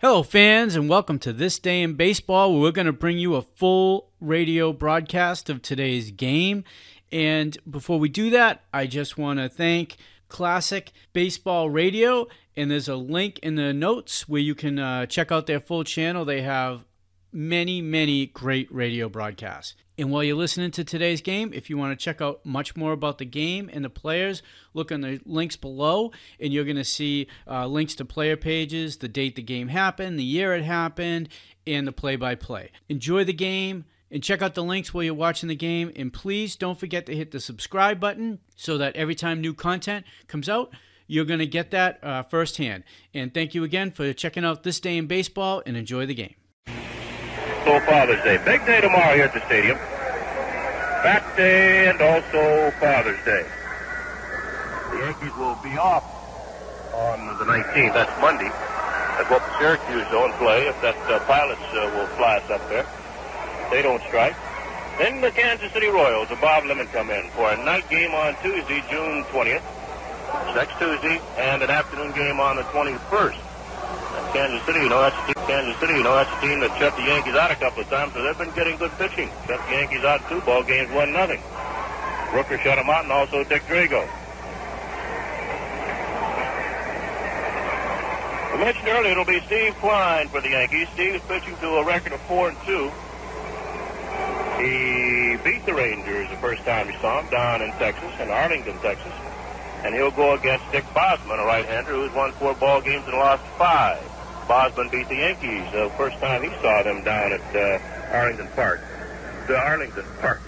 Hello, fans, and welcome to This Day in Baseball, where we're going to bring you a full radio broadcast of today's game. And before we do that, I just want to thank Classic Baseball Radio, and there's a link in the notes where you can check out their full channel. They have many great radio broadcasts. And while you're listening to today's game, if you want to check out much more about the game and the players, look on the links below, and you're going to see links to player pages, the date the game happened, the year it happened, and the play-by-play. Enjoy the game, and check out the links while you're watching the game, and please don't forget to hit the subscribe button so that every time new content comes out, you're going to get that firsthand. And thank you again for checking out This Day in Baseball, and enjoy the game. Father's Day. Big day tomorrow here at the stadium. Fat Day and also Father's Day. The Yankees will be off on the 19th. That's Monday. That's what the Syracuse don't play. If that Pilots will fly us up there. They don't strike. Then the Kansas City Royals of Bob Lemon come in for a night game on Tuesday, June 20th. Next Tuesday, and an afternoon game on the 21st. Kansas City, that's a team that shut the Yankees out a couple of times, so they've been getting good pitching. Shut the Yankees out 2 ball games, 1-0. Rooker shut them out, and also Dick Drago. We mentioned earlier it'll be Steve Klein for the Yankees. Steve is pitching to a record of 4-2. He beat the Rangers the first time he saw him down in Texas, in Arlington, Texas. And he'll go against Dick Bosman, a right-hander who's won 4 ball games and lost 5. Bosman beat the Yankees the first time he saw them down at Arlington Park. The Arlington Park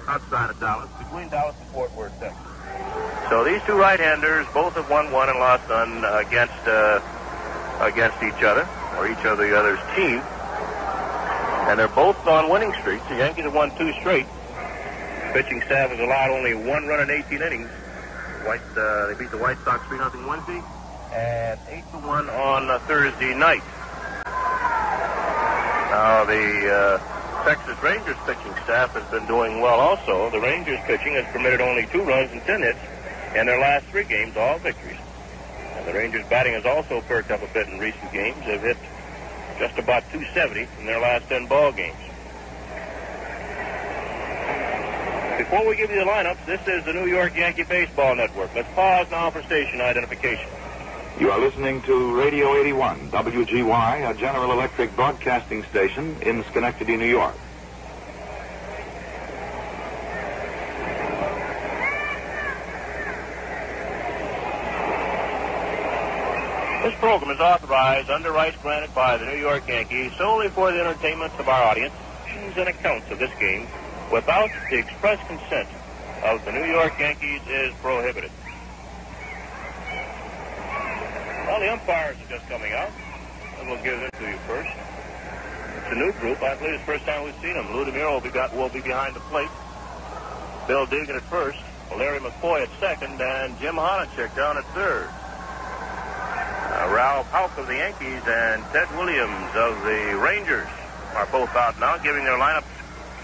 outside of Dallas, between Dallas and Fort Worth, Texas. So these 2 right-handers both have won 1 and lost none against each other, or each of the other's team. And they're both on winning streaks. The Yankees have won 2 straight. Pitching staff has allowed only 1 run in 18 innings. They beat the White Sox 3-0 Wednesday and 8-1 on Thursday night. Now the Texas Rangers pitching staff has been doing well also. The Rangers pitching has permitted only 2 runs and 10 hits in their last 3 games, all victories. And the Rangers batting has also perked up a bit in recent games. They've hit just about 270 in their last 10 ball games. Before we give you the lineups, this is the New York Yankee Baseball Network. Let's pause now for station identification. You are listening to Radio 81, WGY, a General Electric broadcasting station in Schenectady, New York. This program is authorized under rights granted by the New York Yankees solely for the entertainment of our audience. And accounts of this game without the express consent of the New York Yankees is prohibited. Well, the umpires are just coming out, and we'll give them to you first. It's a new group. I believe it's the first time we've seen them. Lou DeMuro will be behind the plate. Bill Deegan at first, Larry McCoy at second, and Jim Honachek down at third. Ralph Houck of the Yankees and Ted Williams of the Rangers are both out now, giving their lineups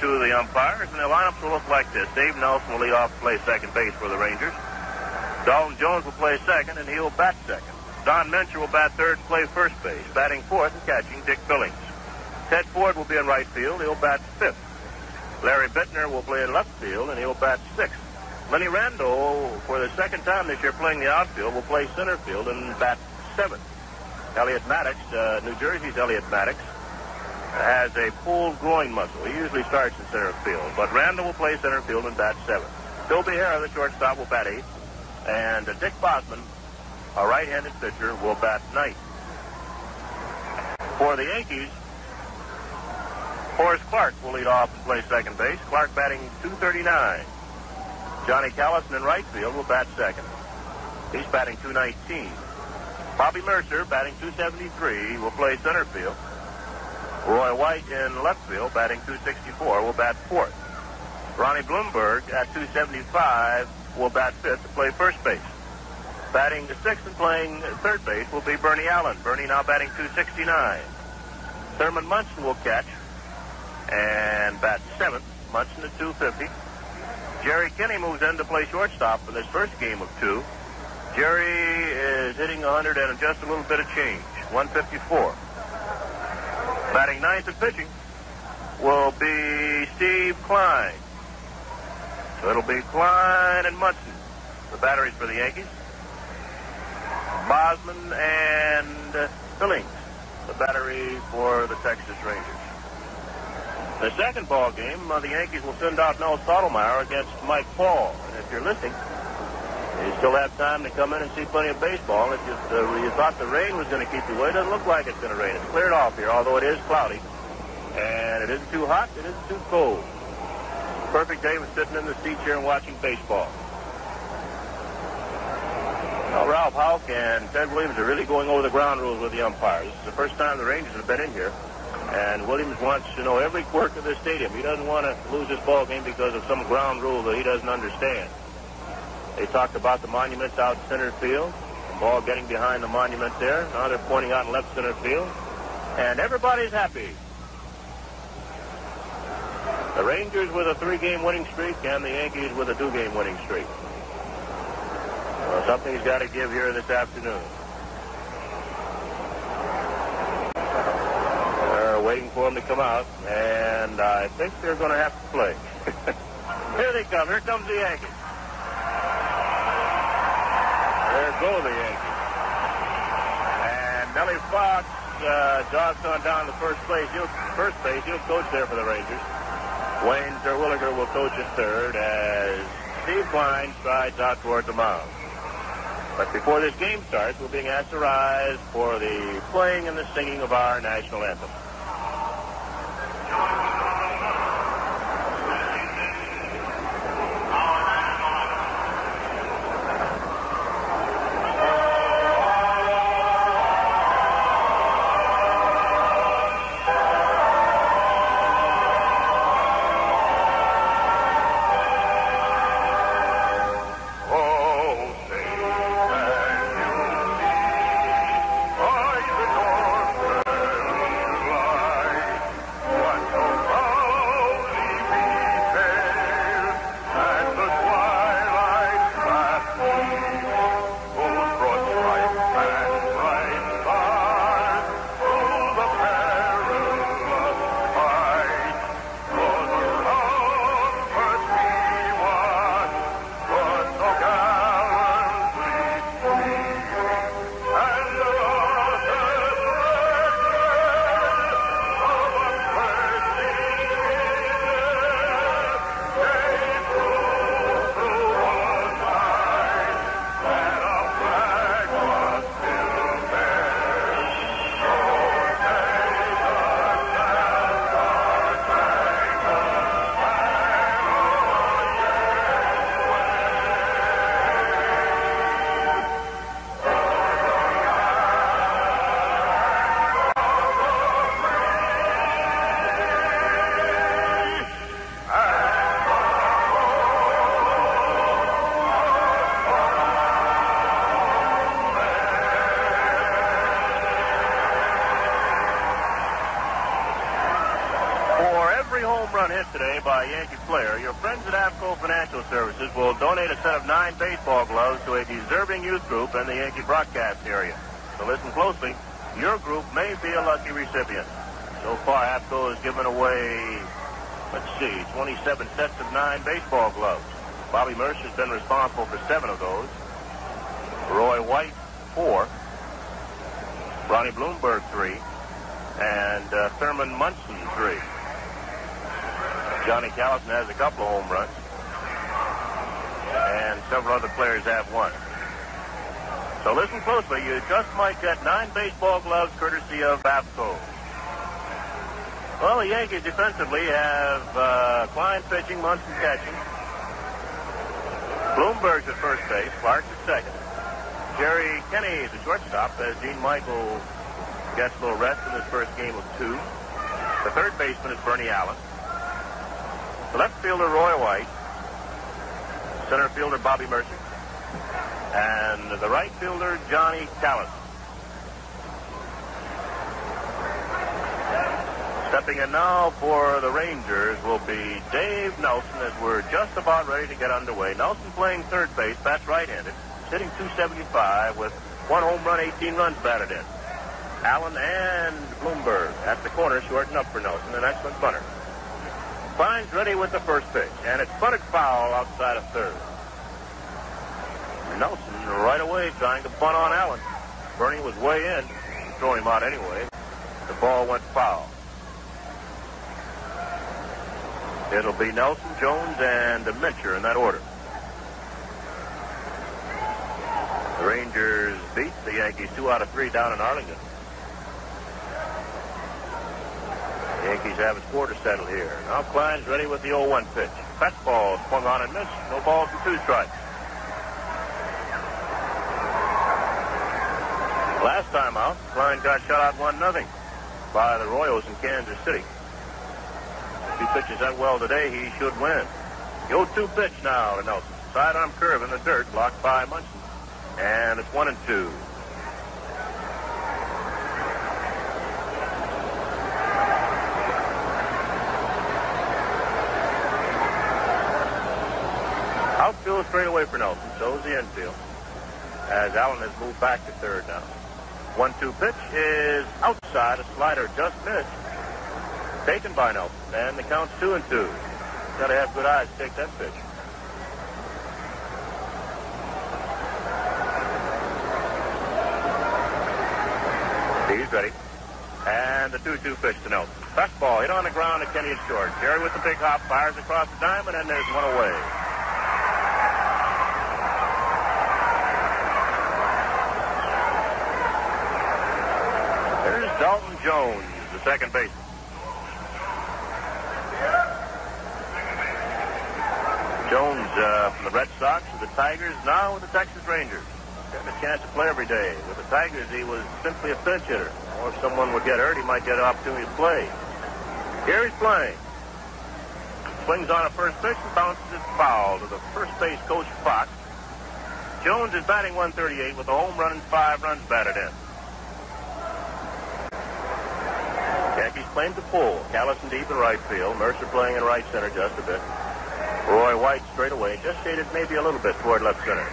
to the umpires, and their lineups will look like this. Dave Nelson will lead off to play second base for the Rangers. Dalton Jones will play second, and he'll bat second. Don Mencher will bat third and play first base. Batting fourth and catching, Dick Billings. Ted Ford will be in right field. He'll bat fifth. Larry Bittner will play in left field, and he'll bat sixth. Lenny Randall, for the second time this year playing the outfield, will play center field and bat seventh. Elliot Maddox, New Jersey's Elliot Maddox, has a pulled groin muscle. He usually starts in center field, but Randall will play center field and bat seventh. Toby Hara, the shortstop, will bat eighth, and Dick Bosman, a right-handed pitcher, will bat ninth. For the Yankees, Horace Clark will lead off and play second base. Clark batting .239. Johnny Callison in right field will bat second. He's batting .219. Bobby Mercer, batting .273, will play center field. Roy White in left field, batting .264, will bat fourth. Ronnie Bloomberg at .275 will bat fifth to play first base. Batting the sixth and playing third base will be Bernie Allen. Bernie now batting .269. Thurman Munson will catch and bat seventh. Munson at .250. Jerry Kinney moves in to play shortstop for this first game of 2. Jerry is hitting 100 and just a little bit of change, 154. Batting ninth and pitching will be Steve Klein. So it'll be Klein and Munson, the batteries for the Yankees. Bosman and Billings, the battery for the Texas Rangers. The second ball game, the Yankees will send out Mel Stottlemyre against Mike Paul. And if you're listening, you still have time to come in and see plenty of baseball. If you thought the rain was going to keep you away, it doesn't look like it's going to rain. It's cleared off here, although it is cloudy. And it isn't too hot, it isn't too cold. Perfect day for sitting in the seats here and watching baseball. Well, Ralph Houck and Ted Williams are really going over the ground rules with the umpires. This is the first time the Rangers have been in here. And Williams wants to know every quirk of the stadium. He doesn't want to lose this ball game because of some ground rule that he doesn't understand. They talked about the monuments out center field, the ball getting behind the monument there. Now they're pointing out in left center field. And everybody's happy. The Rangers with a 3-game winning streak and the Yankees with a 2-game winning streak. Well, something's got to give here this afternoon. They're waiting for them to come out, and I think they're going to have to play. Here they come. Here comes the Yankees. There go the Yankees. And Nellie Fox jogs on down to first base. He'll coach there for the Rangers. Wayne Terwilliger will coach at third as Steve Klein strides out toward the mound. But before this game starts, we're being asked to rise for the playing and the singing of our national anthem. Hit today by a Yankee player, your friends at AFCO Financial Services will donate a set of 9 baseball gloves to a deserving youth group in the Yankee broadcast area. So listen closely. Your group may be a lucky recipient. So far, AFCO has given away, 27 sets of 9 baseball gloves. Bobby Mercer has been responsible for 7 of those. Roy White, 4. Ronnie Bloomberg, 3. And Thurman Munson, 3. Johnny Callison has a couple of home runs. And several other players have 1. So listen closely. You just might get 9 baseball gloves courtesy of AFCO. Well, the Yankees defensively have Klein pitching, Munson catching. Bloomberg's at first base, Clark's at second. Jerry Kenney is the shortstop as Gene Michael gets a little rest in his first game of 2. The third baseman is Bernie Allen. The left fielder, Roy White. Center fielder, Bobby Mercer. And the right fielder, Johnny Callison. Stepping in now for the Rangers will be Dave Nelson as we're just about ready to get underway. Nelson playing third base, bats right-handed. Hitting .275 with 1 home run, 18 runs batted in. Allen and Bloomberg at the corner, shorten up for Nelson. An excellent bunter. Klein's ready with the first pitch, and it's bunted foul outside of third. Nelson right away trying to bunt on Allen. Bernie was way in, throw him out anyway. The ball went foul. It'll be Nelson, Jones, and Mincher in that order. The Rangers beat the Yankees 2 out of 3 down in Arlington. The Yankees have a score to settle here. Now Klein's ready with the 0-1 pitch. Fastball swung on and missed. No balls and 2 strikes. Last time out, Klein got shut out 1-0 by the Royals in Kansas City. If he pitches that well today, he should win. The 0-2 pitch now to Nelson. Sidearm curve in the dirt, blocked by Munson. And it's 1-2. Outfield straight away for Nelson. So is the infield. As Allen has moved back to third now. 1-2 pitch is outside. A slider just missed. Taken by Nelson. And the count's 2-2. Got to have good eyes to take that pitch. He's ready. And the 2-2 pitch to Nelson. Fastball hit on the ground to Kenny is short. Jerry with the big hop fires across the diamond, and there's one away. There's Dalton Jones, the second baseman. Jones from the Red Sox to the Tigers, now with the Texas Rangers. Getting a chance to play every day. With the Tigers, he was simply a pinch hitter. Or if someone would get hurt, he might get an opportunity to play. Here he's playing. Swings on a first pitch and bounces it foul to the first base coach, Fox. Jones is batting 138 with a home run and 5 runs batted in. Yankees claim to pull. Callison deep in right field. Mercer playing in right center just a bit. Roy White straight away, just shaded maybe a little bit toward left center.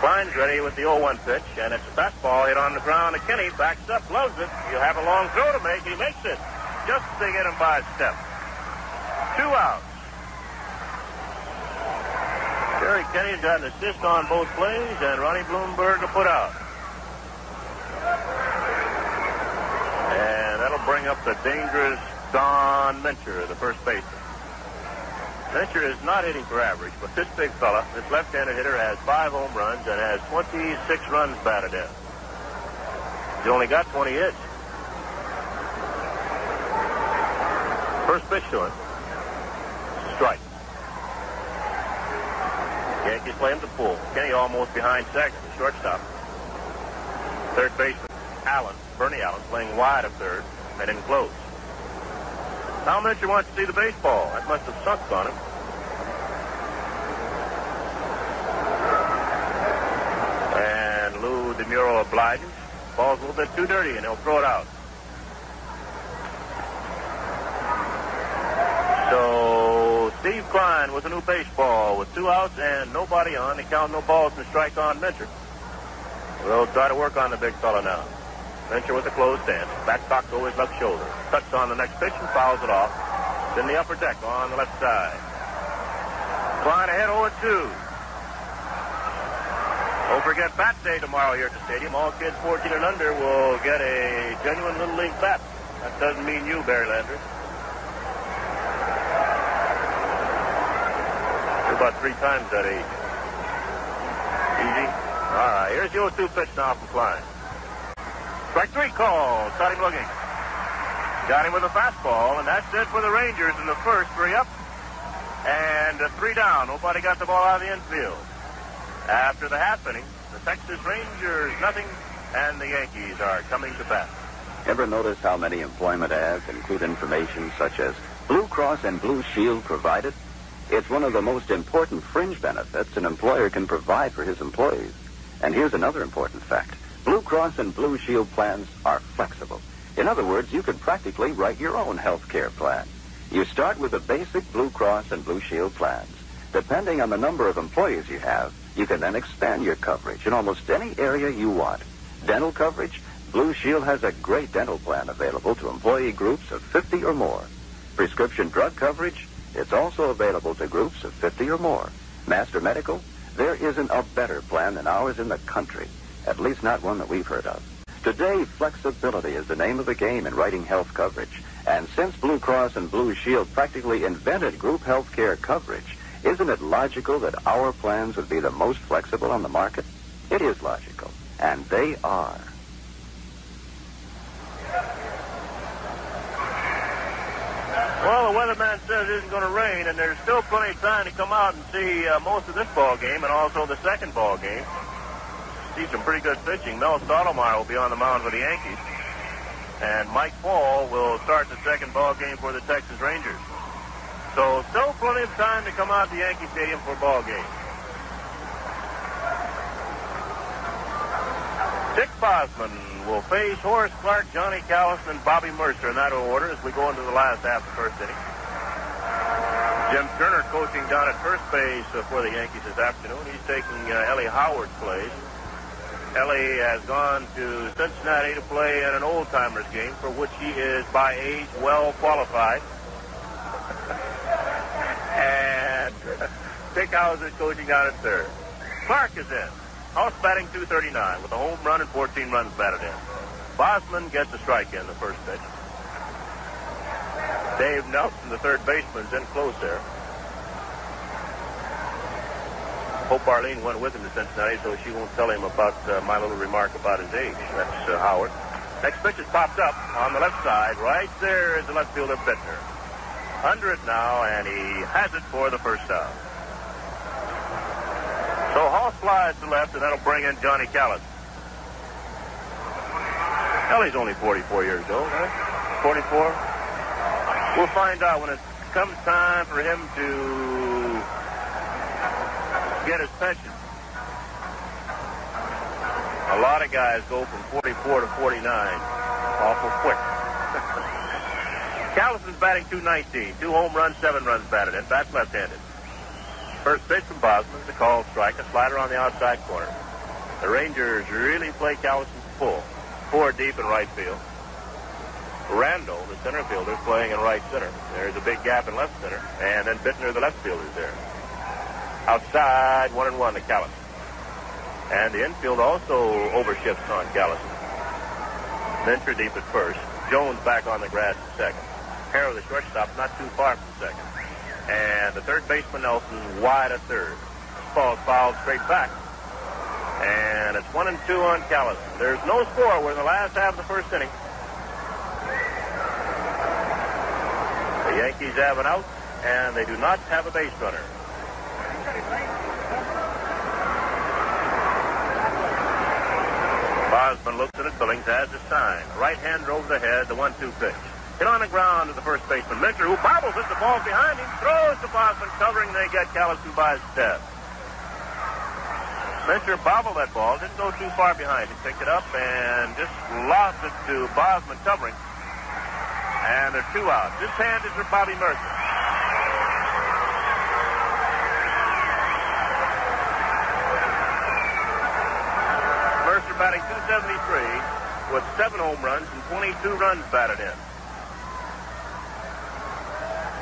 Klein's ready with the 0-1 pitch, and it's a fastball hit on the ground. And Kenny backs up, loves it. You have a long throw to make. He makes it. Just to get him by a step. 2 outs. Jerry Kenny's got an assist on both plays, and Ronnie Bloomberg a put out. And that'll bring up the dangerous Don Mincher, the first baseman. Mincher is not hitting for average, but this big fella, this left-handed hitter, has 5 home runs and has 26 runs batted in. He's only got 20 hits. First pitch to him. Strike. Yankees play him to pull. Kenny almost behind second, shortstop. Third baseman, Allen, Bernie Allen, playing wide of third and in close. Now Mincher wants to see the baseball. That must have sucked on him. And Lou DeMuro obliges. Ball's a little bit too dirty, and he'll throw it out. So Steve Klein with a new baseball with 2 outs and nobody on. They count no balls and strike on Mincher. We'll try to work on the big fella now. Mincher with a closed stance. Back cocked over his left shoulder. Cuts on the next pitch and fouls it off. It's in the upper deck on the left side. Klein ahead 0-2. Don't forget Bat Day tomorrow here at the stadium. All kids 14 and under will get a genuine Little League bat. That doesn't mean you, Barry Landry. You're about 3 times that age. Easy. All right, here's the 0-2 pitch now from Klein. Strike 3 call. Caught him looking. Got him with a fastball, and that's it for the Rangers in the first. 3 up and 3 down. Nobody got the ball out of the infield. After the half inning, the Texas Rangers nothing, and the Yankees are coming to bat. Ever notice how many employment ads include information such as Blue Cross and Blue Shield provided? It's one of the most important fringe benefits an employer can provide for his employees. And here's another important fact. Blue Cross and Blue Shield plans are flexible. In other words, you could practically write your own health care plan. You start with the basic Blue Cross and Blue Shield plans. Depending on the number of employees you have, you can then expand your coverage in almost any area you want. Dental coverage, Blue Shield has a great dental plan available to employee groups of 50 or more. Prescription drug coverage, it's also available to groups of 50 or more. Master Medical, there isn't a better plan than ours in the country, at least not one that we've heard of. Today, flexibility is the name of the game in writing health coverage. And since Blue Cross and Blue Shield practically invented group health care coverage, isn't it logical that our plans would be the most flexible on the market? It is logical, and they are. Well, the weatherman says it isn't going to rain, and there's still plenty of time to come out and see most of this ball game and also the second ball game. See some pretty good pitching. Mel Stottlemyre will be on the mound for the Yankees, and Mike Paul will start the second ball game for the Texas Rangers. So still plenty of time to come out to Yankee Stadium for a ball game. Dick Bosman will face Horace Clark, Johnny Callison, and Bobby Mercer in that order as we go into the last half of the first inning. Jim Turner coaching down at first base for the Yankees this afternoon. He's taking Ellie Howard's place. Ellie has gone to Cincinnati to play in an old-timers game for which he is, by age, well qualified. And Dick Howser coaching down at third. Clark is in. House batting .239 with a home run and 14 runs batted in. Bosman gets a strike in the first pitch. Dave Nelson, the third baseman, is in close there. Hope Arlene went with him to Cincinnati, so she won't tell him about my little remark about his age. That's Howard. Next pitch is popped up on the left side. Right there is the left fielder, Bittner. Under it now, and he has it for the first out. So Hall slides to left, and that'll bring in Johnny Callison. Well, he's only 44 years old, right? 44? We'll find out when it comes time for him to get his pension. A lot of guys go from 44 to 49 awful quick. Callison's batting .219, 2 home runs, 7 runs batted in. Bats left-handed. First pitch from Bosman, the called strike, a slider on the outside corner. The Rangers really play Callison full. 4 deep in right field. Randall, the center fielder, playing in right center. There's a big gap in left center. And then Bittner, the left fielder, is there. Outside, 1-1 to Callison. And the infield also overshifts on Callison. Minter deep at first. Jones back on the grass at second. Harrow, the shortstop, not too far from second. And the third baseman, Nelson, wide at third. This ball's fouled straight back. And it's 1-2 on Callison. There's no score. We're in the last half of the first inning. The Yankees have an out, and they do not have a base runner. Bosman looks at it. Billings has a sign. Right-hander over the head, the 1-2 pitch. Hit on the ground to the first baseman, Minter, who bobbles it. The ball behind him, throws to Bosman, covering. They get Callison by his step. Minter bobbled that ball, didn't go too far behind him. Picked it up and just lost it to Bosman, covering. And there's 2 outs. This hand is for Bobby Mercer. Mercer batting .273 with 7 home runs and 22 runs batted in.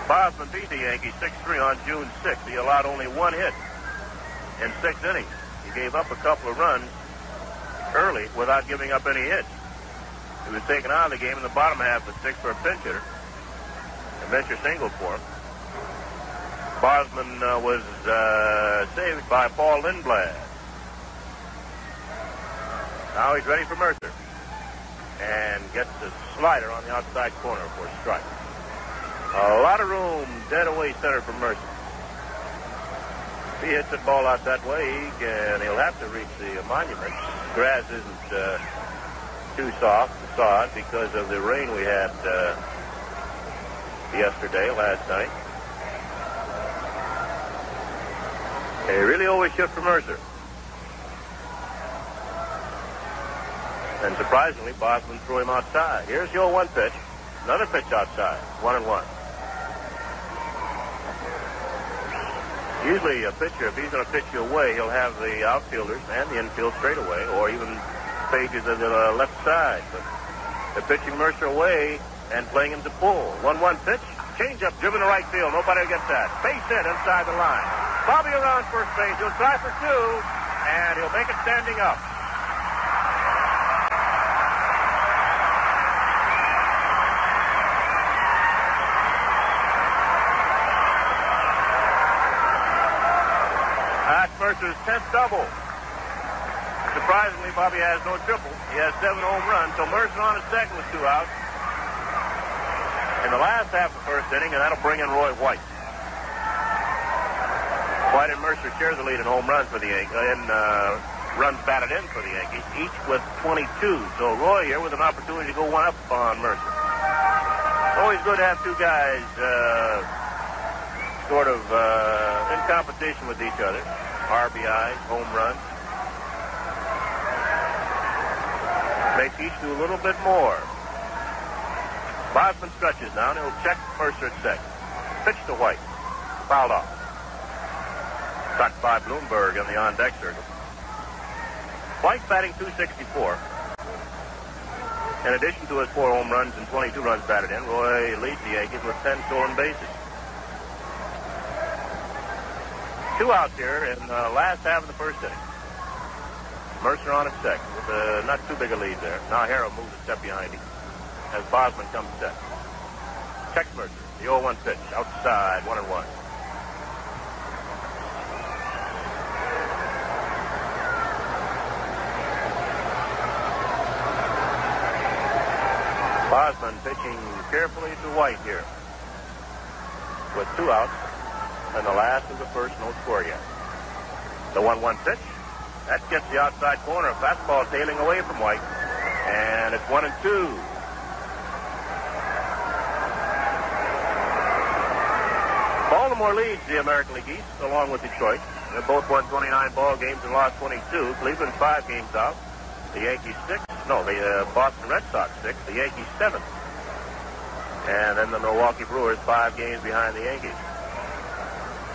Bosman beat the Yankees 6-3 on June 6th. He allowed only 1 hit in 6 innings. He gave up a couple of runs early without giving up any hits. He was taken out of the game in the bottom half of 6 for a pinch hitter. A Minter singled for him. Bosman was saved by Paul Lindblad. Now he's ready for Mercer. And gets a slider on the outside corner for a strike. A lot of room dead away center for Mercer. If he hits the ball out that way, he'll have to reach the monument. Grass isn't too soft to saw it because of the rain we had last night. They really always shift for Mercer. And surprisingly, Bosman threw him outside. Here's the 0-1 pitch. Another pitch outside. 1-1. Usually a pitcher, if he's going to pitch you away, he'll have the outfielders and the infield straight away, or even pages of the left side. But they're pitching Mercer away and playing him to pull. 1-1 pitch. Change up, driven to right field. Nobody will get that. Base hit inside the line. Bobby around first base. He'll try for two, and he'll make it standing up. That's Mercer's 10th double. Surprisingly, Bobby has no triple. He has 7 home runs, so Mercer on his second with 2 outs in the last half of the first inning, and that'll bring in Roy White. White and Mercer share the lead in home runs for the Yankees, runs batted in for the Yankees, each with 22. So Roy here with an opportunity to go one up on Mercer. It's always good to have two guys sort of in competition with each other. RBIs, home runs. Makes each do a little bit more. Bosman stretches now, and he'll check Mercer at second. Pitch to White. Fouled off. Struck by Bloomberg on the on-deck circle. White batting .264. In addition to his 4 home runs and 22 runs batted in, Roy leads the Yankees with 10 stolen bases. 2 outs here in the last half of the first inning. Mercer on at second with not too big a lead there. Now Harrow moves a step behind him as Bosman comes set. Checks Mercer. The 0-1 pitch. Outside, 1-1. Bosman pitching carefully to White here. With 2 outs and the last of the first, no score yet. The 1-1 pitch. That gets the outside corner. Fastball tailing away from White. And it's 1-2. Baltimore leads the American League East along with Detroit. They both won 29 ball games and lost 22. Cleveland 5 games out. The Yankees 6. No, the Boston Red Sox 6. The Yankees 7. And then the Milwaukee Brewers 5 games behind the Yankees.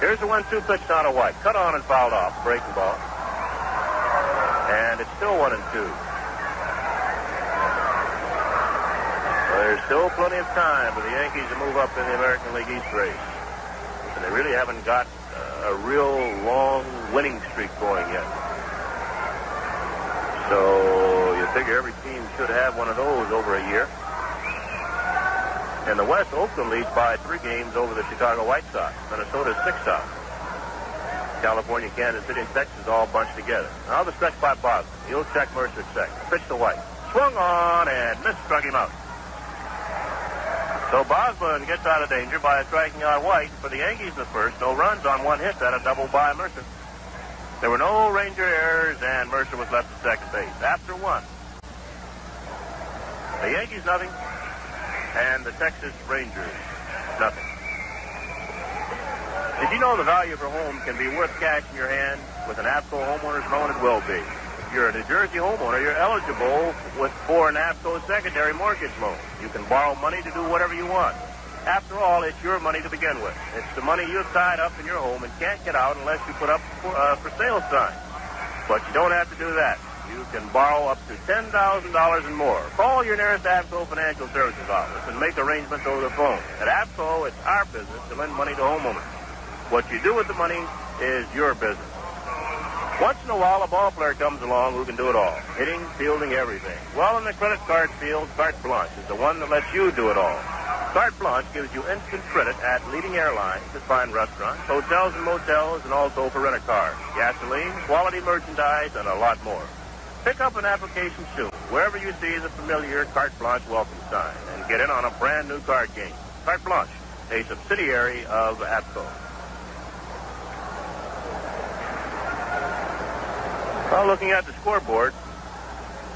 Here's the 1-2 pitch now to White. Cut on and fouled off. Breaking ball. And it's still 1-2. There's still plenty of time for the Yankees to move up in the American League East race. And they really haven't got a real long winning streak going yet. So you figure every team should have one of those over a year. In the West, Oakland leads by 3 games over the Chicago White Sox. Minnesota's 6 out. California, Kansas City, and Texas all bunched together. Now the stretch by Boston. He'll check Mercer at second. Pitch to White. Swung on and missed, struck him out. So Bosman gets out of danger by striking out White. For the Yankees in the first, no runs on 1 hit. That a double by Mercer. There were no Ranger errors, and Mercer was left at second base. After 1. The Yankees nothing, and the Texas Rangers nothing. Did you know the value of your home can be worth cash in your hand? With an APCO homeowner's loan, it will be. If you're a New Jersey homeowner, you're eligible for an APCO secondary mortgage loan. You can borrow money to do whatever you want. After all, it's your money to begin with. It's the money you've tied up in your home and can't get out unless you put up for sale sign. But you don't have to do that. You can borrow up to $10,000 and more. Call your nearest APCO Financial Services office and make arrangements over the phone. At APCO, it's our business to lend money to homeowners. What you do with the money is your business. Once in a while, a ball player comes along who can do it all. Hitting, fielding, everything. Well, in the credit card field, Carte Blanche is the one that lets you do it all. Carte Blanche gives you instant credit at leading airlines, at fine restaurants, hotels and motels, and also for rent-a-cars, gasoline, quality merchandise, and a lot more. Pick up an application soon, wherever you see the familiar Carte Blanche welcome sign, and get in on a brand new card game. Carte Blanche, a subsidiary of APCO. Well, looking at the scoreboard,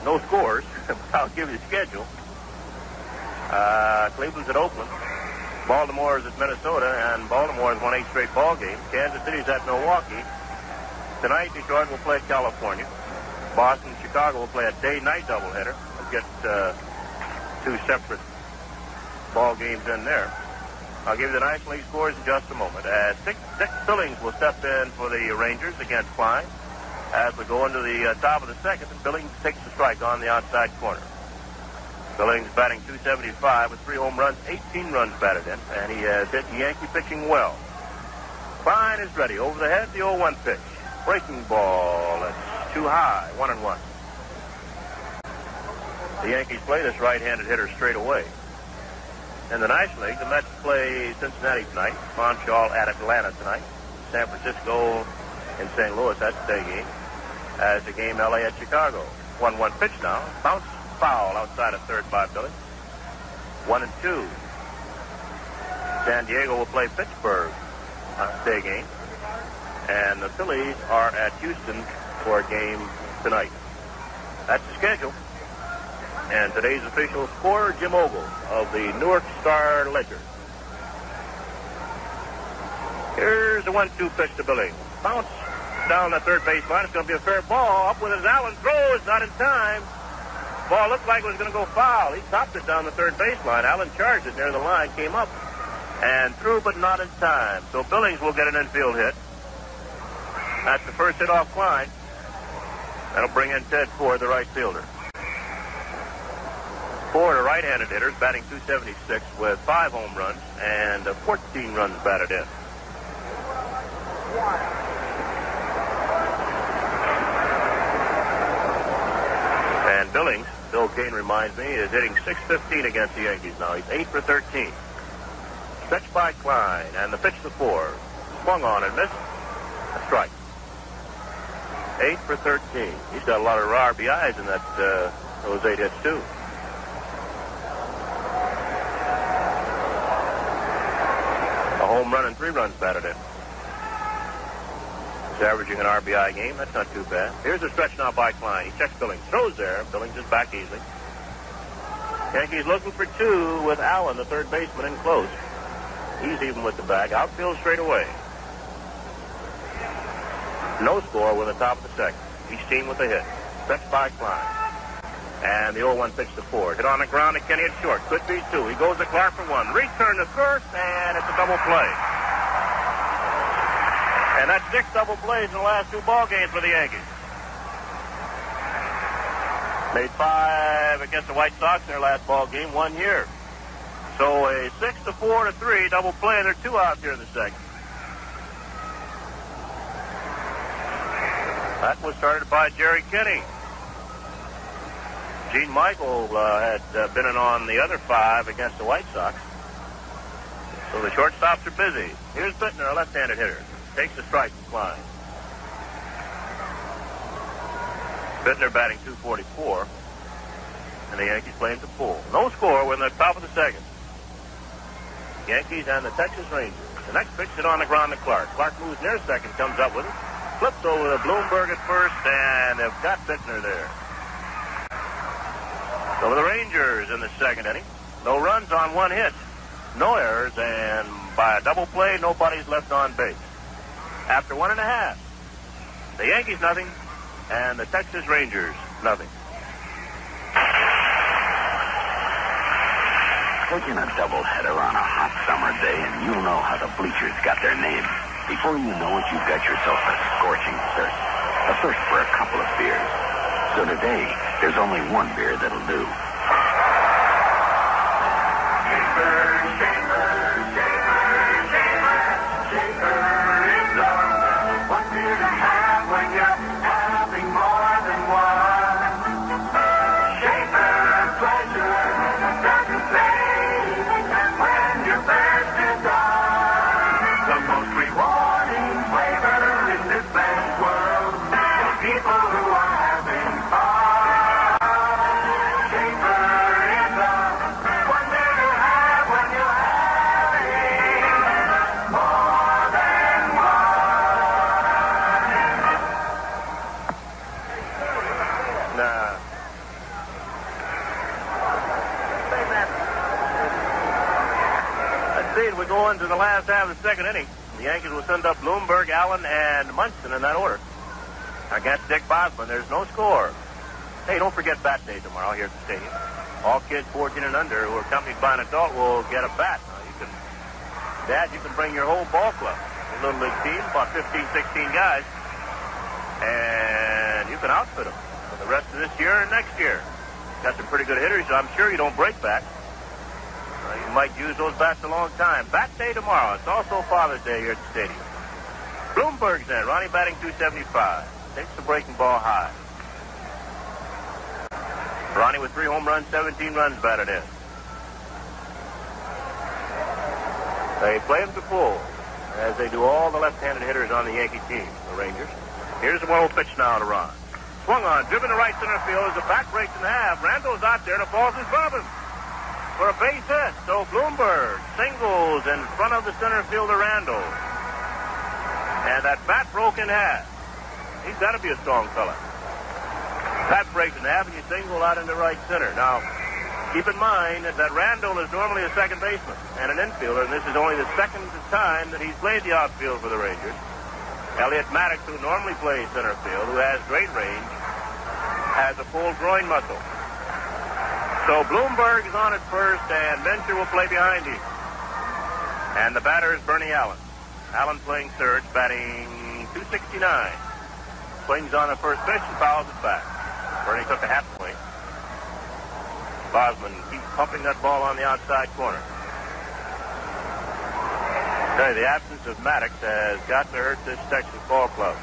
no scores, but I'll give you the schedule. Cleveland's at Oakland. Baltimore is at Minnesota, and Baltimore has won 8 straight ball games. Kansas City's at Milwaukee. Tonight, Detroit will play at California. Boston and Chicago will play a day-night doubleheader. We'll get 2 separate ball games in there. I'll give you the National League scores in just a moment. Dick Billings will step in for the Rangers against Klein. as we go into the top of the second, and Billings takes the strike on the outside corner. Billings batting .275 with 3 home runs, 18 runs batted in, and he has hit Yankee pitching well. Klein is ready. Over the head, the 0-1 pitch. Breaking ball. It's too high. 1-1. The Yankees play this right-handed hitter straight away. In the National League, the Mets play Cincinnati tonight. Montreal at Atlanta tonight. San Francisco in St. Louis, that's the day game. As the game LA at Chicago. 1-1 pitch now. Bounce foul outside of third by Billings. 1-2. San Diego will play Pittsburgh on day game. And the Phillies are at Houston for a game tonight. That's the schedule. And today's official scorer, Jim Ogle of the Newark Star-Ledger. Here's the 1-2 pitch to Billings. Bounce down the third base line. It's going to be a fair ball. Up with his Allen. Throws. Not in time. Ball looked like it was going to go foul. He topped it down the third base line. Allen charged it near the line. Came up and threw, but not in time. So Billings will get an infield hit. That's the first hit off Klein. That'll bring in Ted Ford, the right fielder. Ford, a right-handed hitter, batting .276 with 5 home runs and 14 runs batted in. And Billings, Bill Kane reminds me, is hitting .615 against the Yankees now. He's 8 for 13. Stretched by Klein, and the pitch to Ford. Swung on and missed. A strike. 8 for 13. He's got a lot of RBIs in those 8 hits, too. A home run and 3 runs batted in. He's averaging an RBI game. That's not too bad. Here's a stretch now by Klein. He checks Billings. Throws there. Billings is back easily. Yankees looking for 2 with Allen, the third baseman, in close. He's even with the bag. Outfield straight away. No score with the top of the second. Each team with a hit. Stretched by Klein. And the 0-1 pitch to Ford. Hit on the ground to Kenny at short. Could be 2. He goes to Clark for 1. Return to first, and it's a double play. And that's 6 double plays in the last 2 ball games for the Yankees. Made 5 against the White Sox in their last ball game 1 year. So a 6-4-3 double play, and there are 2 out here in the second. That was started by Jerry Kinney. Gene Michael had been in on the other 5 against the White Sox. So the shortstops are busy. Here's Bittner, a left-handed hitter. Takes the strike from Klein. Bittner batting .244. And the Yankees playing to pull. No score. We're in the top of the second. Yankees and the Texas Rangers. The next pitch is on the ground to Clark. Clark moves near second, comes up with it. Flips over to Bloomberg at first, and they've got Bittner there. So the Rangers in the second inning. No runs on 1 hit. No errors, and by a double play, nobody's left on base. After 1.5, the Yankees nothing, and the Texas Rangers nothing. Taking a doubleheader on a hot summer day, and you'll know how the bleachers got their name. Before you know it, you've got yourself a scorching thirst. A thirst for a couple of beers. So today, there's only 1 beer that'll do. We go into the last half of the second inning. The Yankees will send up Bloomberg, Allen, and Munson in that order. Against Dick Bosman, there's no score. Hey, don't forget Bat Day tomorrow here at the stadium. All kids 14 and under who are accompanied by an adult will get a bat. Now, Dad, you can bring your whole ball club. Your little league team, about 15, 16 guys. And you can outfit them for the rest of this year and next year. Got some pretty good hitters, so I'm sure you don't break back. You might use those bats a long time. Bat day tomorrow. It's also Father's Day here at the stadium. Bloomberg's in. Ronnie batting .275. Takes the breaking ball high. Ronnie with 3 home runs, 17 runs batted in. They play him to full, as they do all the left-handed hitters on the Yankee team, the Rangers. Here's the 1-0 pitch now to Ron. Swung on, driven to right center field as the bat breaks in half. Randall's out there and the ball's in front of him for a base hit. So Bloomberg singles in front of the center fielder Randall. And that bat broke in half. He's got to be a strong fella. Bat breaks in half and you single out into right center. Now, keep in mind that Randall is normally a second baseman and an infielder, and this is only the second time that he's played the outfield for the Rangers. Elliot Maddox, who normally plays center field, who has great range, has a full groin muscle. So Bloomberg is on at first, and Venture will play behind him. And the batter is Bernie Allen. Allen playing third, batting .269. Swings on the first pitch and fouls it back. Bernie took a half swing. Bosman keeps pumping that ball on the outside corner. The absence of Maddox has got to hurt this Texas ball club.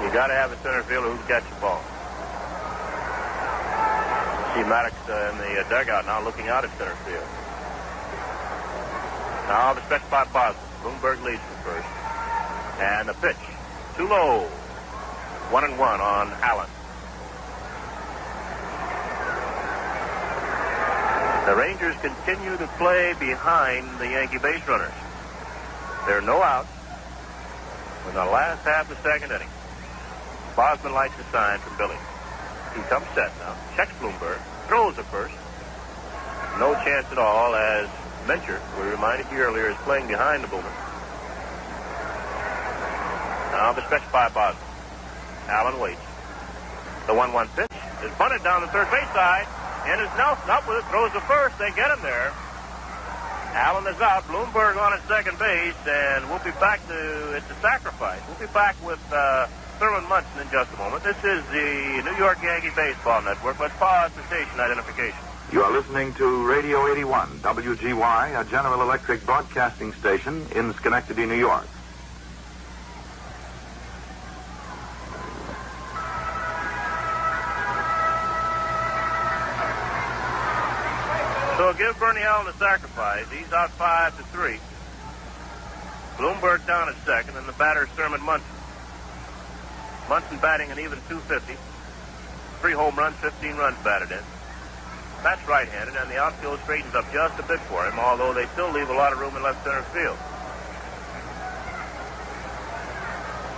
You got to have a center fielder who can catch the ball. See Maddox in the dugout now, looking out at center field. Now the stretch by Bosman. Bloomberg leads from first, and the pitch too low. 1-1 on Allen. The Rangers continue to play behind the Yankee base runners. There are no outs in the last half of the second inning. Bosman lights the sign from Billy. He comes set now. Checks Bloomberg. Throws at first. No chance at all as Mencher, we reminded you earlier, is playing behind the Boomer. Now the stretch by Bosman. Allen waits. The 1-1 pitch is bunted down the third base side. And as Nelson up with it, throws to first. They get him there. Allen is out. Bloomberg on at second base, and we'll be back to, it's a sacrifice. We'll be back with Thurman Munson in just a moment. This is the New York Yankee Baseball Network. Let's pause for station identification. You are listening to Radio 81, WGY, a General Electric broadcasting station in Schenectady, New York. So give Bernie Allen a sacrifice. He's out 5-3. Bloomberg down at second, and the batter is Thurman Munson. Munson batting an even .250. 3 home runs, 15 runs batted in. That's right-handed, and the outfield straightens up just a bit for him, although they still leave a lot of room in left center field.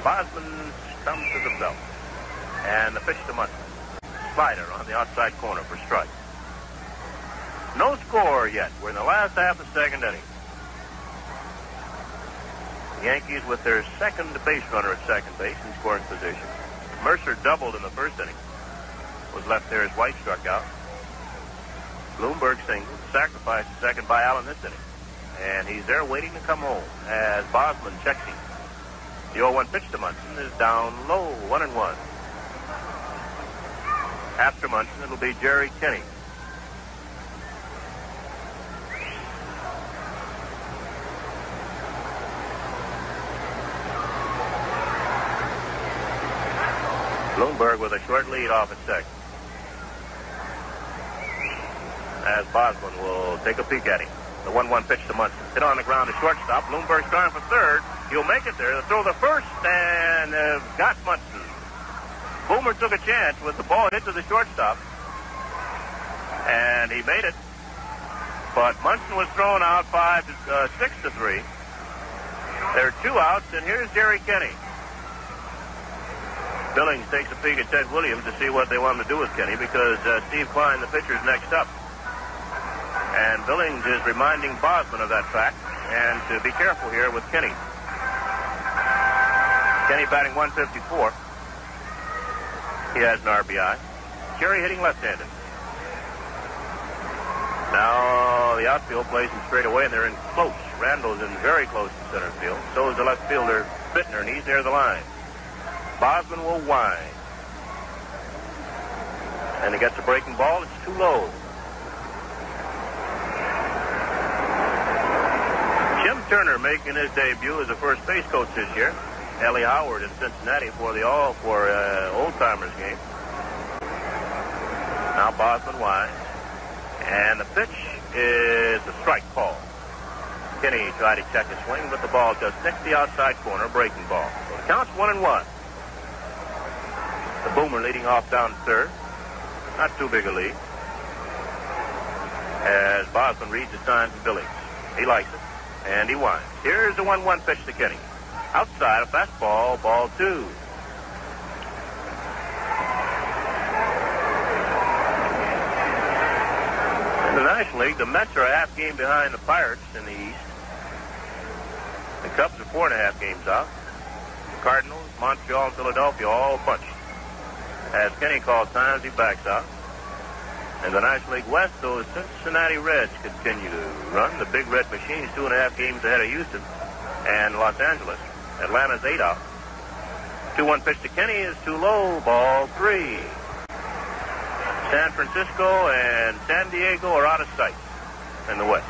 Bosman comes to the belt, and the pitch to Munson. Slider on the outside corner for strike. No score yet. We're in the last half of the second inning. The Yankees with their second base runner at second base in scoring position. Mercer doubled in the first inning. Was left there as White struck out. Bloomberg singled, sacrificed at second by Allen this inning. And he's there waiting to come home as Bosman checks him. The 0-1 pitch to Munson is down low, 1-1. After Munson, it'll be Jerry Kenny. Bloomberg with a short lead off at second. As Bosman will take a peek at him. The 1-1 pitch to Munson. Hit on the ground to shortstop. Bloomberg's trying for third. He'll make it there. They'll throw the first and got Munson. Boomer took a chance with the ball hit to the shortstop. And he made it. But Munson was thrown out 6-3. There are 2 outs, and here's Jerry Kenny. Billings takes a peek at Ted Williams to see what they want him to do with Kenny because Steve Klein, the pitcher, is next up. And Billings is reminding Bosman of that fact and to be careful here with Kenny. Kenny batting .154. He has an RBI. Jerry hitting left-handed. Now the outfield plays him straight away, and they're in close. Randall's in very close to center field. So is the left fielder Bittner, and he's near the line. Bosman will wind. And he gets a breaking ball. It's too low. Jim Turner making his debut as a first base coach this year. Ellie Howard in Cincinnati for the old-timers game. Now Bosman winds. And the pitch is a strike call. Kinney tried to check his swing, but the ball just nicks the outside corner, breaking ball. So it counts 1-1. The Boomer leading off down third. Not too big a lead. As Bosman reads the signs of Billings. He likes it, and he winds. Here's the 1-1 pitch to Kinney. Outside, a fastball, ball 2. In the National League, the Mets are a half game behind the Pirates in the East. The Cubs are 4.5 games out. The Cardinals, Montreal, and Philadelphia all bunched. As Kenny calls times, he backs out. In the National League West, those Cincinnati Reds continue to run. The Big Red Machines 2.5 games ahead of Houston and Los Angeles. Atlanta's 8 out. 2-1 pitch to Kenny is too low. Ball 3. San Francisco and San Diego are out of sight in the West.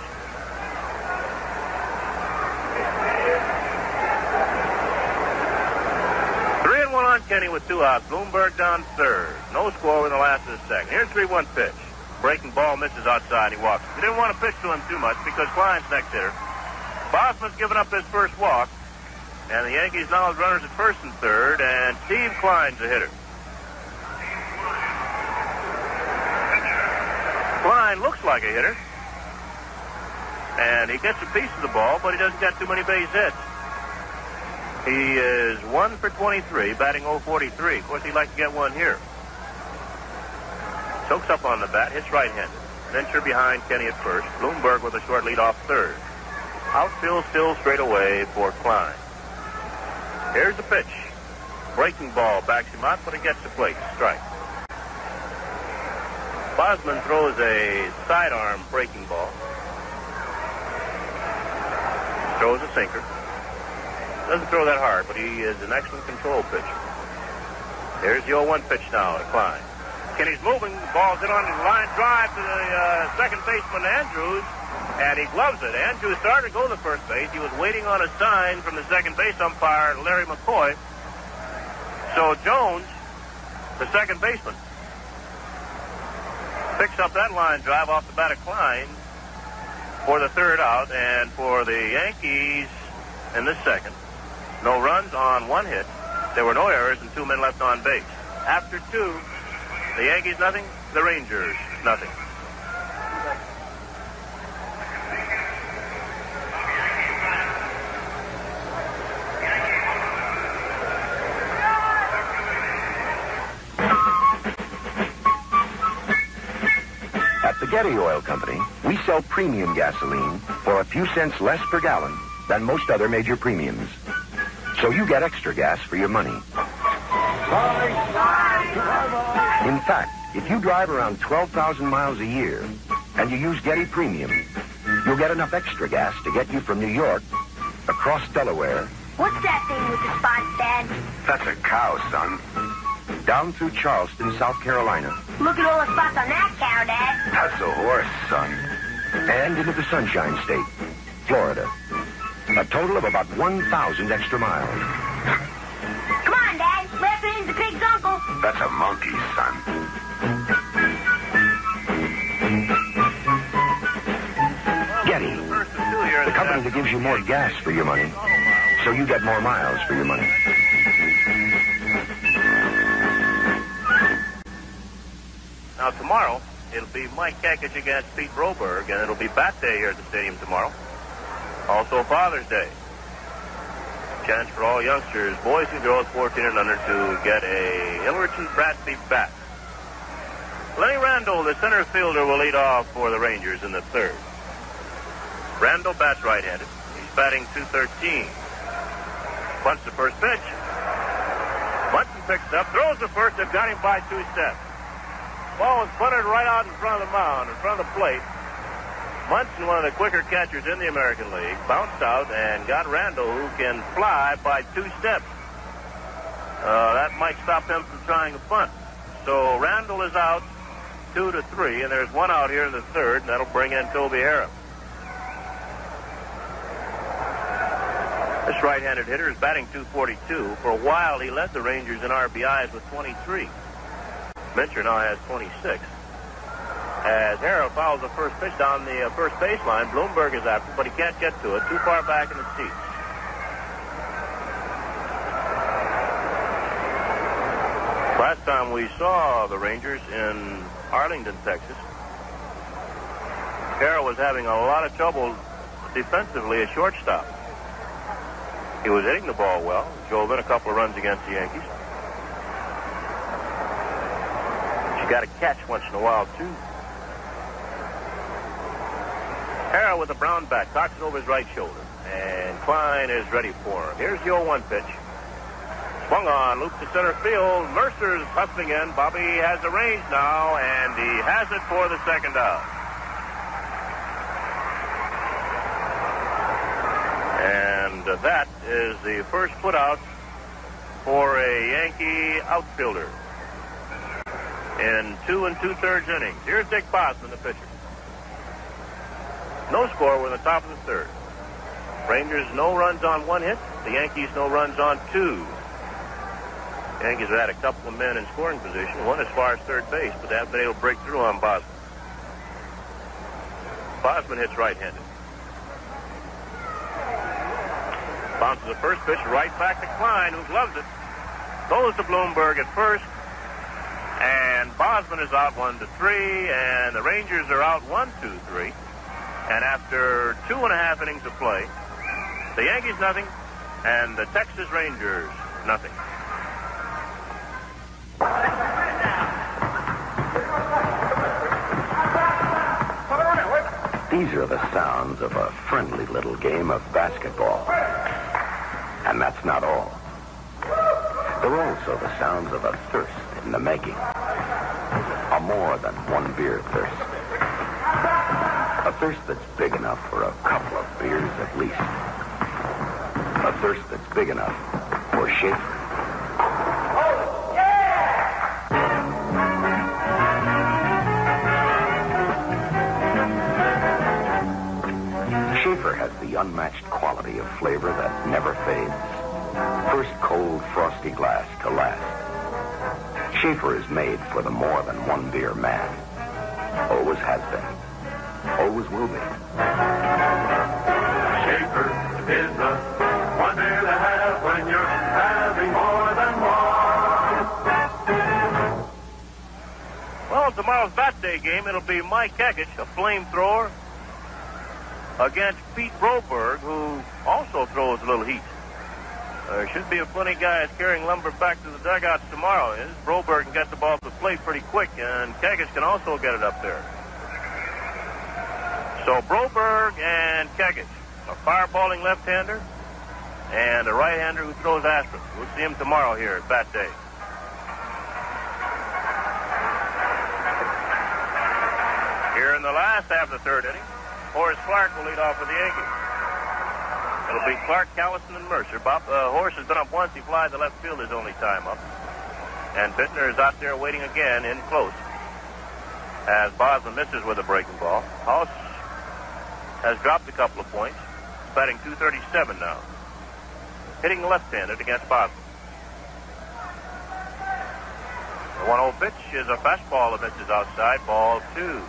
On Kenny with 2 outs. Bloomberg down third. No score in the last of the second. Here's 3-1 pitch. Breaking ball misses outside. He walks. We didn't want to pitch to him too much because Klein's next hitter. Bosman's given up his first walk. And the Yankees now have runners at first and third. And Steve Klein's the hitter. Klein looks like a hitter. And he gets a piece of the ball, but he doesn't get too many base hits. He is 1 for 23, batting .043. Of course, he'd like to get one here. Chokes up on the bat, hits right-handed. Venture behind Kenny at first. Bloomberg with a short lead off third. Outfield still straight away for Klein. Here's the pitch. Breaking ball backs him out, but it gets the plate. Strike. Bosman throws a sidearm breaking ball. Throws a sinker. Doesn't throw that hard, but he is an excellent control pitcher. Here's the 0-1 pitch now to Klein. Kenny's moving. Ball's in on the line drive to the second baseman, Andrews, and he gloves it. Andrews started to go to first base. He was waiting on a sign from the second base umpire, Larry McCoy. So Jones, the second baseman, picks up that line drive off the bat of Klein for the third out, and for the Yankees in the second. No runs on 1 hit. There were no errors and 2 men left on base. After 2, the Yankees nothing, the Rangers nothing. At the Getty Oil Company, we sell premium gasoline for a few cents less per gallon than most other major premiums. So you get extra gas for your money. In fact, if you drive around 12,000 miles a year and you use Getty Premium, you'll get enough extra gas to get you from New York across Delaware. What's that thing with the spots, Dad? That's a cow, son. Down through Charleston, South Carolina. Look at all the spots on that cow, Dad. That's a horse, son. And into the Sunshine State, Florida. A total of about 1,000 extra miles. Come on, Dad. Left the pig's uncle. That's a monkey, son. Getty, the company that gives you more gas for your money, so you get more miles for your money. Now, tomorrow, it'll be Mike Kakich against Pete Broberg, and it'll be Bat Day here at the stadium tomorrow. Also Father's Day. Chance for all youngsters, boys and girls 14 and under, to get a Hillerton Bradley bat. Lenny Randall, the center fielder, will lead off for the Rangers in the third. Randall bats right-handed. He's batting .213. Bunts the first pitch. Munson picks it up, throws the first. They've got him by 2 steps. Ball was bunted right out in front of the mound, in front of the plate. Munson, one of the quicker catchers in the American League, bounced out and got Randall, who can fly, by 2 steps. That might stop him from trying a bunt. So Randall is out 2-3, and there's one out here in the third, and that'll bring in Toby Harrop. This right-handed hitter is batting .242. For a while, he led the Rangers in RBIs with 23. Mincher now has 26. As Harrop fouls the first pitch down the first baseline, Bloomberg is after, but he can't get to it. Too far back in the seats. Last time we saw the Rangers in Arlington, Texas, Harrop was having a lot of trouble defensively at shortstop. He was hitting the ball well, drove in a couple of runs against the Yankees. You got to catch once in a while, too. Harrop with a brown bat, cocks it over his right shoulder. And Klein is ready for him. Here's the 0-1 pitch. Swung on, loop to center field. Mercer's hustling in. Bobby has the range now, and he has it for the second out. And that is the first put out for a Yankee outfielder in 2 2/3 innings. Here's Dick Bosman, the pitcher. No score. We're in the top of the third. Rangers no runs on 1 hit. The Yankees no runs on 2. The Yankees have had a couple of men in scoring position, one as far as third base, but they haven't been able to break through on Bosman. Bosman hits right-handed. Bounces the first pitch right back to Klein, who loves it. Goes to Bloomberg at first. And Bosman is out 1-3, and the Rangers are out 1-2-3. And after 2.5 innings of play, the Yankees nothing, and the Texas Rangers nothing. These are the sounds of a friendly little game of basketball. And that's not all. They're also the sounds of a thirst in the making. A more than one beer thirst. A thirst that's big enough for a couple of beers at least. A thirst that's big enough for Schaefer. Schaefer has the unmatched quality of flavor that never fades. First cold, frosty glass to last. Schaefer is made for the more than one beer man. Always has been. Always will be. Schaefer is the one beer to have when you're having more than one. Well, tomorrow's bat day game, it'll be Mike Kekich, a flamethrower, against Pete Broberg, who also throws a little heat. There should be plenty of guys carrying lumber back to the dugouts tomorrow. Broberg can get the ball to the plate pretty quick, and Kekich can also get it up there. So Broberg and Kekich, a fireballing left-hander and a right-hander who throws aspirin. We'll see him tomorrow here at bat day. Here in the last half of the third inning, Horace Clark will lead off for the Yankees. It'll be Clark, Callison, and Mercer. Horace has been up once. He flied the left field his only time up. And Bittner is out there waiting again in close. As Bosman misses with a breaking ball. House has dropped a couple of points. He's batting .237 now. Hitting left-handed against Bosman. The 1-0 pitch is a fastball that misses outside. Ball 2.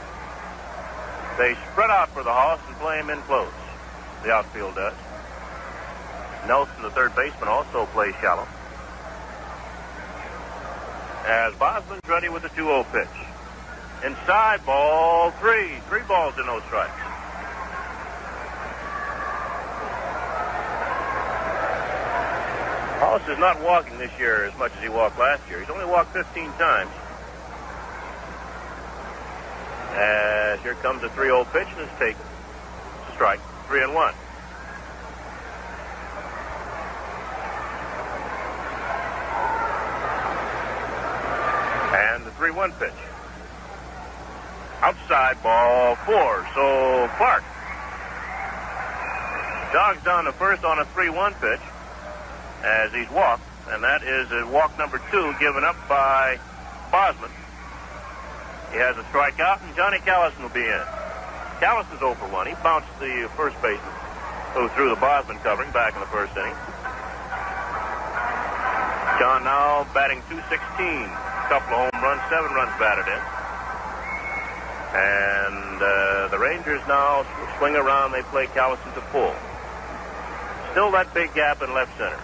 They spread out for the House and play him in close. The outfield does. Nelson, the third baseman, also plays shallow. As Bosman's ready with the 2-0 pitch. Inside, ball 3. 3 balls and no strikes. House is not walking this year as much as he walked last year. He's only walked 15 times. As here comes a 3-0 pitch and it's taken. It's a strike. 3-1. And the 3-1 pitch. Outside, ball 4. So Clark jogs down to first on a 3-1 pitch as he's walked. and that is a walk number 2 given up by Bosman. He has a strikeout, and Johnny Callison will be in. Callison's 0 for 1. He bounced the first baseman who threw the Bosman covering back in the first inning. John now batting .216. Couple of home runs, 7 runs batted in. And the Rangers now swing around. They play Callison to full. Still that big gap in left center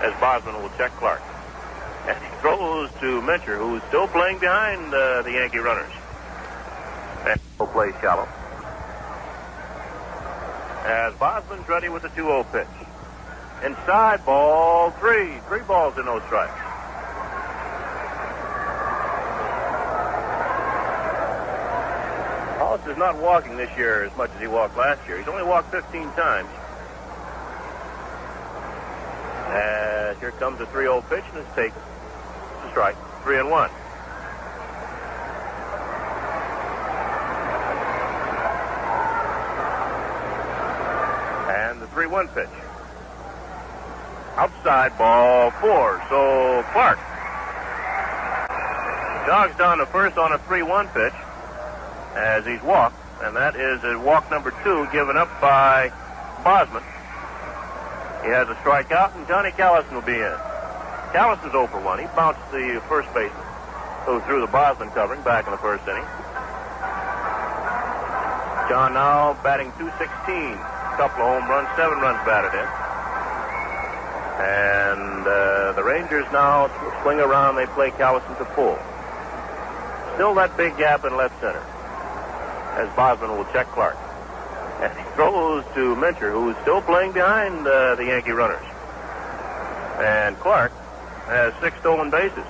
as Bosman will check Clark. And he throws to Mincher, who's still playing behind the Yankee runners. And he'll play shallow. As Bosman's ready with the 2-0 pitch. Inside, ball 3. 3 balls and no strikes. Hollis is not walking this year as much as he walked last year. He's only walked 15 times. As here comes a 3-0 pitch, and it's taken. It's a strike. 3-1. And the 3-1 pitch. Outside, ball 4. So Clark jogs down to first on a 3-1 pitch as he's walked, and that is a walk number 2 given up by Bosman. He has a strikeout, and Johnny Callison will be in. Callison's 0 for 1. He bounced the first baseman who threw the Bosman covering back in the first inning. John now batting .216. Couple of home runs, 7 runs batted in. And the Rangers now swing around. They play Callison to full. Still that big gap in left center as Bosman will check Clark. And he throws to Mincher, who's still playing behind the Yankee runners. And Clark has 6 stolen bases.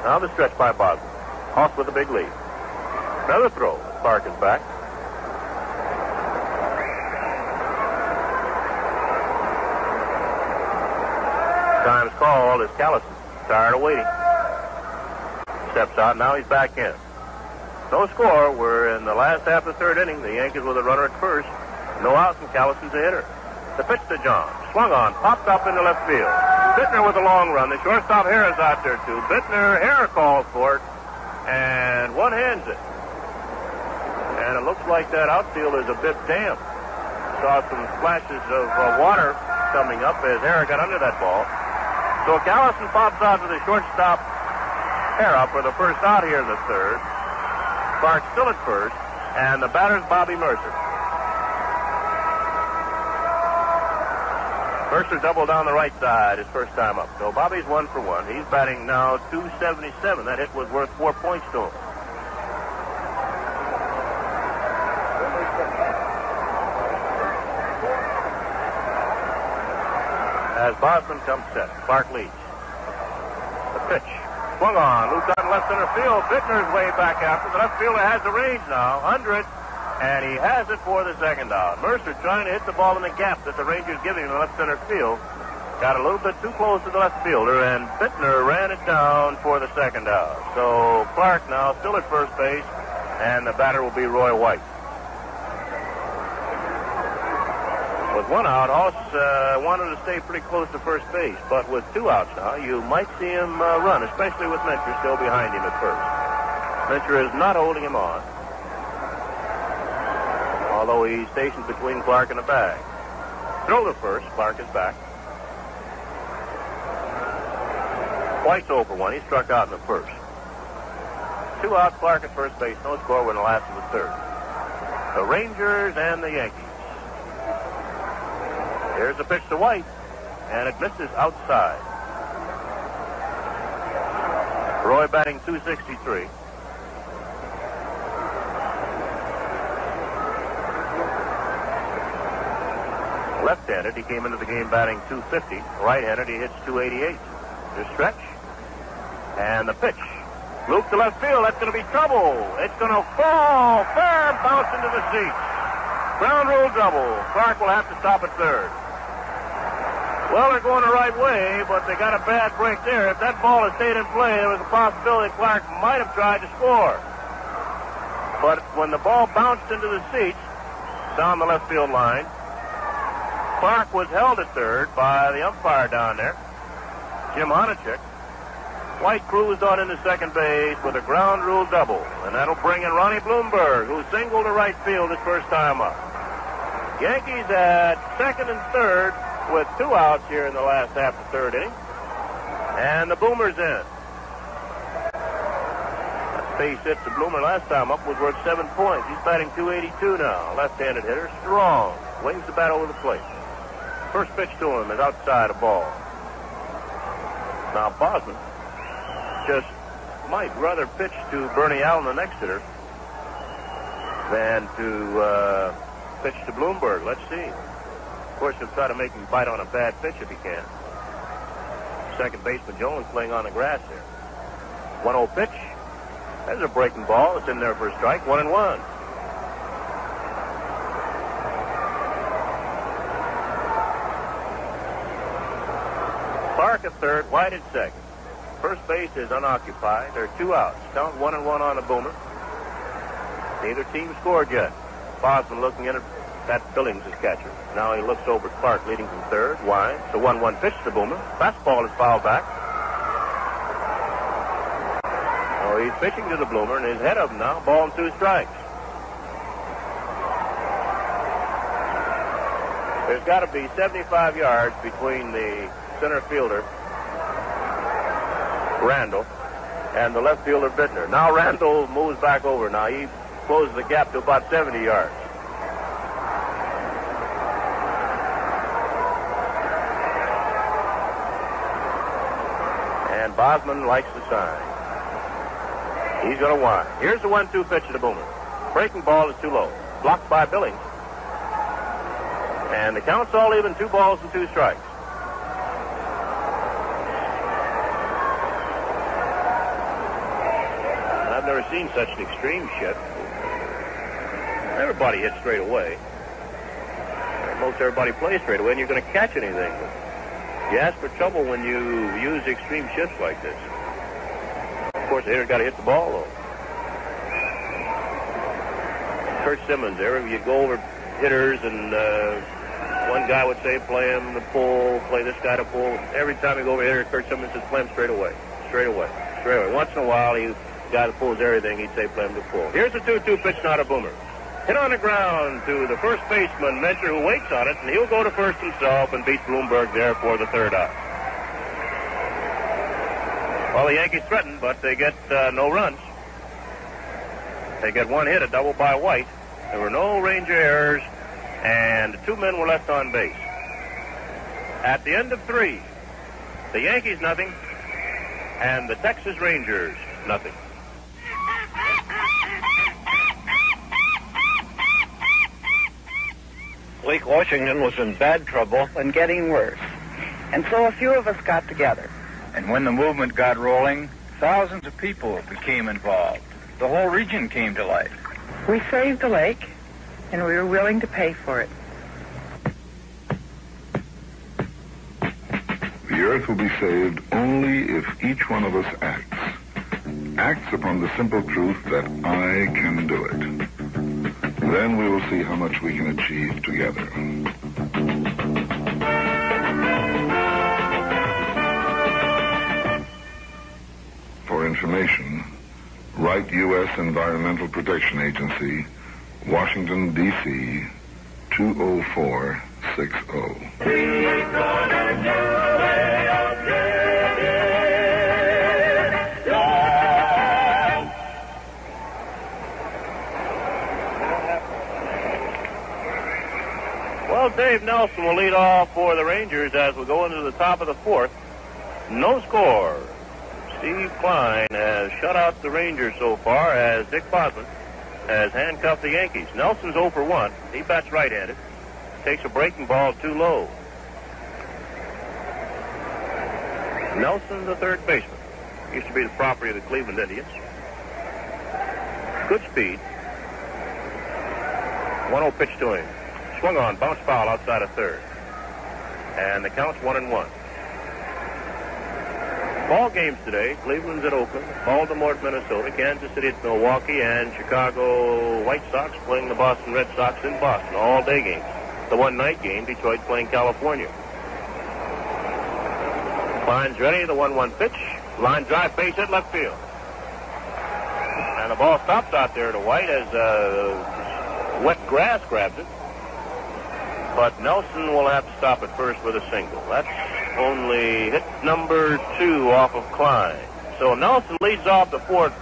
Now the stretch by Bosman. Off with a big lead. Another throw. Clark is back. Time's called as Callison, tired of waiting. Steps out, now he's back in. No score. We're in the last half of the 3rd inning. The Yankees with a runner at first. No outs, and Callison's a hitter. The pitch to John. Swung on, popped up into left field. Bittner with a long run. The shortstop Harris out there, too. Bittner, Harris calls for it, and one hands it. And it looks like that outfield is a bit damp. Saw some splashes of water coming up as Harris got under that ball. So Callison pops out to the shortstop Harris for the first out here in the 3rd. Clark still at first, and the batter's Bobby Mercer. Mercer doubled down the right side his first time up. So Bobby's 1 for 1. He's batting now .277. That hit was worth 4 points to him. As Bosman comes set, Clark leads. The pitch. Swung on. Looped out in left center field. Bittner's way back after. The left fielder has the range now. 100. And he has it for the 2nd out. Mercer trying to hit the ball in the gap that the Rangers giving him in the left center field. Got a little bit too close to the left fielder, and Bittner ran it down for the 2nd out. So Clark now still at first base, and the batter will be Roy White. With 1 out, Hoss wanted to stay pretty close to first base, but with 2 outs now, you might see him run, especially with Mincher still behind him at first. Mincher is not holding him on, although he's stationed between Clark and the bag. Throw to first. Clark is back. White's 0 for 1. He struck out in the first. 2 outs, Clark at first base. No score. We're in the last of the 3rd. The Rangers and the Yankees. Here's the pitch to White, and it misses outside. Roy batting .263. Left-handed, he came into the game batting .250. Right-handed, he hits .288. The stretch, and the pitch. Loop to left field. That's going to be trouble. It's going to fall. Fair bounce into the seats. Ground rule double. Clark will have to stop at 3rd. Well, they're going the right way, but they got a bad break there. If that ball had stayed in play, there was a possibility Clark might have tried to score. But when the ball bounced into the seats down the left field line, Clark was held at 3rd by the umpire down there. Jim Honachek. White cruised on into second base with a ground rule double, and that'll bring in Ronnie Bloomberg, who singled to right field his first time up. Yankees at second and third with 2 outs here in the last half of the third inning. And the Boomer's in. That base hit to Bloomer last time up was worth 7 points. He's batting .282 now. Left-handed hitter, strong. Waves the bat over the plate. First pitch to him is outside a ball. Now Bosman just might rather pitch to Bernie Allen, the next hitter, than to pitch to Bloomberg. Let's see. Of course, he'll try to make him bite on a bad pitch if he can. Second baseman Jones playing on the grass there. 1-0 pitch. There's a breaking ball. It's in there for a strike. 1-1. Clark at third, White at second. First base is unoccupied. There are 2 outs. Count 1-1 on the Boomer. Neither team scored yet. Bosman looking in at Pat Billings as catcher. Now he looks over at Clark leading from third. Winds. The 1-1 pitch to Boomer. Fastball is fouled back. Oh, he's pitching to the Bloomer and he's ahead of him now. Ball and 2 strikes. There's got to be 75 yards between the center fielder, Randall, and the left fielder, Bittner. Now Randall moves back over. Now he closes the gap to about 70 yards. And Bosman likes the sign. He's going to wind. Here's the 1-2 pitch to the Boomer. Breaking ball is too low. Blocked by Billings. And the count's all even, 2 balls and 2 strikes. I've never seen such an extreme shift. Everybody hits straight away. Most everybody plays straight away, and you're going to catch anything. You ask for trouble when you use extreme shifts like this. Of course, the hitter's got to hit the ball, though. Kurt Simmons, there, you'd go over hitters, and one guy would say, play him to pull, play this guy to pull. Every time you go over hitter, Kurt Simmons says, play him straight away. Straight away. Straight away. Once in a while, the guy that pulls everything, he'd say, play him to pull. Here's the 2-2 pitch, not a Boomer. Hit on the ground to the first baseman, Mencher, who waits on it, and he'll go to first himself and beat Bloomberg there for the third out. Well, the Yankees threaten, but they get no runs. They get 1 hit, a double by White. There were no Ranger errors, and 2 men were left on base. At the end of 3, the Yankees nothing, and the Texas Rangers nothing. Lake Washington was in bad trouble and getting worse. And so a few of us got together. And when the movement got rolling, thousands of people became involved. The whole region came to life. We saved the lake, and we were willing to pay for it. The earth will be saved only if each one of us acts. Acts upon the simple truth that I can do it. Then we will see how much we can achieve together. For information, write U.S. Environmental Protection Agency, Washington, D.C., 20460. Well, Dave Nelson will lead off for the Rangers as we go into the top of the 4th. No score. Steve Klein has shut out the Rangers so far as Dick Bosman has handcuffed the Yankees. Nelson's 0 for 1. He bats right-handed. Takes a breaking ball too low. Nelson, the third baseman. Used to be the property of the Cleveland Indians. Good speed. 1-0 pitch to him. Swung on, bounce foul outside of third. And the count's 1-1. Ball games today. Cleveland's at Oakland, Baltimore at Minnesota, Kansas City at Milwaukee, and Chicago White Sox playing the Boston Red Sox in Boston. All-day games. The one-night game, Detroit playing California. Klein's ready, the 1-1 pitch. Line drive, base hit, left field. And the ball stops out there to White as wet grass grabs it. But Nelson will have to stop at first with a single. That's only hit number 2 off of Klein. So Nelson leads off the fourth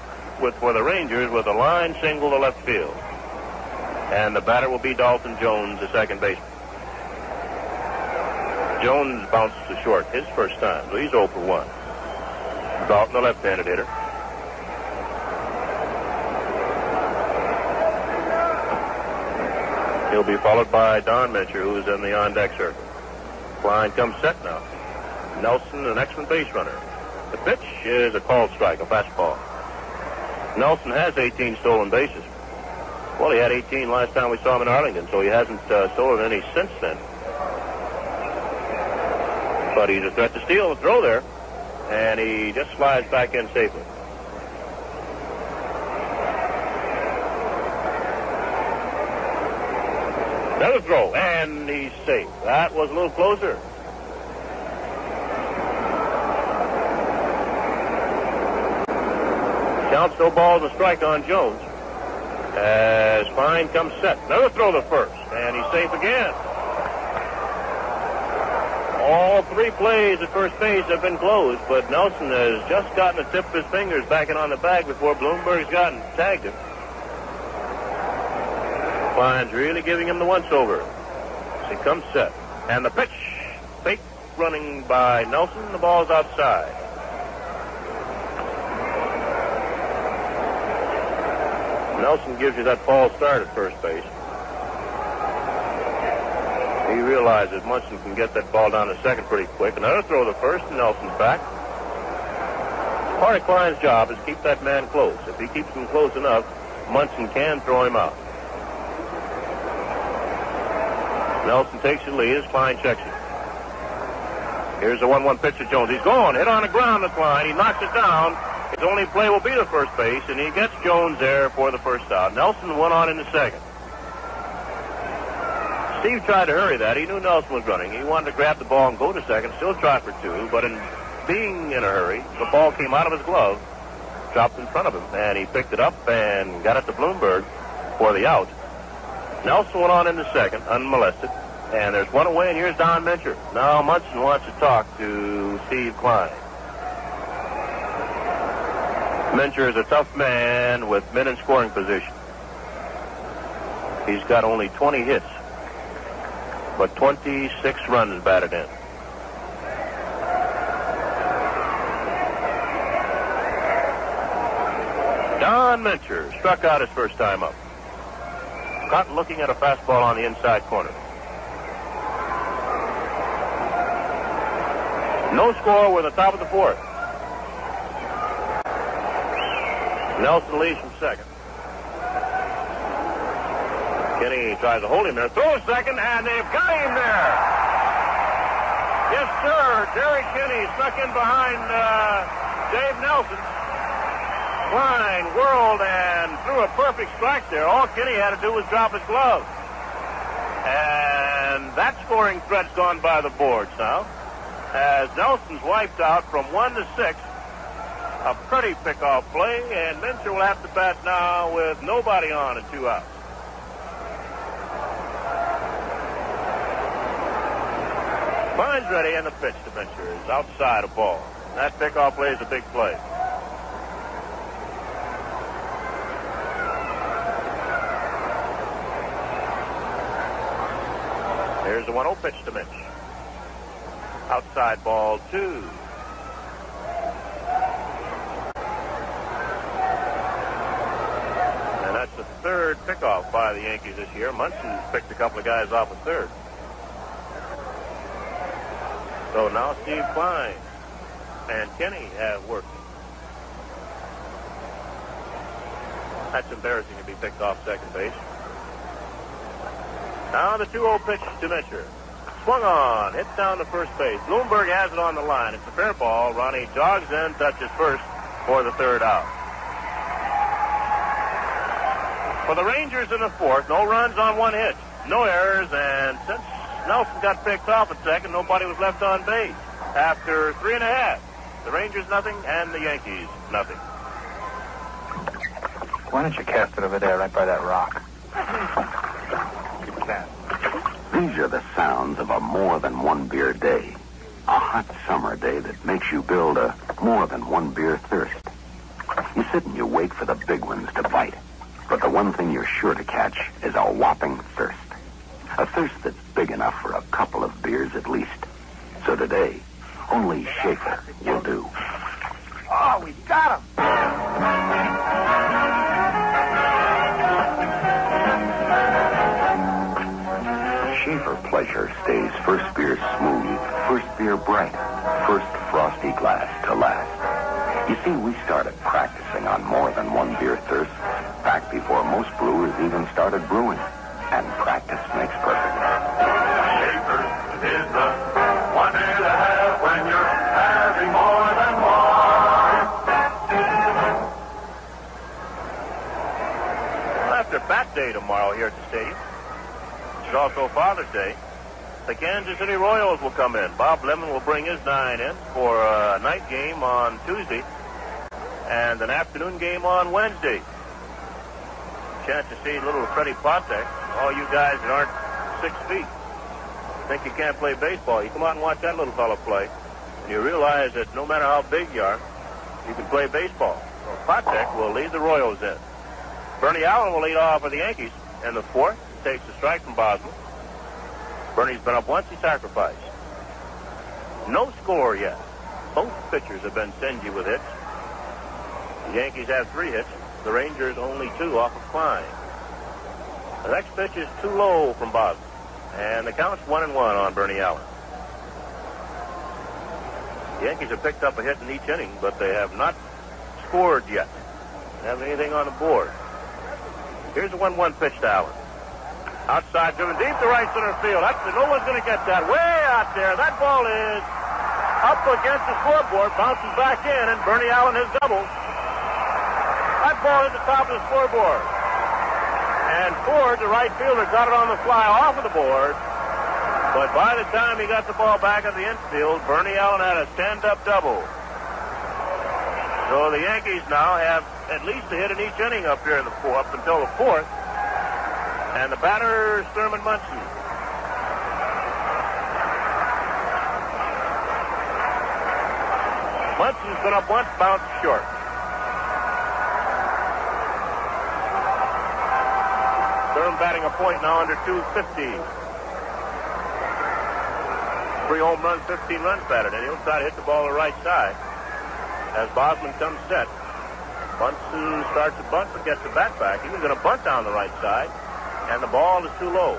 for the Rangers with a line single to left field. And the batter will be Dalton Jones, the second baseman. Jones bounces to short his first time, so he's 0 for 1. Dalton, the left-handed hitter. He'll be followed by Don Mincher, who's in the on-deck circle. Klein comes set now. Nelson, an excellent base runner. The pitch is a called strike, a fastball. Nelson has 18 stolen bases. Well, he had 18 last time we saw him in Arlington, so he hasn't stolen any since then. But he's a threat to steal the throw there, and he just slides back in safely. Another throw, and he's safe. That was a little closer. Counts no balls and a strike on Jones. As Fine comes set. Another throw to first, and he's safe again. All 3 plays at first base have been closed, but Nelson has just gotten the tip of his fingers backing on the bag before Bloomberg's gotten tagged him. Fine's really giving him the once-over. As he comes set. And the pitch. Fake running by Nelson. The ball's outside. Nelson gives you that false start at first base. He realizes Munson can get that ball down to second pretty quick. Another throw to first, and Nelson's back. Part of Klein's job is keep that man close. If he keeps him close enough, Munson can throw him out. Nelson takes the lead as Klein checks it. Here's the 1-1 pitch to Jones. He's gone. Hit on the ground to Klein. He knocks it down. His only play will be the first base, and he gets Jones there for the first out. Nelson went on in the second. Steve tried to hurry that. He knew Nelson was running. He wanted to grab the ball and go to second, still try for 2, but in being in a hurry, the ball came out of his glove, dropped in front of him, and he picked it up and got it to Bloomberg for the out. Nelson went on in the second, unmolested, and there's one away, and here's Don Mincher. Now Munson wants to talk to Steve Klein. Mincher is a tough man with men in scoring position. He's got only 20 hits, but 26 runs batted in. Don Mincher struck out his first time up. Caught looking at a fastball on the inside corner. No score. We're at the top of the fourth. Nelson leads from second. Kenny tries to hold him there. Throws second, and they've got him there. Yes, sir. Jerry Kenny stuck in behind Dave Nelson. Klein whirled and threw a perfect strike there. All Kenny had to do was drop his glove. And that scoring threat's gone by the boards now. As Nelson's wiped out from 1 to 6. A pretty pickoff play, and Mincher will have to bat now with nobody on and 2 outs. Klein's ready, and the pitch to Mincher is outside a ball. That pickoff play is a big play. Here's the 1-0 pitch to Minch. Outside ball 2. And that's the third pickoff by the Yankees this year. Munson's picked a couple of guys off a third. So now Steve Klein and Kenny have worked. That's embarrassing to be picked off second base. Now the 2-0 pitch to Mincher. Swung on, hit down to first base. Bloomberg has it on the line. It's a fair ball. Ronnie jogs in, touches first for the third out. For the Rangers in the fourth, no runs on 1 hit, no errors, and since Nelson got picked off at second, nobody was left on base. after 3.5. The Rangers nothing and the Yankees nothing. Why don't you cast it over there, right by that rock? These are the sounds of a more than one beer day. A hot summer day that makes you build a more than one beer thirst. You sit and you wait for the big ones to bite. But the one thing you're sure to catch is a whopping thirst. A thirst that's big enough for a couple of beers at least. So today, only Schaefer will do. Oh, we got him! Schaefer Pleasure stays first beer smooth, first beer bright, first frosty glass to last. You see, we started practicing on more than one beer thirst back before most brewers even started brewing. And practice makes perfect. Schaefer is the one beer to have when you're having more than one. Well, after Bat Day tomorrow here at the stadium, it's also Father's Day. The Kansas City Royals will come in. Bob Lemon will bring his 9 in for a night game on Tuesday and an afternoon game on Wednesday. Chance to see little Freddie Potek. All you guys that aren't 6 feet think you can't play baseball. You come out and watch that little fellow play, and you realize that no matter how big you are, you can play baseball. So Potek will lead the Royals in. Bernie Allen will lead off for the Yankees in the 4th. Takes a strike from Boswell. Bernie's been up once. He sacrificed. No score yet. Both pitchers have been stingy with hits. The Yankees have 3 hits. The Rangers only 2 off of Klein. The next pitch is too low from Boswell. And the count's 1-1 on Bernie Allen. The Yankees have picked up a hit in each inning, but they have not scored yet. They haven't anything on the board. Here's the 1-1 pitch to Allen. Outside, driven deep to right center field. No one's going to get that. Way out there. That ball is up against the scoreboard, bounces back in, and Bernie Allen has doubled. That ball is at the top of the scoreboard. And Ford, the right fielder, got it on the fly off of the board. But by the time he got the ball back in the infield, Bernie Allen had a stand-up double. So the Yankees now have at least a hit in each inning up here in the up until the 4th. And the batter is Thurman Munson. Munson's been up once, bounced short. Thurman batting a point now under 250. 3 home runs, 15 runs batted, and he'll try to hit the ball to the right side. As Bosman comes set, Munson starts to bunt but gets the bat back. He was going to bunt down the right side. And the ball is too low.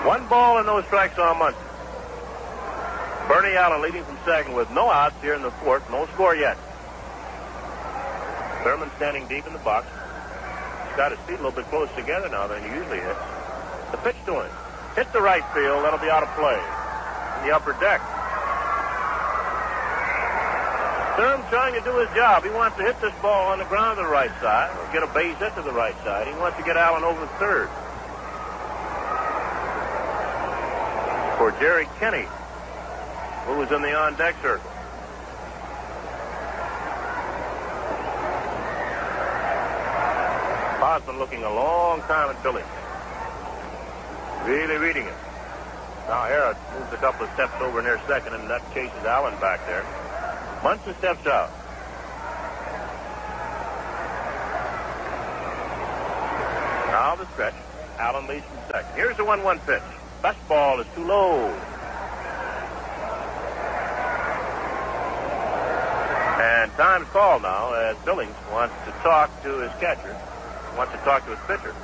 One ball and no strikes on Munson. Bernie Allen leading from second with no outs here in the 4th. No score yet. Thurman standing deep in the box. He's got his feet a little bit close together now than he usually hits. The pitch to him. Hit the right field. That'll be out of play. In the upper deck. Thurman trying to do his job. He wants to hit this ball on the ground to the right side or get a base hit to the right side. He wants to get Allen over third. For Jerry Kenney, who was in the on-deck circle. Bosman looking a long time at Billy. Really reading it. Now Harris moves a couple of steps over near second, and that chases Allen back there. Munson steps out. Now the stretch. Allen leads from second. Here's the 1-1 pitch. Fastball is too low. And time's called now as Billings wants to talk to his catcher. Wants to talk to his pitcher.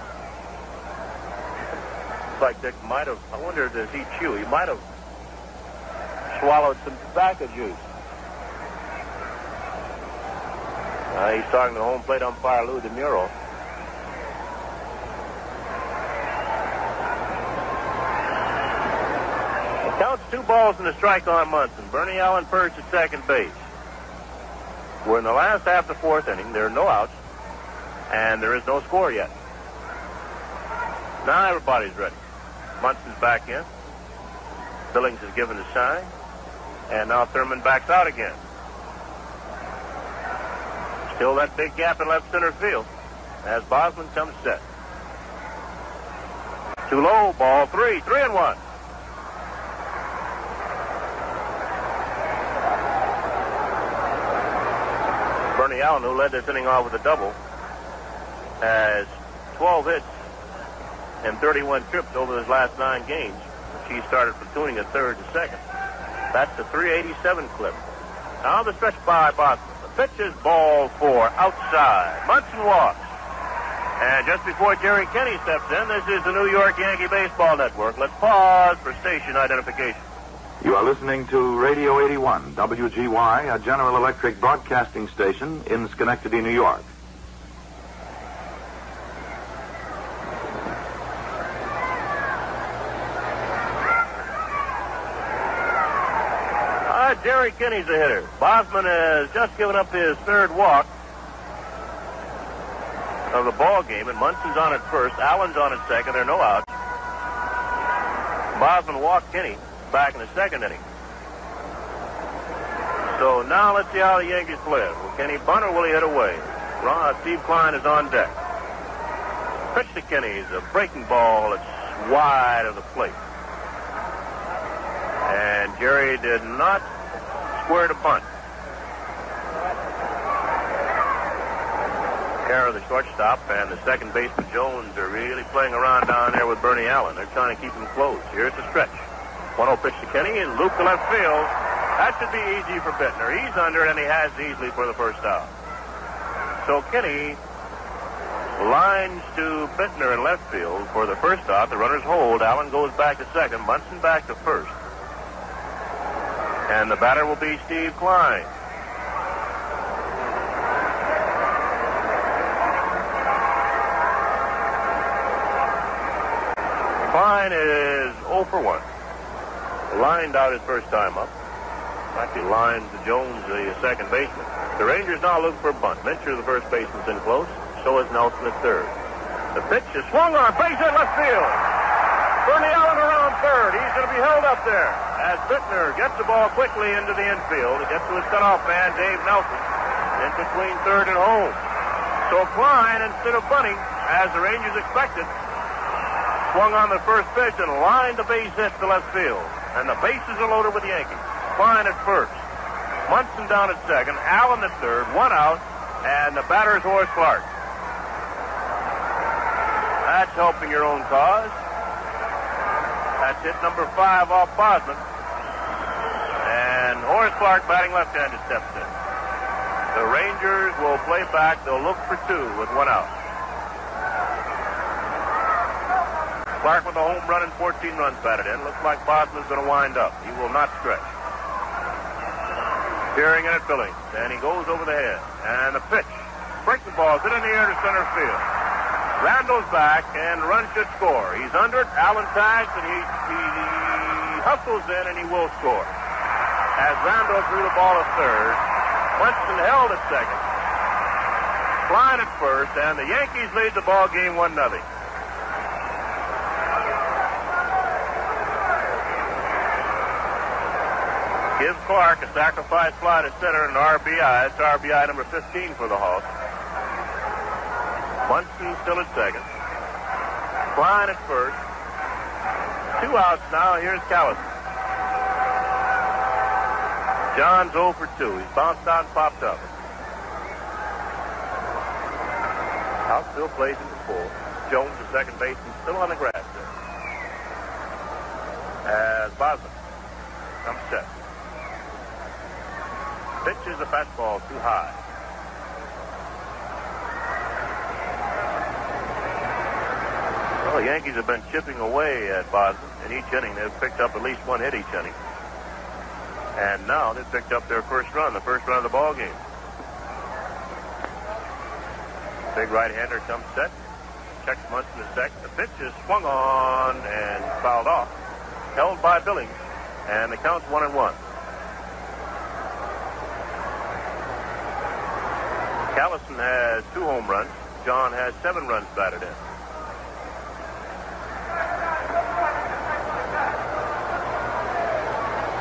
Looks like Dick might have, I wonder, does he chew? He might have swallowed some tobacco juice. He's talking to the home plate umpire, Lou DeMuro. It counts 2 balls and a strike on Munson. Bernie Allen first at second base. We're in the last half of the 4th inning. There are no outs. And there is no score yet. Now everybody's ready. Munson's back in. Billings is given the sign. And now Thurman backs out again. Still that big gap in left center field as Bosman comes set. Too low, ball 3, 3-1. Bernie Allen, who led this inning off with a double, has 12 hits and 31 trips over his last 9 games. He started platooning at third and second. That's the 387 clip. Now the stretch by Boston. The pitch is ball 4, outside. Munson walks. And just before Jerry Kenny steps in, this is the New York Yankee Baseball Network. Let's pause for station identification. You are listening to Radio 81, WGY, a General Electric broadcasting station in Schenectady, New York. Jerry Kinney's the hitter. Bosman has just given up his third walk of the ball game, and Munson's on at first. Allen's on at second. There are no outs. Bosman walked Kinney back in the second inning. So now let's see how the Yankees play it. Will Kinney bunt or will he hit away? Steve Klein is on deck. Pitch to Kinney is a breaking ball. It's wide of the plate. And Jerry did not square to bunt. Care of the shortstop and the second baseman Jones are really playing around down there with Bernie Allen. They're trying to keep him close. Here's the stretch. 1-0 pitch to Kinney and loop to left field. That should be easy for Bittner. He's under it, and he has easily for the first out. So Kinney lines to Bittner in left field for the first out. The runners hold. Allen goes back to second. Munson back to first. And the batter will be Steve Klein. Klein is 0 for 1. Lined out his first time up. Actually lines to Jones, the second baseman. The Rangers now look for a bunt. Mincher, the first baseman's in close. So is Nelson at third. The pitch is swung on. Base hit left field. Bernie Allen around third. He's going to be held up there as Bittner gets the ball quickly into the infield. It gets to his cutoff man, Dave Nelson, in between third and home. So Klein, instead of bunting, as the Rangers expected, swung on the first pitch and lined the base hit to left field. And the bases are loaded with Yankees. Klein at first. Munson down at second. Allen at third. 1 out. And the batter is Horace Clark. That's helping your own cause. That's hit number 5 off Bosman. And Horace Clark, batting left-handed, steps in. The Rangers will play back. They'll look for 2 with 1 out. Clark with a home run and 14 runs batted in. Looks like Bosman's going to wind up. He will not stretch. Peering in at Billings, and he goes over the head. And the pitch. Breaking ball is hit in the air to center field. Randall's back, and run should score. He's under it. Allen tags, and he hustles in, and he will score. As Randall threw the ball to third, Munson held at second. Klein at first, and the Yankees lead the ball game 1-0. Gives Clark a sacrifice fly to center and RBI. It's RBI number 15 for the Hawks. Munson still at second. Klein at first. 2 outs now. Here's Callison. John's 0 for 2. He's bounced out and popped up. House still plays in the full. Jones, the second baseman, still on the grass there. As Bosman comes set. Pitch is a fastball too high. Well, the Yankees have been chipping away at Boston. In each inning, they've picked up at least 1 hit each inning. And now they've picked up their first run, the first run of the ball game. Big right-hander comes set. Checks Munson at second. The pitch is swung on and fouled off. Held by Billings. And the count's 1-1. Callison has 2 home runs. John has 7 runs batted in.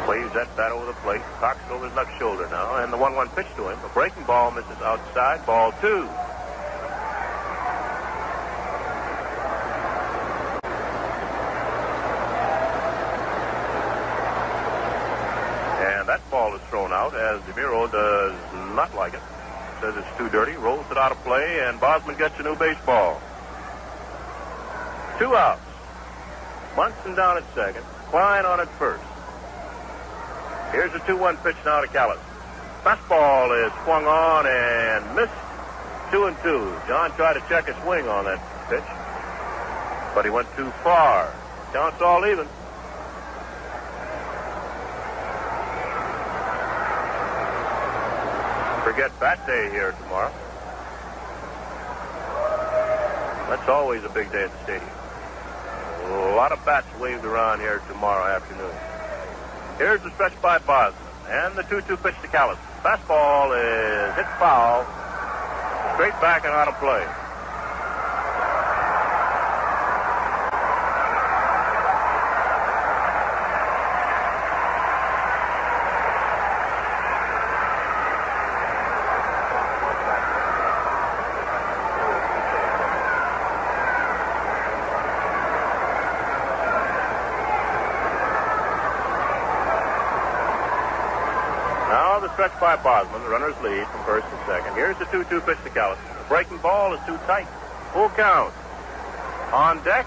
Waves that bat over the plate. Cocks it over his left shoulder now. And the 1-1 pitch to him. A breaking ball misses outside. Ball 2. And that ball is thrown out as DeMuro does not like it. Says it's too dirty. Rolls it out of play. And Bosman gets a new baseball. 2 outs. Munson down at second. Klein on at first. Here's the 2-1 pitch now to Callis. Fastball is swung on and missed. 2-2. John tried to check his swing on that pitch, but he went too far. Count's all even. Forget bat day here tomorrow. That's always a big day at the stadium. A lot of bats waved around here tomorrow afternoon. Here's the stretch by Bosman. And the 2-2 pitch to Callis. Fastball is hit foul. Straight back and out of play. Stretch by Bosman. The runners lead from first and second. Here's the 2-2 pitch to Callis. The breaking ball is too tight. Full count. On deck,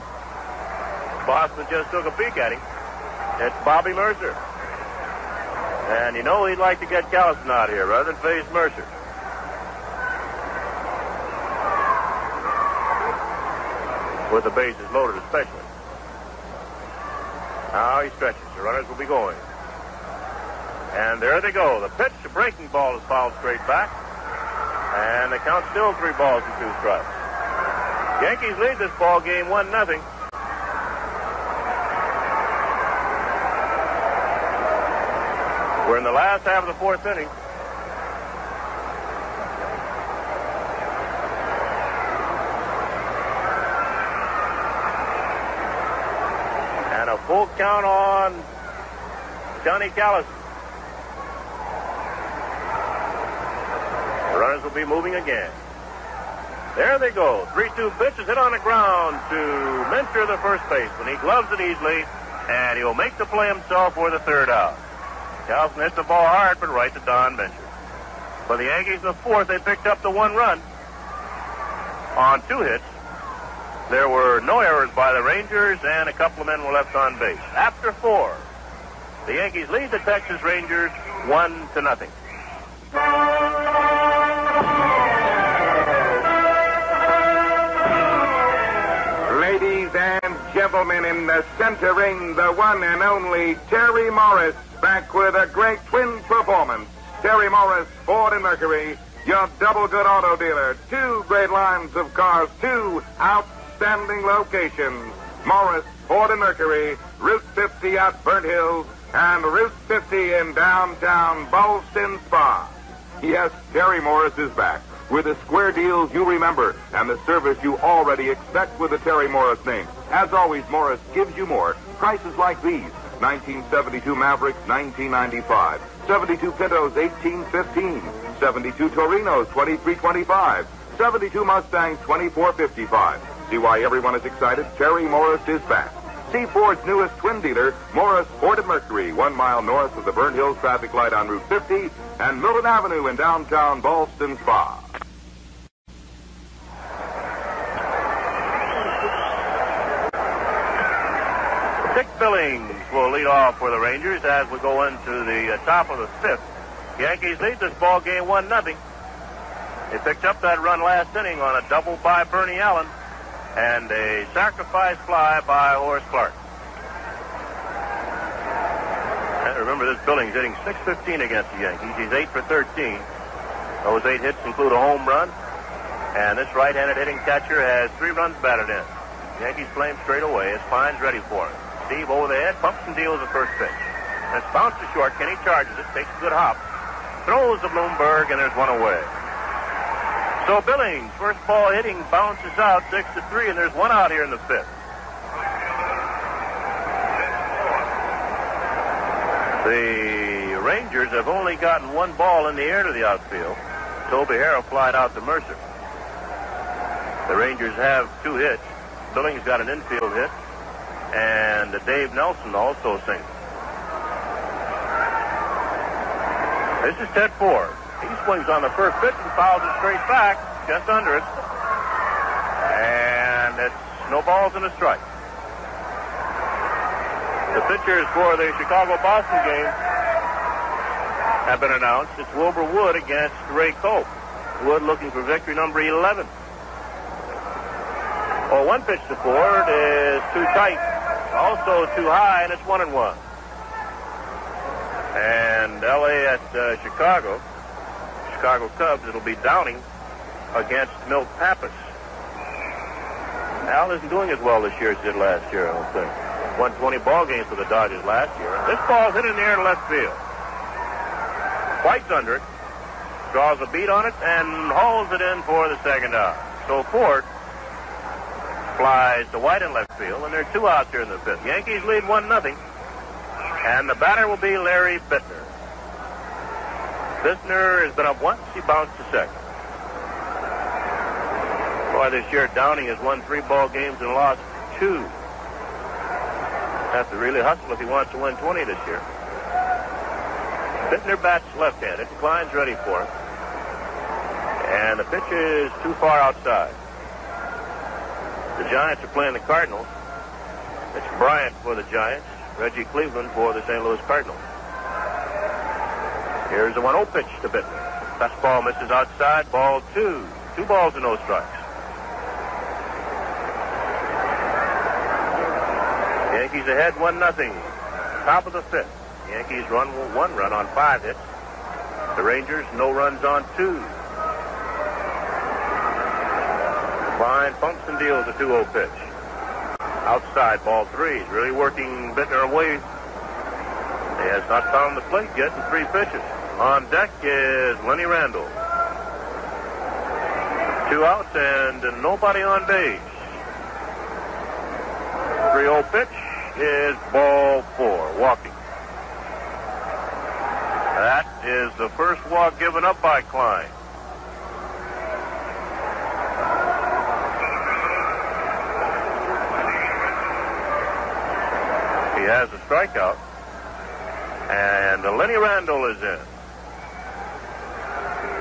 Bosman just took a peek at him. It's Bobby Mercer. And you know he'd like to get Callison out here rather than face Mercer. With the bases loaded especially. Now he stretches. The runners will be going. And there they go. The pitch, the breaking ball is fouled straight back. And the count still 3 balls and 2 strikes. Yankees lead this ball game 1-0. We're in the last half of the 4th inning. And a full count on Johnny Callison. Runners will be moving again. There they go. 3-2 pitch is hit on the ground to Minter, the first baseman. He gloves it easily, and he'll make the play himself for the 3rd out. Callison hits the ball hard, but right to Don Minter. For the Yankees in the 4th, they picked up the 1 run on 2 hits. There were no errors by the Rangers, and a couple of men were left on base. After 4, the Yankees lead the Texas Rangers 1-0. Ladies and gentlemen, in the center ring, the one and only Terry Morris, back with a great twin performance. Terry Morris, Ford and Mercury, your double good auto dealer. 2 great lines of cars, 2 outstanding locations. Morris, Ford and Mercury, Route 50 at Burnt Hills, and Route 50 in downtown Ballston Spa. Yes, Terry Morris is back with the square deals you remember and the service you already expect with the Terry Morris name. As always, Morris gives you more. Prices like these: 1972 Mavericks, $19.95. 72 Pintos, $18.15. 72 Torinos, $23.25. 72 Mustangs, $24.55. See why everyone is excited? Terry Morris is back. See Ford's newest twin dealer, Morris Ford and Mercury, 1 mile north of the Burnt Hills traffic light on Route 50 and Milton Avenue in downtown Ballston Spa. Dick Billings will lead off for the Rangers as we go into the top of the 5th. Yankees lead this ball game 1-0. They picked up that run last inning on a double by Bernie Allen and a sacrifice fly by Horace Clark. And remember, this Billings hitting .615 against the Yankees. He's 8 for 13. Those 8 hits include a home run. And this right-handed hitting catcher has 3 runs batted in. The Yankees play him straight away as Pine's ready for him. Steve over the head, pumps and deals the first pitch. And it's bounced to short. Kenny charges it, takes a good hop, throws to Bloomberg, and there's one away. So Billings, first ball hitting, bounces out 6-3, and there's one out here in the fifth. The Rangers have only gotten one ball in the air to the outfield. Toby Harrell flied out to Mercer. The Rangers have 2 hits. Billings got an infield hit, and Dave Nelson also singled. This is Ted Ford. He swings on the first pitch and fouls it straight back, just under it. And it's no balls and a strike. The pitchers for the Chicago-Boston game have been announced. It's Wilbur Wood against Ray Cope. Wood looking for victory number 11. Well, one pitch to Ford is too tight, also too high, and it's 1-1. And L.A. at Chicago Cubs, it'll be Downing against Milt Pappas. Al isn't doing as well this year as he did last year, I don't think. Won 20 ball games for the Dodgers last year. This ball's hit in the air to left field. White's under it, draws a beat on it, and hauls it in for the second out. So Ford flies to White in left field, and there are 2 outs here in the fifth. Yankees lead 1-0, and the batter will be Larry Bittner. Bittner has been up once. He bounced to second. Boy, this year Downing has won 3 ball games and lost 2. Have to really hustle if he wants to win 20 this year. Bittner bats left-handed. Klein's ready for it. And the pitch is too far outside. The Giants are playing the Cardinals. It's Bryant for the Giants. Reggie Cleveland for the St. Louis Cardinals. Here's the 1-0 pitch to Bittner. Fastball misses outside. Ball 2. 2 balls and no strikes. Yankees ahead 1-0. Top of the fifth. Yankees run 1 run on 5 hits. The Rangers no runs on 2. Klein pumps and deals a 2-0 pitch. Outside, ball 3. He's really working Bittner away. He has not found the plate yet in 3 pitches. On deck is Lenny Randall. 2 outs and nobody on base. 3-0 pitch is ball 4, walking. That is the first walk given up by Klein. He has a strikeout. And Lenny Randall is in.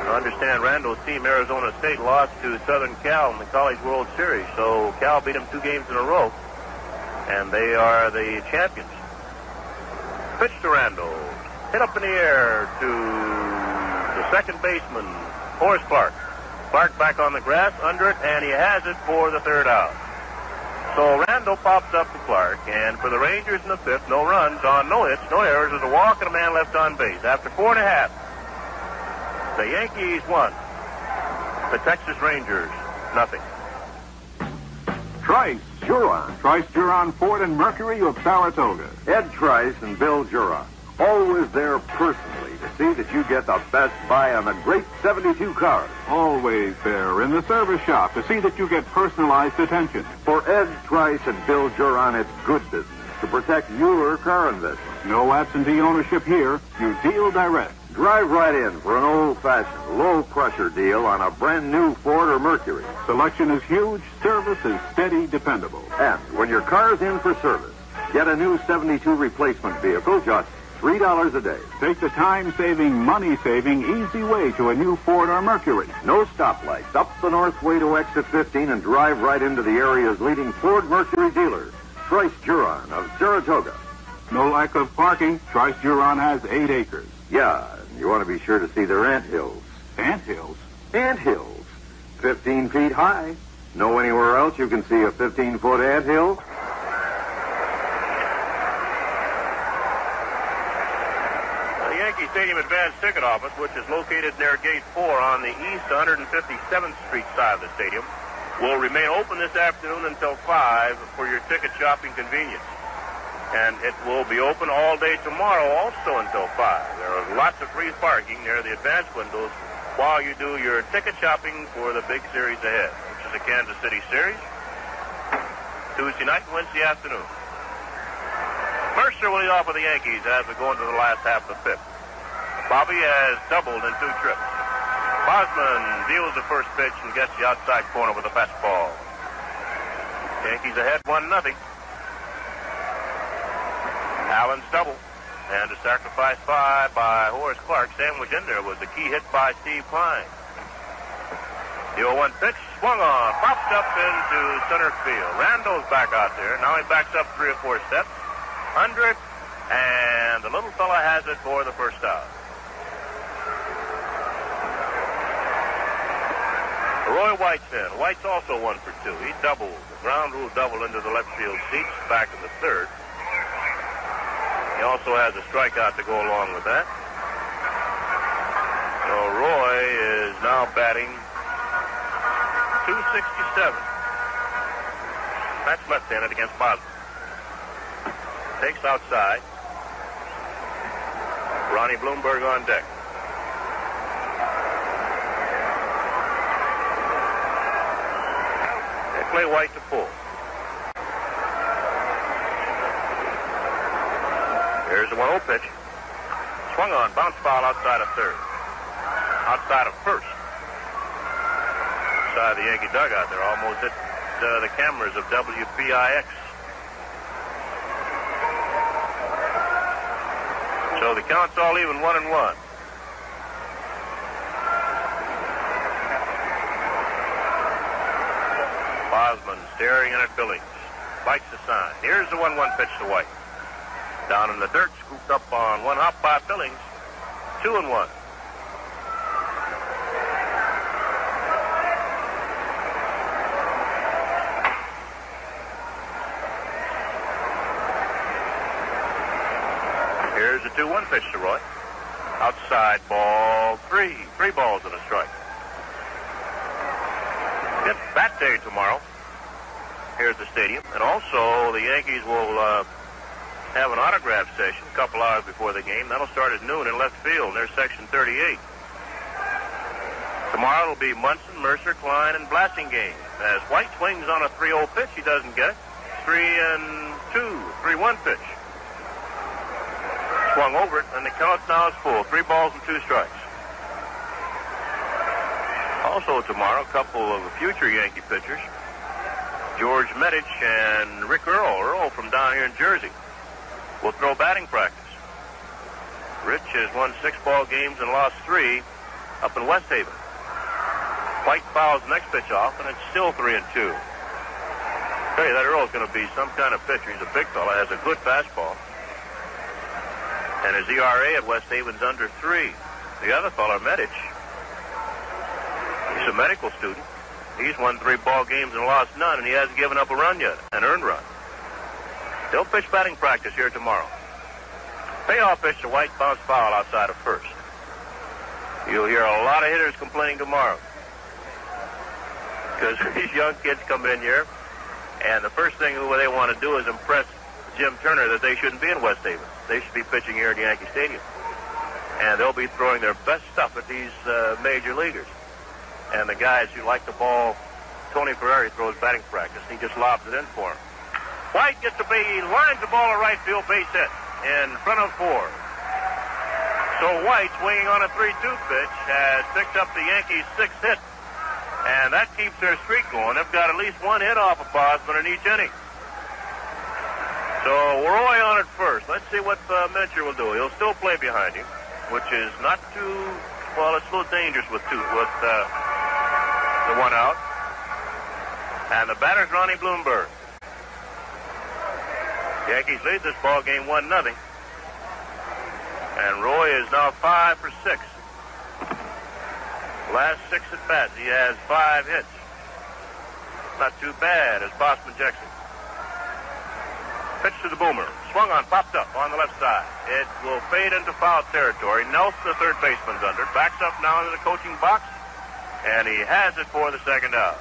I understand Randall's team, Arizona State, lost to Southern Cal in the College World Series. So Cal beat them 2 games in a row. And they are the champions. Pitch to Randall. Hit up in the air to the second baseman, Horace Clark. Clark back on the grass, under it, and he has it for the 3rd out. So Randall pops up to Clark, and for the Rangers in the 5th, no runs on no hits, no errors, there's a walk and a man left on base. After 4.5, the Yankees won. The Texas Rangers, nothing. Trice Juron. Trice Juron Ford and Mercury of Saratoga. Ed Trice and Bill Juron, always there personally to see that you get the best buy on the great 72 cars. Always there in the service shop to see that you get personalized attention. For Ed Trice and Bill Juron, it's good business to protect your car investment. No absentee ownership here. You deal direct. Drive right in for an old-fashioned, low-pressure deal on a brand-new Ford or Mercury. Selection is huge. Service is steady, dependable. And when your car's in for service, get a new 72 replacement vehicle just $3 a day. Take the time-saving, money-saving, easy way to a new Ford or Mercury. No stoplights. Up the Northway to exit 15 and drive right into the area's leading Ford Mercury dealer, Trice Juron of Saratoga. No lack of parking. Trice Juron has 8 acres. Yeah, and you want to be sure to see their anthills. Anthills? Anthills. 15 feet high. Know anywhere else you can see a 15-foot anthill? Yankee Stadium Advanced Ticket Office, which is located near Gate 4 on the east 157th Street side of the stadium, will remain open this afternoon until 5 for your ticket shopping convenience. And it will be open all day tomorrow also until 5. There are lots of free parking near the advance windows while you do your ticket shopping for the big series ahead, which is the Kansas City series, Tuesday night and Wednesday afternoon. Mercer will lead off with the Yankees as we go into the last half of the fifth. Bobby has doubled in 2 trips. Bosman deals the first pitch and gets the outside corner with a fastball. Yankees ahead 1-0. Allen's double. And a sacrifice fly by Horace Clark. Sandwich in there was the key hit by Steve Klein. The 0-1 pitch swung on, popped up into center field. Randall's back out there. Now he backs up 3 or 4 steps. Under it, and the little fella has it for the first out. Roy White's in. White's also 1 for 2. He doubled. The ground rule double into the left field seats back in the third. He also has a strikeout to go along with that. So Roy is now batting .267. That's left-handed against Bosman. Takes outside. Ronnie Bloomberg on deck. They play White to pull. Here's the 1-0 pitch. Swung on, bounce foul outside of third. Outside of first. Outside the Yankee dugout there, almost hit the cameras of WPIX. So the count's all even, 1-1. Bosman staring in at Billings. Bites the sign. Here's the 1-1 pitch to White. Down in the dirt, scooped up on 1 hop by Billings. 2-1. Here's the 2-1 pitch to Roy. Outside, ball 3. 3 balls and a strike. It's bat day tomorrow here at the stadium. And also the Yankees will have an autograph session a couple hours before the game. That'll start at noon in left field near section 38. Tomorrow it'll be Munson, Mercer, Klein, and Blasingame. As White swings on a 3-0 pitch, he doesn't get it. 3-2, 3-1 pitch. Swung over it, and the count now is full. 3 balls and 2 strikes. Also tomorrow, a couple of future Yankee pitchers, George Medich and Rick Earl. Earl from down here in Jersey will throw batting practice. Rich has won 6 ball games and lost 3 up in West Haven. White fouls the next pitch off, and it's still 3-2. Tell you, that Earl's going to be some kind of pitcher. He's a big fella, has a good fastball. And his ERA at West Haven's under 3. The other fella, Medich, he's a medical student. He's won 3 ball games and lost none, and he hasn't given up a run yet, an earned run. They'll pitch batting practice here tomorrow. Payoff pitch to White, bounce foul outside of first. You'll hear a lot of hitters complaining tomorrow, because these young kids come in here, and the first thing they want to do is impress Jim Turner that they shouldn't be in West Haven. They should be pitching here at Yankee Stadium. And they'll be throwing their best stuff at these major leaguers. And the guys who like the ball, Tony Ferrari throws batting practice. He just lobs it in for him. White gets lines the ball to right field, base hit in front of 4. So White, swinging on a 3-2 pitch, has picked up the Yankees' 6th hit. And that keeps their streak going. They've got at least 1 hit off of Bosman in each inning. So Roy on it first. Let's see what Mincher will do. He'll still play behind him, which is not too, well, it's a little dangerous with the 1 out. And the batter's Ronnie Bloomberg. Yankees lead this ball game 1-0. And Roy is now 5 for 6. Last 6 at bats, he has 5 hits. Not too bad as Bosman Jackson. Pitch to the Boomer. Swung on, popped up on the left side. It will fade into foul territory. Nelson, the third baseman's under. Backs up now into the coaching box. And he has it for the second out.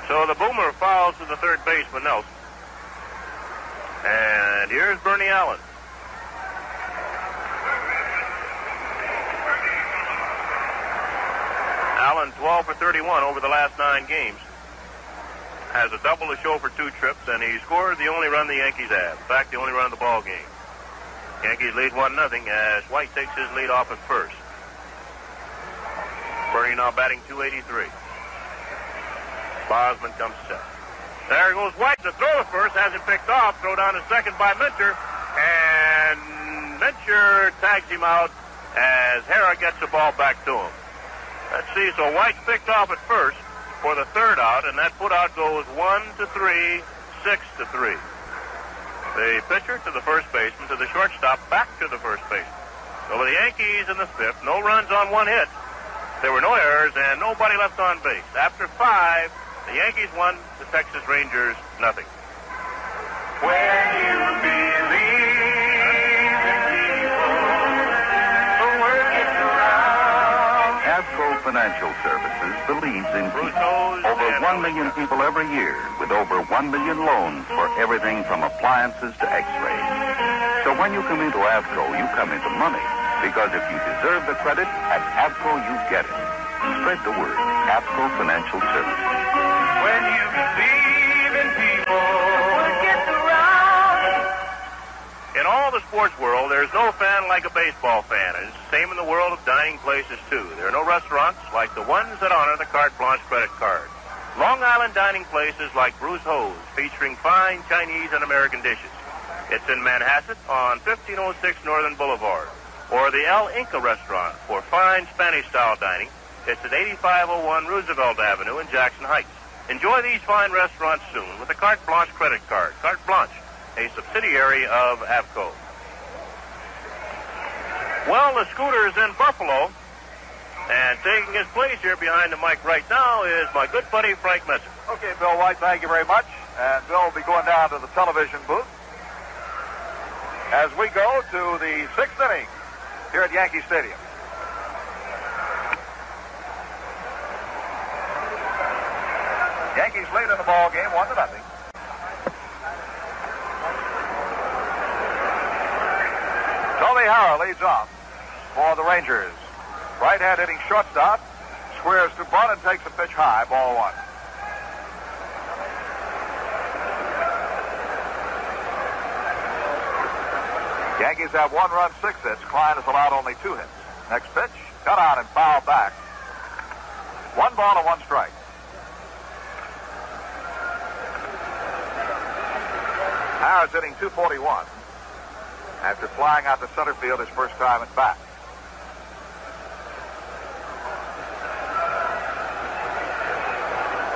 So the Boomer fouls to the third baseman, Nelson. And here's Bernie Allen. gone 12 for 31 over the last 9 games. Has a double to show for 2 trips, and he scored the only run the Yankees have. In fact, the only run of the ball game. Yankees lead 1-0 as White takes his lead off at first. Bernie now batting .283. Bosman comes set. There goes White. The throw to first has him picked off. Throw down to second by Minter. And Minter tags him out as Hara gets the ball back to him. Let's see. So White's picked off at first for the third out, and that put out goes 1-3, 6-3. The pitcher to the first baseman, to the shortstop, back to the first baseman. So with the Yankees in the fifth, no runs on 1 hit. There were no errors and nobody left on base. After 5, the Yankees won, the Texas Rangers nothing. When you believe in people, the word gets around. Avco Financial Services believes in people. Over 1 million people every year, with over 1 million loans for everything from appliances to x-rays. So when you come into Avco, you come into money. Because if you deserve the credit, at Avco you get it. Spread the word. Avco Financial Services. When you believe in people, it gets around. In all the sports world, there's no fan like a baseball fan. And it's the same in the world of dining places, too. There are no restaurants like the ones that honor the Carte Blanche credit card. Long Island dining places like Bruce Ho's, featuring fine Chinese and American dishes. It's in Manhasset on 1506 Northern Boulevard. Or the El Inca restaurant for fine Spanish-style dining. It's at 8501 Roosevelt Avenue in Jackson Heights. Enjoy these fine restaurants soon with the Carte Blanche credit card. Carte Blanche, a subsidiary of Avco. Well, the Scooter's in Buffalo, and taking his place here behind the mic right now is my good buddy Frank Messer. Okay, Bill White, thank you very much. And Bill will be going down to the television booth as we go to the 6th inning here at Yankee Stadium. Yankees lead in the ball game 1-0. Tony Hara leads off for the Rangers. Right hand hitting shortstop, squares to bunt and takes a pitch high, ball 1. Yankees have 1 run, 6 hits. Klein has allowed only 2 hits. Next pitch, cut out and foul back. 1 ball and 1 strike. Harris hitting .241 after flying out to center field his first time at bat.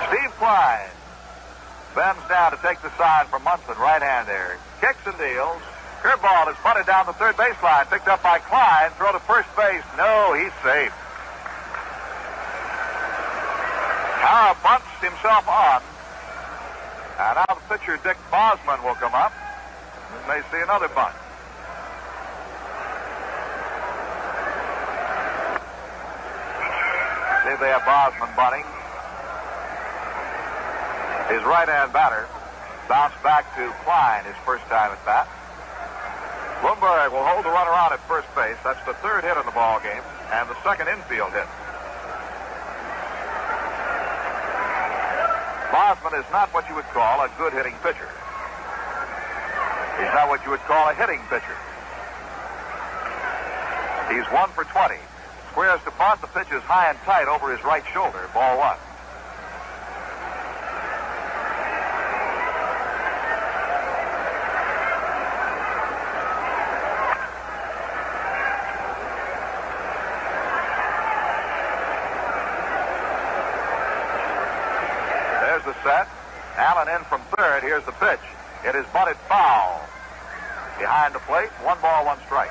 Steve Klein bends down to take the sign from Munson, right hand there. Kicks and deals. Curveball is bunted down the third baseline. Picked up by Klein. Throw to first base. No, he's safe. Hara bunts himself on. And now the pitcher, Dick Bosman, will come up. We may see another bunt. See if they have Bosman bunting. His right-hand batter bounced back to Klein his first time at bat. Bloomberg will hold the runner on at first base. That's the 3rd hit in the ball game and the 2nd infield hit. Bosman is not what you would call a good hitting pitcher. He's not what you would call a hitting pitcher. He's 1 for 20. Squares to bunt. The pitch is high and tight over his right shoulder. Ball 1. The set. Allen in from third. Here's the pitch. It is bunted foul. Behind the plate, 1 ball, 1 strike.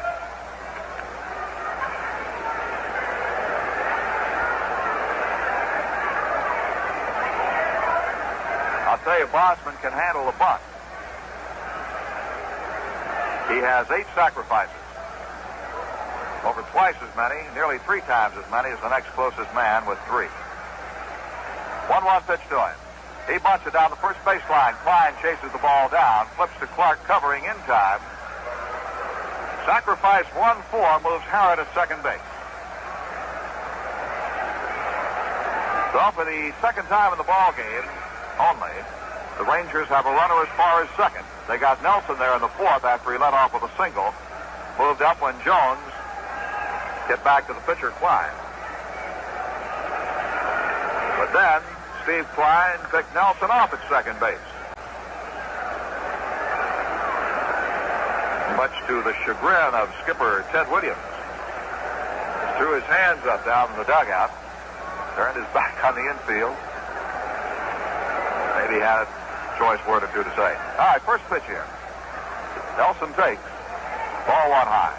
I'll tell you, Bosman can handle the bunt. He has 8 sacrifices. Over twice as many, nearly 3 times as many as the next closest man with 3. 1-1 pitch to him. He bunts it down the first baseline. Klein chases the ball down. Flips to Clark, covering in time. Sacrifice 1-4 moves Hara to second base. So for the second time in the ball game only, the Rangers have a runner as far as second. They got Nelson there in the fourth after he led off with a single. Moved up when Jones hit back to the pitcher, Klein. But then Steve Klein picked Nelson off at second base. Much to the chagrin of skipper Ted Williams. He threw his hands up down in the dugout, turned his back on the infield. Maybe he had a choice word or two to say. All right, first pitch here. Nelson takes. Ball one high.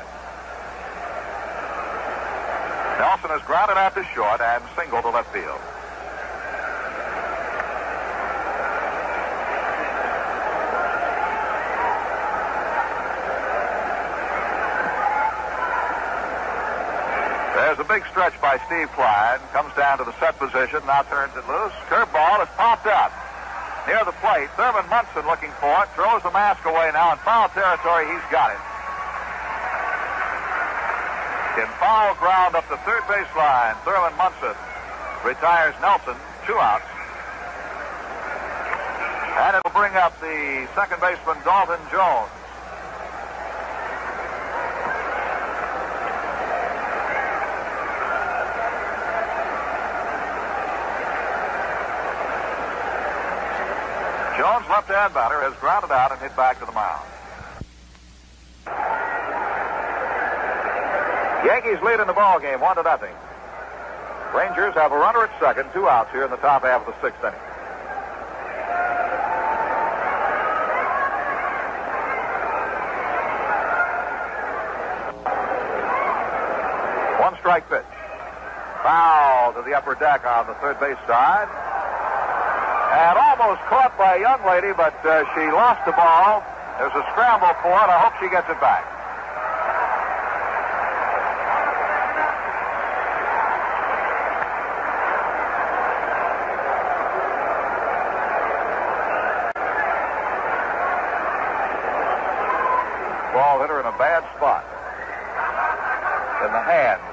Nelson has grounded out to short and singled to left field. There's a big stretch by Steve Klein. Comes down to the set position. Now turns it loose. Curveball has popped up. Near the plate, Thurman Munson looking for it. Throws the mask away now. In foul territory, he's got it. In foul ground up the third baseline, Thurman Munson retires Nelson. 2 outs. And it'll bring up the second baseman, Dalton Jones. Jones, left-hand batter, has grounded out and hit back to the mound. Yankees lead in the ball game, 1-0. Rangers have a runner at second, 2 outs here in the top half of the 6th inning. One strike pitch. Foul to the upper deck on the third base side. And almost caught by a young lady, but she lost the ball. There's a scramble for it. I hope she gets it back. Ball hit her in a bad spot. In the hands.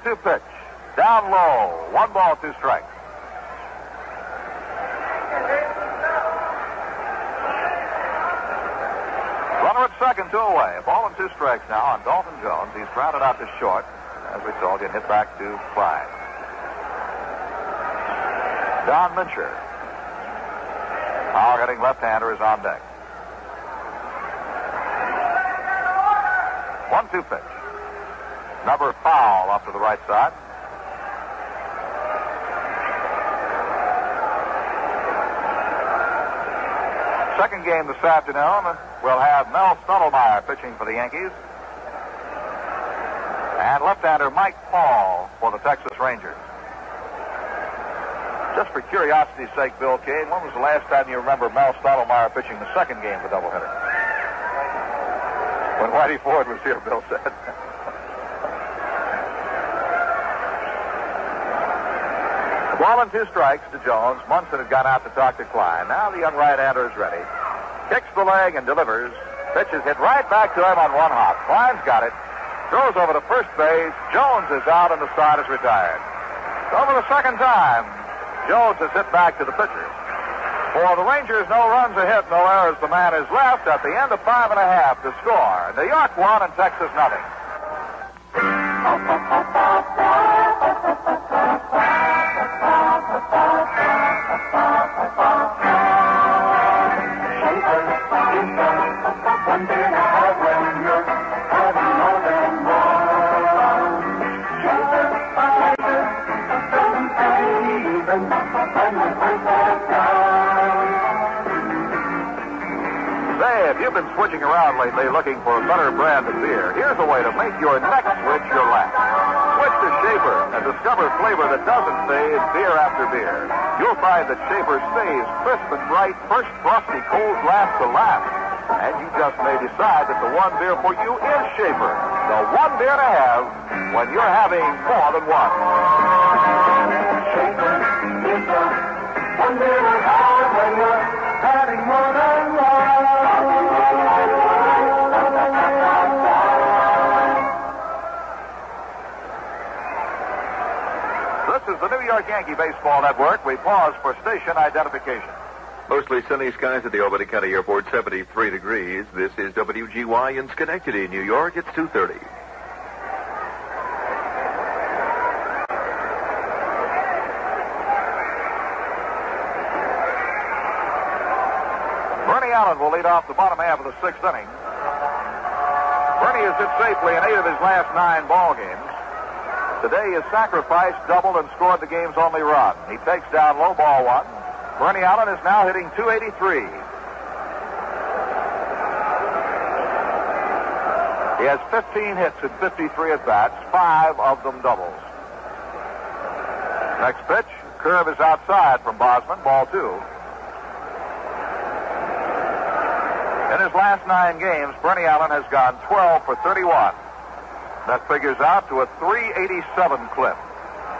0-2 pitch. Down low. 1 ball, 2 strikes. Runner at second, 2 away. A ball and 2 strikes now on Dalton Jones. He's grounded out to short. As we told you, hit back to Klein. Don Mincher. Hard-hitting left-hander is on deck. 1-2 pitch. Number foul off to the right side. Second game this afternoon, we'll have Mel Stottlemyre pitching for the Yankees. And left-hander Mike Paul for the Texas Rangers. Just for curiosity's sake, Bill Kane, when was the last time you remember Mel Stottlemyre pitching the second game of the doubleheader? When Whitey Ford was here, Bill said. Ball and 2 strikes to Jones. Munson had gone out to talk to Klein. Now the young right-hander is ready. Kicks the leg and delivers. Pitch is hit right back to him on 1 hop. Klein's got it. Throws over to first base. Jones is out and the side is retired. So for the second time, Jones is hit back to the pitcher. For the Rangers, no runs are hit, no errors. The man is left at the end of 5 1/2 to score. New York 1 and Texas nothing. Say, if you've been switching around lately looking for a better brand of beer, here's a way to make your next switch your last. Switch to Schaefer and discover flavor that doesn't fade beer after beer. You'll find that Schaefer stays crisp and bright, first frosty cold glass to last. And you just may decide that the one beer for you is Schaefer. The one beer to have when you're having more than one. Schaefer is the one beer to have when you're having more than one. York Yankee Baseball Network, we pause for station identification. Mostly sunny skies at the Albany County Airport, 73 degrees. This is WGY in Schenectady, New York. It's 2:30. Bernie Allen will lead off the bottom half of the sixth inning. Bernie has hit safely in 8 of his last 9 ball games. Today his sacrifice doubled and scored the game's only run. He takes down low ball 1. Bernie Allen is now hitting .283. He has 15 hits in 53 at-bats, 5 of them doubles. Next pitch, curve is outside from Bosman, ball 2. In his last 9 games, Bernie Allen has gone 12 for 31. That figures out to a .387 clip.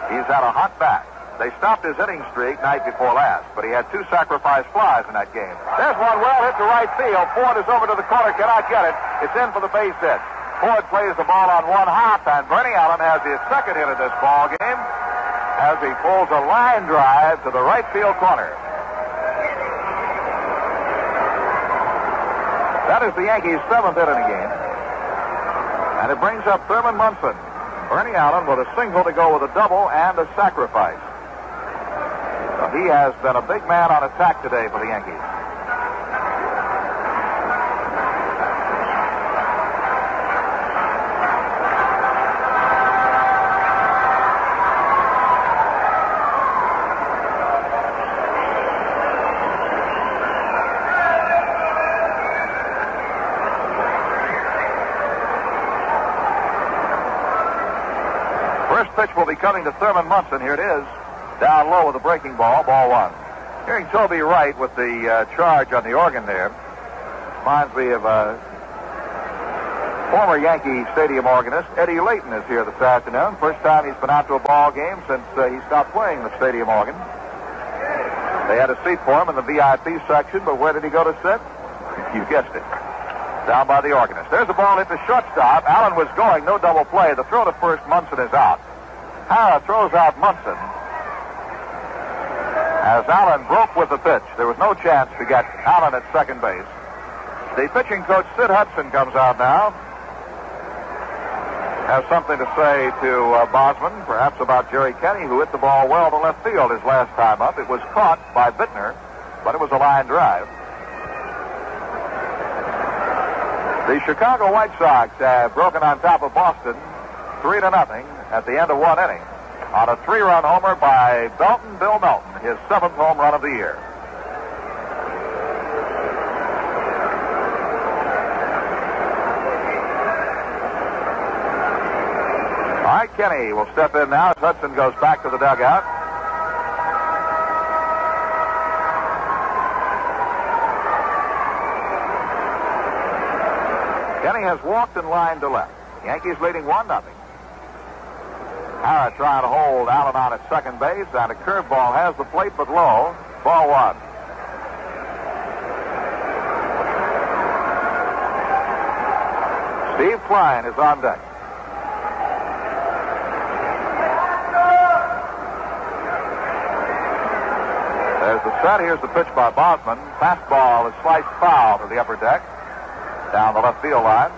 He's had a hot bat. They stopped his hitting streak night before last, but he had 2 sacrifice flies in that game. There's one well hit to right field. Ford is over to the corner, cannot get it. It's in for the base hit. Ford plays the ball on one hop, and Bernie Allen has his second hit of this ball game as he pulls a line drive to the right field corner. That is the Yankees' 7th hit in the game. And it brings up Thurman Munson. Bernie Allen with a single to go with a double and a sacrifice. So he has been a big man on attack today for the Yankees. First pitch will be coming to Thurman Munson. Here it is. Down low with a breaking ball, ball 1. Hearing Toby Wright with the charge on the organ there reminds me of former Yankee Stadium organist Eddie Layton is here this afternoon. First time he's been out to a ball game since he stopped playing the stadium organ. They had a seat for him in the VIP section, but where did he go to sit? You guessed it. Down by the organist. There's the ball hit to shortstop. Allen was going, no double play. The throw to first, Munson is out. Hara throws out Munson. As Allen broke with the pitch, there was no chance to get Allen at second base. The pitching coach, Sid Hudson, comes out now. Has something to say to Bosman, perhaps about Jerry Kenny, who hit the ball well to left field his last time up. It was caught by Bittner, but it was a line drive. The Chicago White Sox have broken on top of Boston 3-0 at the end of 1 inning on a 3-run homer by Belton, Bill Melton, his 7th home run of the year. Mike Kenny will step in now as Hudson goes back to the dugout. Kenny has walked and lined to left. Yankees leading 1-0. Hara trying to hold Allen on at second base, and a curveball has the plate but low. Ball 1. Steve Klein is on deck. There's the set. Here's the pitch by Bosman. Fastball is sliced foul to the upper deck. Down the left field line.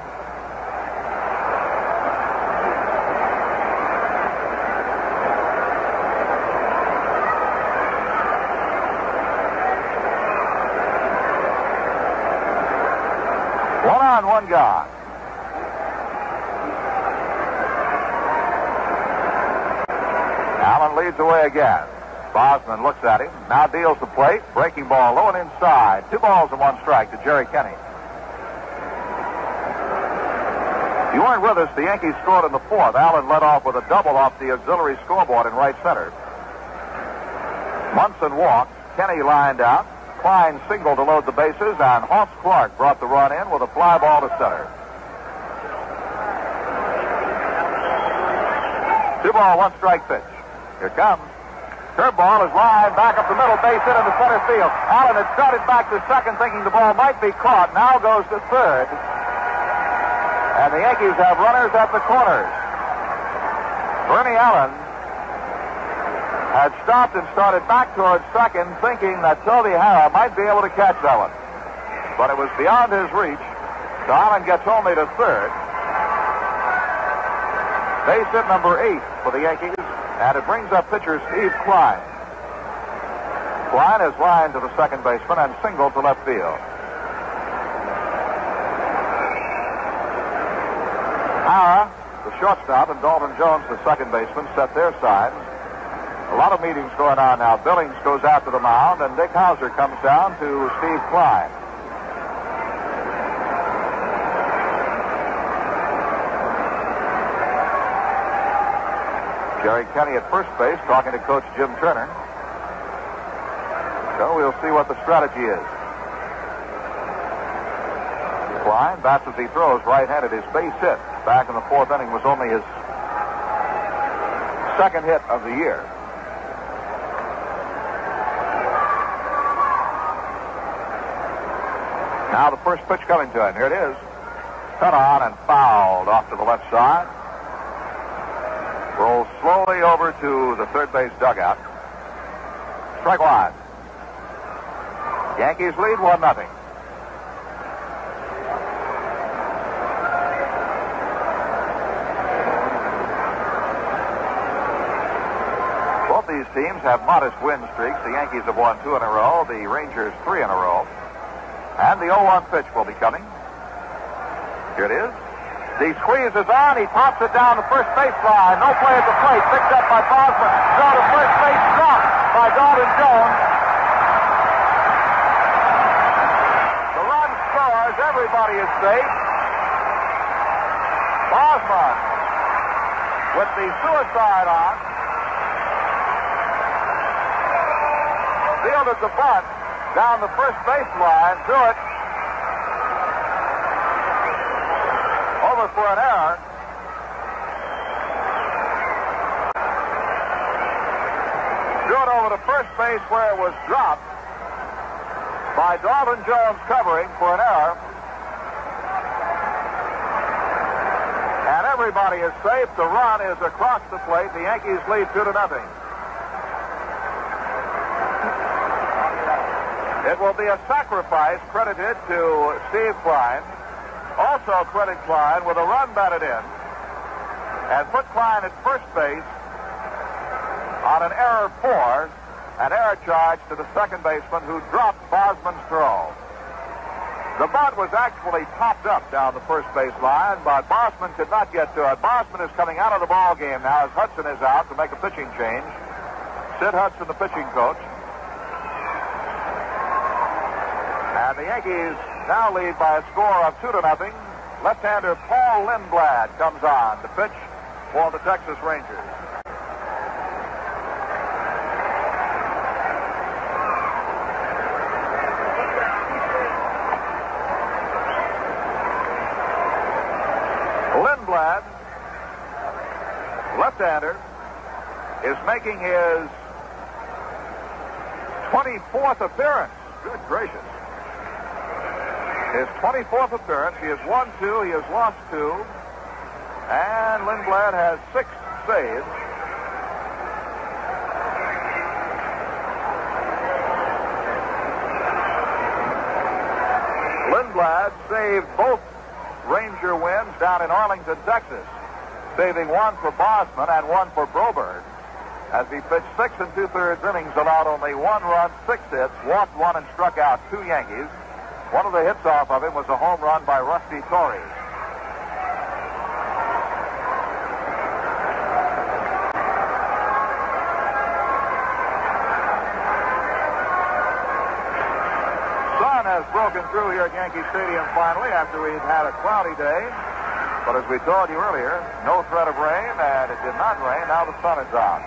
One on, one gone. Allen leads away again. Bosman looks at him, now deals the plate. Breaking ball low and inside. 2 balls and 1 strike to Jerry Kenny. If you weren't with us, the Yankees scored in the 4th. Allen led off with a double off the auxiliary scoreboard in right center. Munson walked. Kenny lined out. Klein singled to load the bases, and Hoss Clark brought the run in with a fly ball to center. 2 ball, 1 strike pitch. Here comes. Curveball is lined back up the middle, base hit into center field. Allen had started back to second, thinking the ball might be caught. Now goes to third. And the Yankees have runners at the corners. Bernie Allen had stopped and started back towards second, thinking that Toby Harrah might be able to catch that one. But it was beyond his reach. So Allen gets only to third. Base hit number 8 for the Yankees, and it brings up pitcher Steve Klein. Klein is lined to the second baseman and singled to left field. Harrah, the shortstop, and Dalton Jones, the second baseman, set their sides. A lot of meetings going on now. Billings goes out to the mound, and Dick Hauser comes down to Steve Klein. Jerry Kenny at first base talking to Coach Jim Turner. So we'll see what the strategy is. Klein bats as he throws right-handed. His base hit back in the fourth inning was only his second hit of the year. Now the first pitch coming to him. Here it is. Cut on and fouled off to the left side. Rolls slowly over to the third base dugout. Strike one. Yankees lead 1-0. Both these teams have modest win streaks. The Yankees have won 2 in a row. The Rangers 3 in a row. And the 0-1 pitch will be coming. Here it is. The squeeze is on. He pops it down the first baseline. No play at the plate. Picked up by Bosman. Throw to first base. Dropped by Dalton Jones. The run scores. Everybody is safe. Bosman with the suicide on. Fielded the bunt down the first baseline. Threw it over for an error. Threw it over to first base where it was dropped by Dalton Jones covering for an error. And everybody is safe. The run is across the plate. The Yankees lead 2-0. It will be a sacrifice credited to Steve Klein. Also credit Klein with a run batted in and put Klein at first base on an error 4, an error charge to the second baseman who dropped Bosman's throw. The bunt was actually popped up down the first base line, but Bosman could not get to it. Bosman is coming out of the ball game now as Hudson is out to make a pitching change. Sid Hudson, the pitching coach. And the Yankees now lead by a score of 2-0. Left-hander Paul Lindblad comes on to pitch for the Texas Rangers. Lindblad, left-hander, is making his 24th appearance. Good gracious. His 24th appearance. He has won 2. He has lost 2. And Lindblad has 6 saves. Lindblad saved both Ranger wins down in Arlington, Texas, saving 1 for Bosman and 1 for Broberg, as he pitched 6 2/3 innings, allowed only 1 run, 6 hits, walked 1 and struck out 2 Yankees. One of the hits off of him was a home run by Rusty Torres. Sun has broken through here at Yankee Stadium finally after we've had a cloudy day. But as we told you earlier, no threat of rain, and it did not rain. Now the sun is out.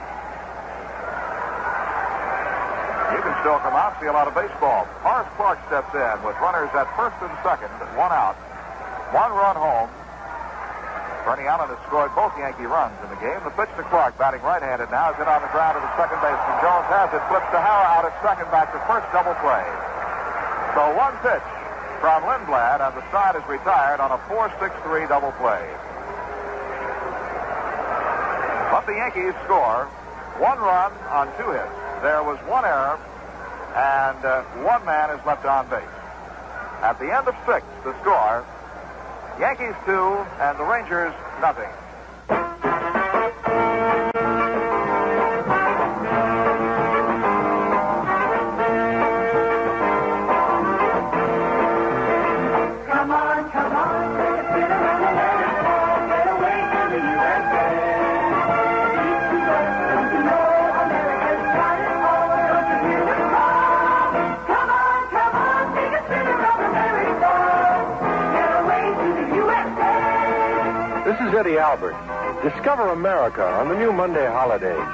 You can still come out and see a lot of baseball. Horace Clark steps in with runners at first and second, 1 out. 1 run home. Bernie Allen has scored both Yankee runs in the game. The pitch to Clark, batting right-handed now, is hit on the ground to the second baseman. Jones has it, flips to Harrah out at second, back to first, double play. So 1 pitch from Lindblad, and the side is retired on a 4-6-3 double play. But the Yankees score 1 run on 2 hits. There was 1 error, and 1 man is left on base. At the end of 6, the score, Yankees 2 and the Rangers nothing. This is Eddie Albert. Discover America on the new Monday holidays.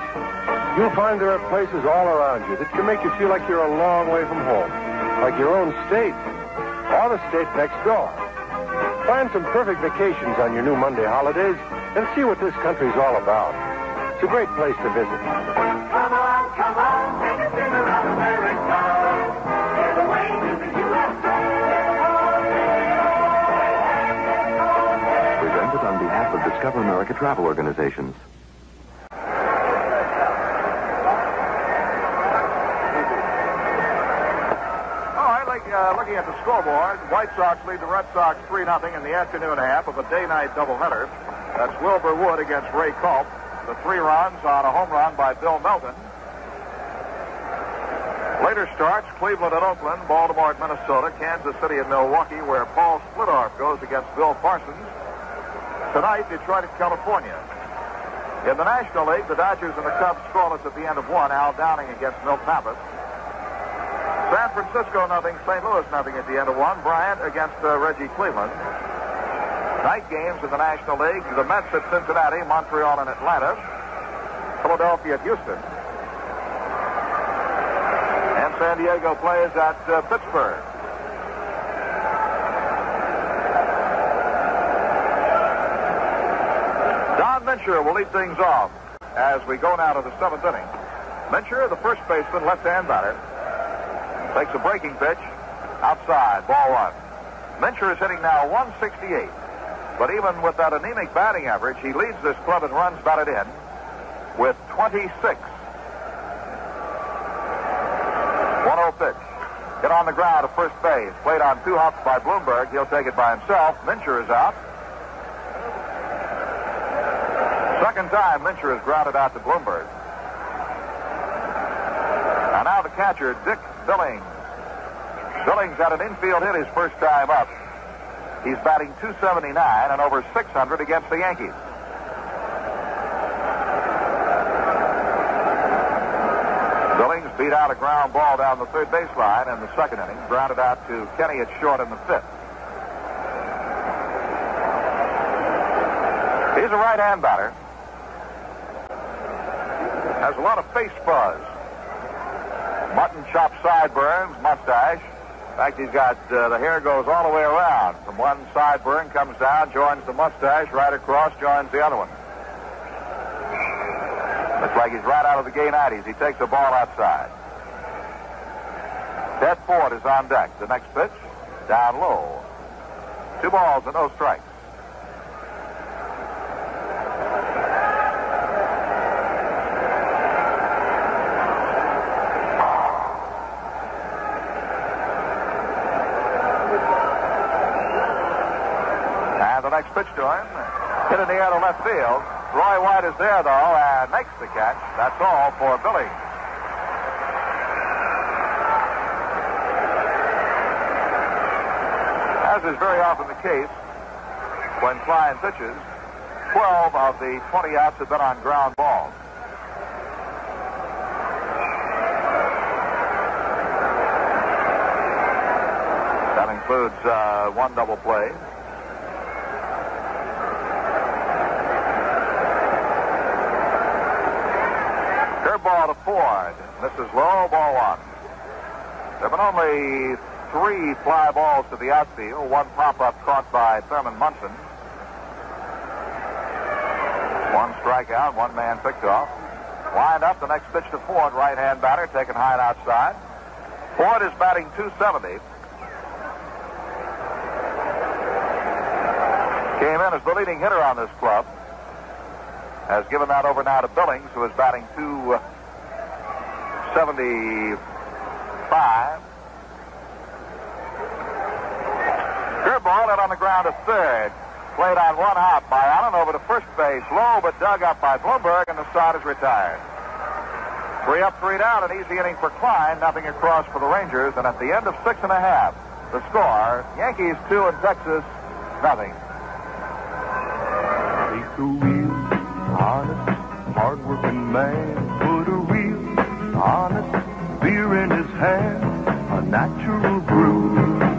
You'll find there are places all around you that can make you feel like you're a long way from home, like your own state or the state next door. Plan some perfect vacations on your new Monday holidays and see what this country's all about. It's a great place to visit. Come on, take a spin around America. Get away to the USA. Presented on behalf of Discover America Travel Organizations. Looking at the scoreboard, White Sox lead the Red Sox 3-0 in the afternoon half of a day-night doubleheader. That's Wilbur Wood against Ray Culp. The 3 runs on a home run by Bill Melton. Later starts, Cleveland at Oakland, Baltimore at Minnesota, Kansas City at Milwaukee, where Paul Splittorff goes against Bill Parsons. Tonight, Detroit at California. In the National League, the Dodgers and the Cubs scoreless at the end of 1. Al Downing against Milt Pappas. San Francisco nothing, St. Louis nothing at the end of 1. Bryant against Reggie Cleveland. Night games in the National League, the Mets at Cincinnati, Montreal and Atlanta, Philadelphia at Houston. And San Diego plays at Pittsburgh. Don Mincher will lead things off as we go now to the 7th inning. Mincher, the first baseman, left-hand batter, takes a breaking pitch, outside, ball 1. Mincher is hitting now 168. But even with that anemic batting average, he leads this club in runs batted in with 26. 1-0 pitch. Hit on the ground to first base. Played on 2 hops by Bloomberg. He'll take it by himself. Mincher is out. Second time Mincher is grounded out to Bloomberg. And now the catcher, Dick Billings. Billings had an infield hit his first time up. He's batting .279 and over .600 against the Yankees. Billings beat out a ground ball down the third baseline in the second inning, grounded out to Kenny at short in the 5th. He's a right-hand batter. Has a lot of face fuzz. Mutton chop sideburns, mustache. In fact, he's got the hair goes all the way around. From one sideburn, comes down, joins the mustache, right across, joins the other one. Looks like he's right out of the gay 90s. He takes the ball outside. Ted Ford is on deck. The next pitch, down low. 2 balls and no strikes. Next pitch to him. Hit in the air to left field. Roy White is there, though, and makes the catch. That's all for Billy. As is very often the case when Klein pitches, 12 of the 20 outs have been on ground balls. That includes 1 double play. Ball to Ford. Misses low, ball 1. There have been only 3 fly balls to the outfield. 1 pop-up caught by Thurman Munson. 1 strikeout, 1 man picked off. Wind up, the next pitch to Ford, right-hand batter, taken high and outside. Ford is batting .270. Came in as the leading hitter on this club. has given that over now to Billings, who is batting .275. Curveball out on the ground to third. Played on one hop by Allen over to first base. Low but dug up by Bloomberg, and the side is retired. 3 up, 3 down, an easy inning for Klein. Nothing across for the Rangers, and at the end of 6.5, the score, Yankees 2 and Texas nothing. Take a real, honest, hard-working man, put a real, honest beer in his hand, a natural brew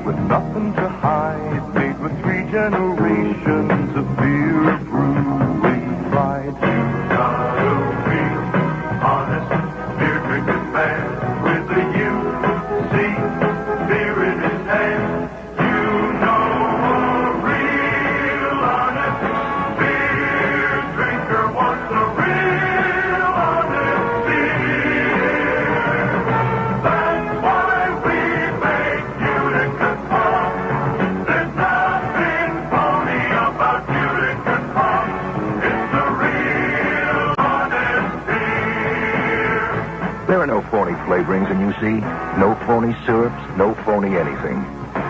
with nothing to hide, made with 3 generations of beer brewing pride. You got a real, honest beer drinking man with a UC beer in his hand. You know a real, honest beer drinker wants a real, honest beer. That's why we make Utica Pop. There's nothing phony about Utica Pop. It's a real, honest beer. There are no phony flavorings in UC. No phony syrups, no phony anything.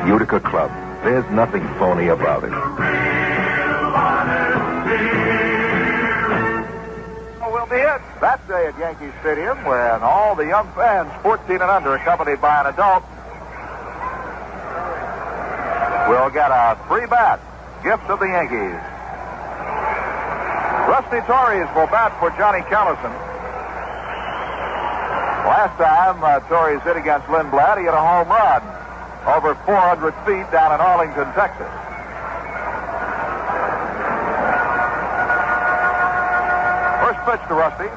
Utica Club. There's nothing phony about it. Will be it that day at Yankee Stadium when all the young fans, 14 and under, accompanied by an adult, will get a free bat, gift of the Yankees. Rusty Torres will bat for Johnny Callison. Last time Torres hit against Lindblad, he hit a home run over 400 feet down in Arlington, Texas. First pitch to Rusty.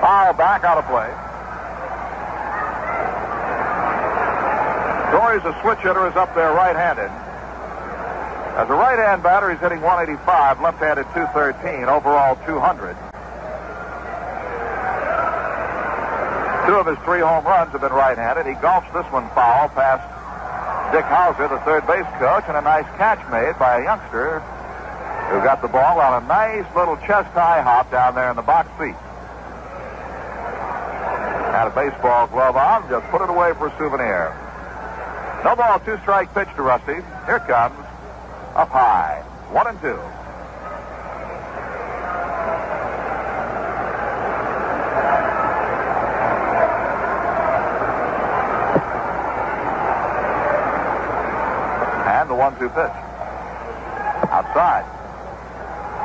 Foul back, out of play. Torres, a switch hitter, is up there right-handed. As a right-hand batter, he's hitting 185, left-handed 213, overall 200. 2 of his 3 home runs have been right-handed. He golfs this one foul past Dick Hauser, the third base coach, and a nice catch made by a youngster who got the ball on a nice little chest-high hop down there in the box seat. Had a baseball glove on, just put it away for a souvenir. No ball, 2-strike pitch to Rusty. Here it comes. Up high. 1-2. And the 1-2 pitch. Outside.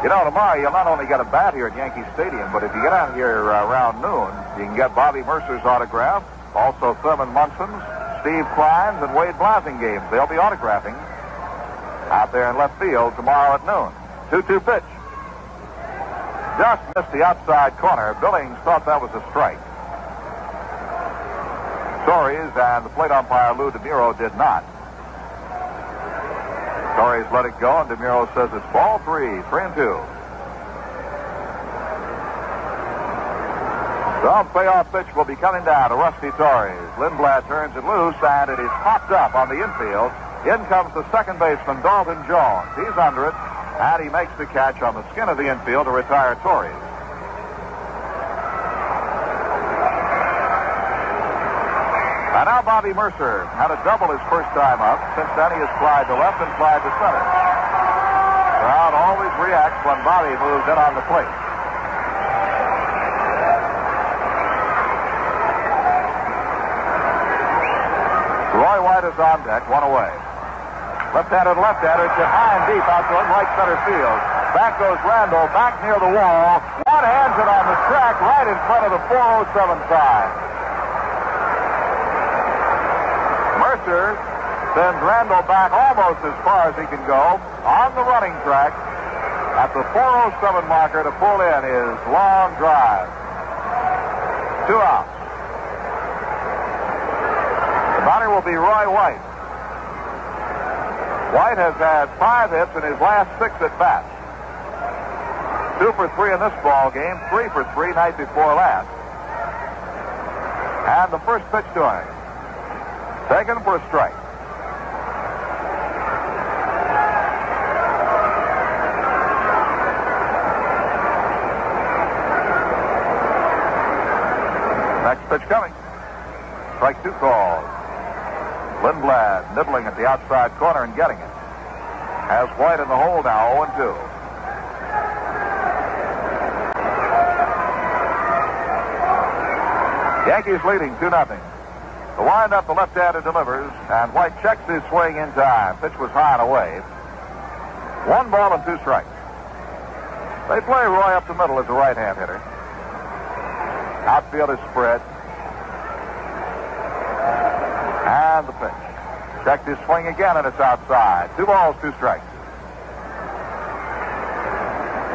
You know, tomorrow you'll not only get a bat here at Yankee Stadium, but if you get out here around noon, you can get Bobby Mercer's autograph, also Thurman Munson's, Steve Klein's, and Wade Blasingame's. They'll be autographing out there in left field tomorrow at noon. 2-2 pitch. Just missed the outside corner. Billings thought that was a strike. Torres and the plate umpire Lou DeMuro did not. Torres let it go, and DeMuro says it's ball 3, 3-2. The payoff pitch will be coming down to Rusty Torres. Lindblad turns it loose, and it is popped up on the infield. In comes the second baseman, Dalton Jones. He's under it, and he makes the catch on the skin of the infield to retire Torres. And now Bobby Mercer had a double his first time up. Since then, he has flied to left and flied to center. Crowd always reacts when Bobby moves in on the plate. Roy White is on deck, 1 away. Left-handed, it's hit high and deep out to right center field. Back goes Randall, back near the wall. One hands it on the track right in front of the 407 sign. Mercer sends Randall back almost as far as he can go on the running track at the 407 marker to pull in his long drive. 2 outs. The batter will be Roy White. White has had 5 hits in his last 6 at bats. 2 for 3 in this ball game, 3 for 3 night before last. And the first pitch to him. Taken for a strike. Pitch coming. Strike 2 called. Lindblad nibbling at the outside corner and getting it. Has White in the hole now, 0-2. Yankees leading 2-0. The windup, the left-hander delivers, and White checks his swing in time. Pitch was high and away. 1 ball and 2 strikes. They play Roy up the middle as a right-hand hitter. Outfield is spread. And the pitch. Checked his swing again, and it's outside. 2 balls, 2 strikes.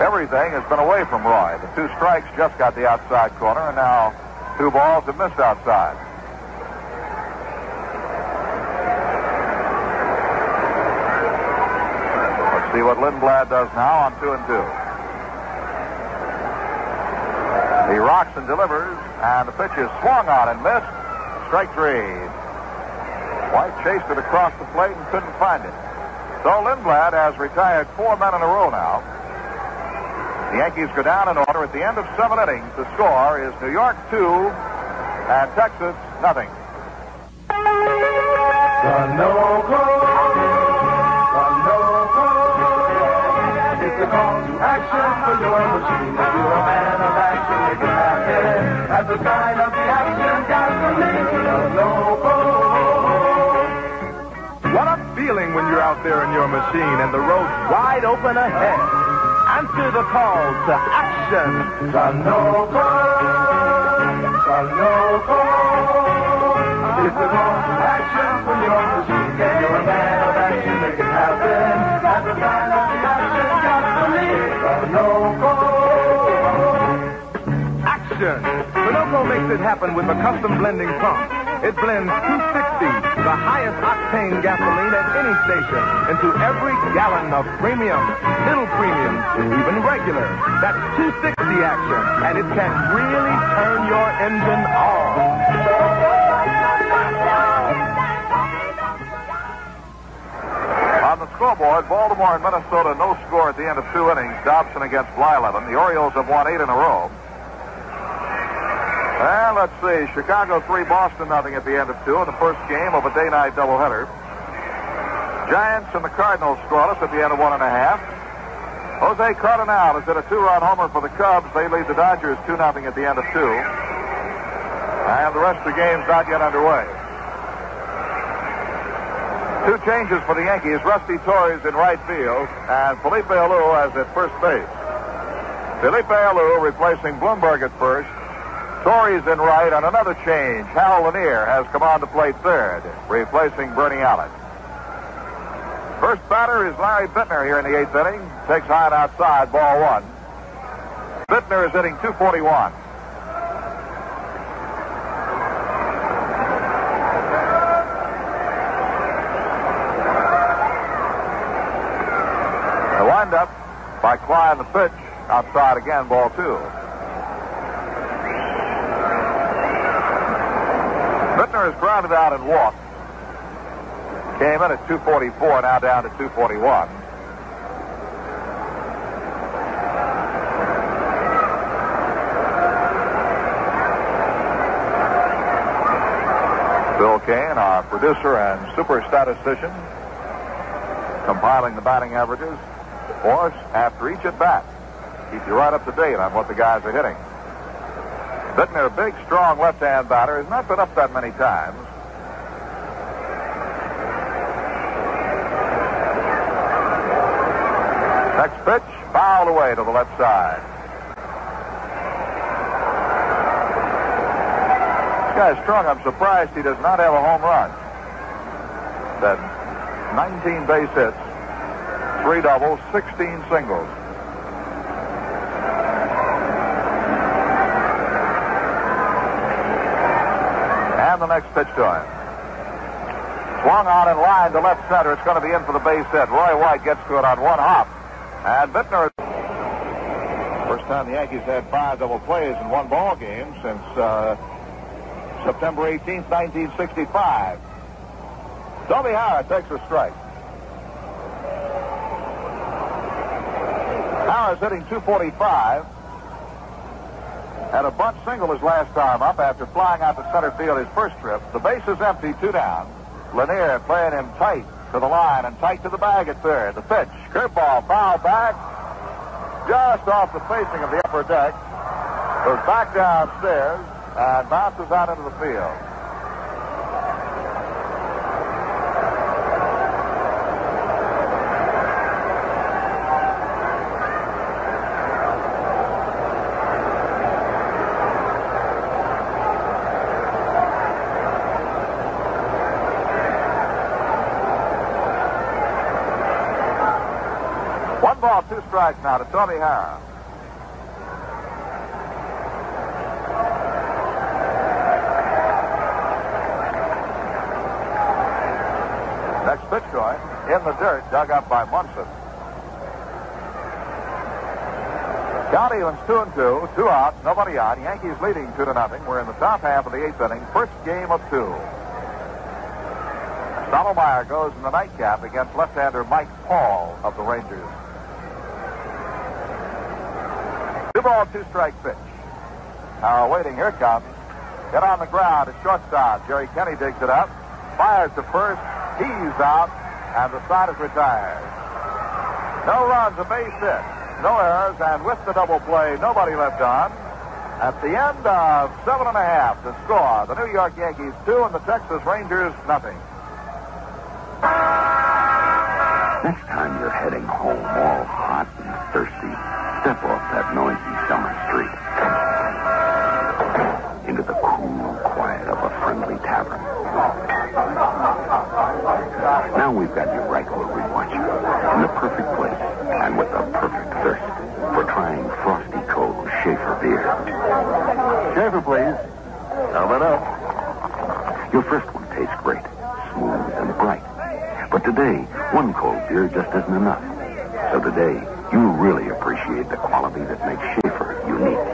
Everything has been away from Roy. The 2 strikes just got the outside corner, and now 2 balls have missed outside. Let's see what Lindblad does now on 2-2. He rocks and delivers, and the pitch is swung on and missed. Strike 3. White chased it across the plate and couldn't find it. So Lindblad has retired 4 men in a row now. The Yankees go down in order at the end of 7 innings. The score is New York 2 and Texas nothing. It's a call to action for your machine. If you're a man of action, you can have it. At the sign of the action gasoline, What a feeling when you're out there in your machine and the road's wide open ahead. Answer the call to action. Sanogo. It's a call to action for your machine. If you're a man of action, make it happen. At the sign of the action gasoline, Sanogo. Action. Sunoco makes it happen with a custom blending pump. It blends 260, the highest octane gasoline at any station, into every gallon of premium, middle premium, even regular. That's 260 action, and it can really turn your engine on. On the scoreboard, Baltimore and Minnesota no score at the end of 2 innings. Dobson against Blyleven. The Orioles have won 8 in a row. And let's see, Chicago 3, Boston nothing at the end of 2 in the first game of a day-night doubleheader. Giants and the Cardinals scoreless at the end of 1.5. Jose Cardinal has hit a 2-run homer for the Cubs. They lead the Dodgers 2-0 at the end of 2. And the rest of the game's not yet underway. 2 changes for the Yankees. Rusty Torres in right field, and Felipe Alou as at first base. Felipe Alou replacing Bloomberg at first. Torres in right, and another change. Hal Lanier has come on to play third, replacing Bernie Allen. First batter is Larry Bittner here in the 8th inning. Takes high and outside, ball 1. Bittner is hitting .241. The windup by Klein, the pitch. Outside again, ball 2. Bittner has grounded out and walked. Came in at .244, now down to .241. Bill Kane, our producer and super statistician, compiling the batting averages for us after each at bat. Keep you right up to date on what the guys are hitting. Bittner, big, strong left-hand batter, has not been up that many times. Next pitch, fouled away to the left side. This guy's strong. I'm surprised he does not have a home run. That 19 base hits, 3 doubles, 16 singles. And the next pitch to him. Swung on in line to left center. It's going to be in for the base hit. Roy White gets to it on 1 hop. And Bittner. First time the Yankees had 5 double plays in 1 ball game since September 18th, 1965. Toby Howard takes a strike. Howard's hitting .245. had a bunt single his last time up after flying out to center field his first trip. The base is empty, 2 down. Lanier playing him tight to the line and tight to the bag at third. The pitch, curveball, foul back, just off the facing of the upper deck. Goes back downstairs and bounces out into the field. One ball, 2 strikes now to Tony Harris. Next pitch going in the dirt, dug up by Munson. Count evens 2-2, 2 outs, nobody on. Yankees leading 2-0. We're in the top half of the 8th inning, first game of 2. Stottlemyre goes in the nightcap against left-hander Mike Paul of the Rangers. 2 ball, 2 strike pitch. Now waiting, here it comes. Hit on the ground at shortstop. Jerry Kenny digs it up, fires to first. He's out, and the side is retired. No runs, a base hit, no errors, and with the double play, nobody left on. At the end of 7.5, the score, the New York Yankees 2 and the Texas Rangers nothing. Next time you're heading home all hot and thirsty, step off that noisy summer street into the cool quiet of a friendly tavern. Now we've got you right where we want you, in the perfect place and with the perfect thirst for trying Frosty Cold Schaefer beer. Schaefer, please. Coming up. Your first one tastes great, smooth and bright. But today, one cold beer just isn't enough. So today, you'll really appreciate the quality that makes Schaefer unique.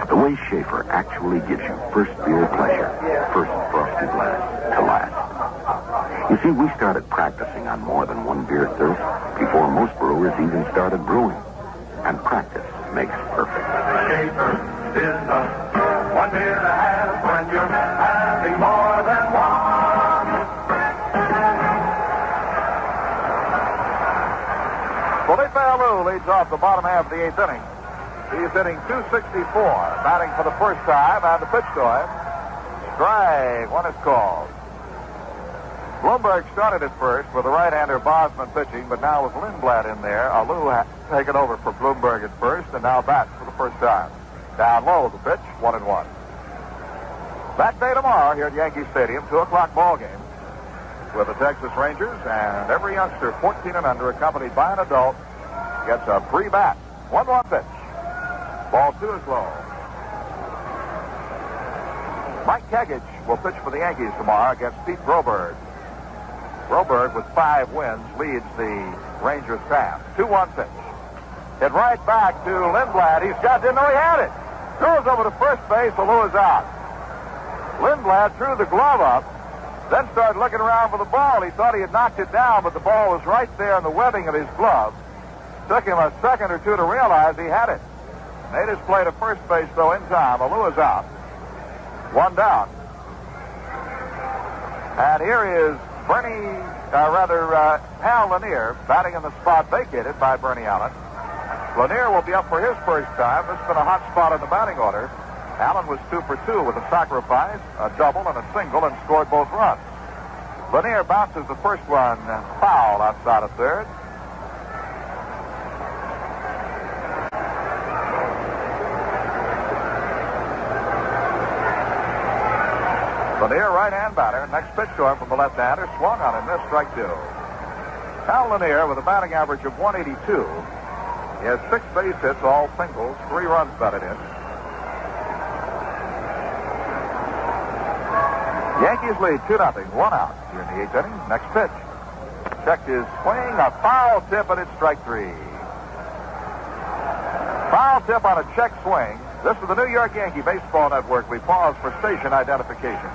The way Schaefer actually gives you first beer pleasure, first frosty blast to last. You see, we started practicing on more than one beer thirst before most brewers even started brewing. And practice makes perfect. Schaefer is the one beer to have when you're having more than one. Felipe Alou leads off the bottom half of the 8th inning. He's hitting .264, batting for the first time, and the pitch to him. Strike, one is called. Bloomberg started at first with the right-hander Bosman pitching, but now with Lindblad in there, Alou has taken over for Bloomberg at first, and now bats for the first time. Down low, the pitch, 1-1. That day tomorrow here at Yankee Stadium, 2 o'clock ball game with the Texas Rangers, and every youngster 14 and under, accompanied by an adult, gets a free bat. 1-1 pitch. Ball 2 is low. Mike Kegich will pitch for the Yankees tomorrow against Pete Broberg. Broberg, with 5 wins, leads the Rangers path. 2-1 pitch. Hit right back to Lindblad. Didn't know he had it. Throws over to first base. Alou is out. Lindblad threw the glove up, then started looking around for the ball. He thought he had knocked it down, but the ball was right there in the webbing of his glove. Took him a second or two to realize he had it. Made his play to first base, though, in time. Alou is out. 1 down. And here is Hal Lanier batting in the spot vacated by Bernie Allen. Lanier will be up for his first time. This has been a hot spot in the batting order. Allen was 2 for 2 with a sacrifice, a double, and a single, and scored both runs. Lanier bounces the first one foul outside of third. Lanier, right-hand batter. Next pitch to him from the left-hander. Swung on him. Missed, strike 2. Hal Lanier with a batting average of 182. He has 6 base hits, all singles, 3 runs batted in. Yankees lead 2-0, 1 out here in the 8th inning. Next pitch. Checked his swing, a foul tip, and it's strike 3. Foul tip on a check swing. This is the New York Yankee Baseball Network. We pause for station identification.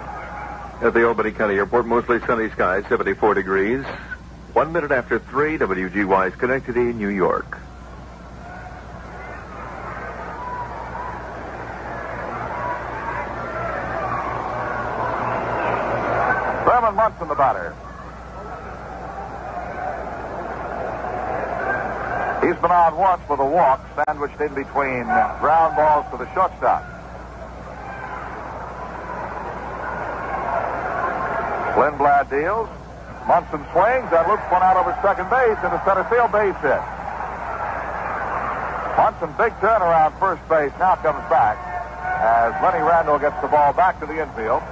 At the Albany County Airport, mostly sunny skies, 74 degrees. 1 minute after 3, WGY's Schenectady, New York. Munson, the batter. He's been on once with a walk, sandwiched in between ground balls to the shortstop. Lindblad deals. Munson swings and loops one out over second base into center field, base hit. Munson, big turnaround first base, now comes back as Lenny Randall gets the ball back to the infield.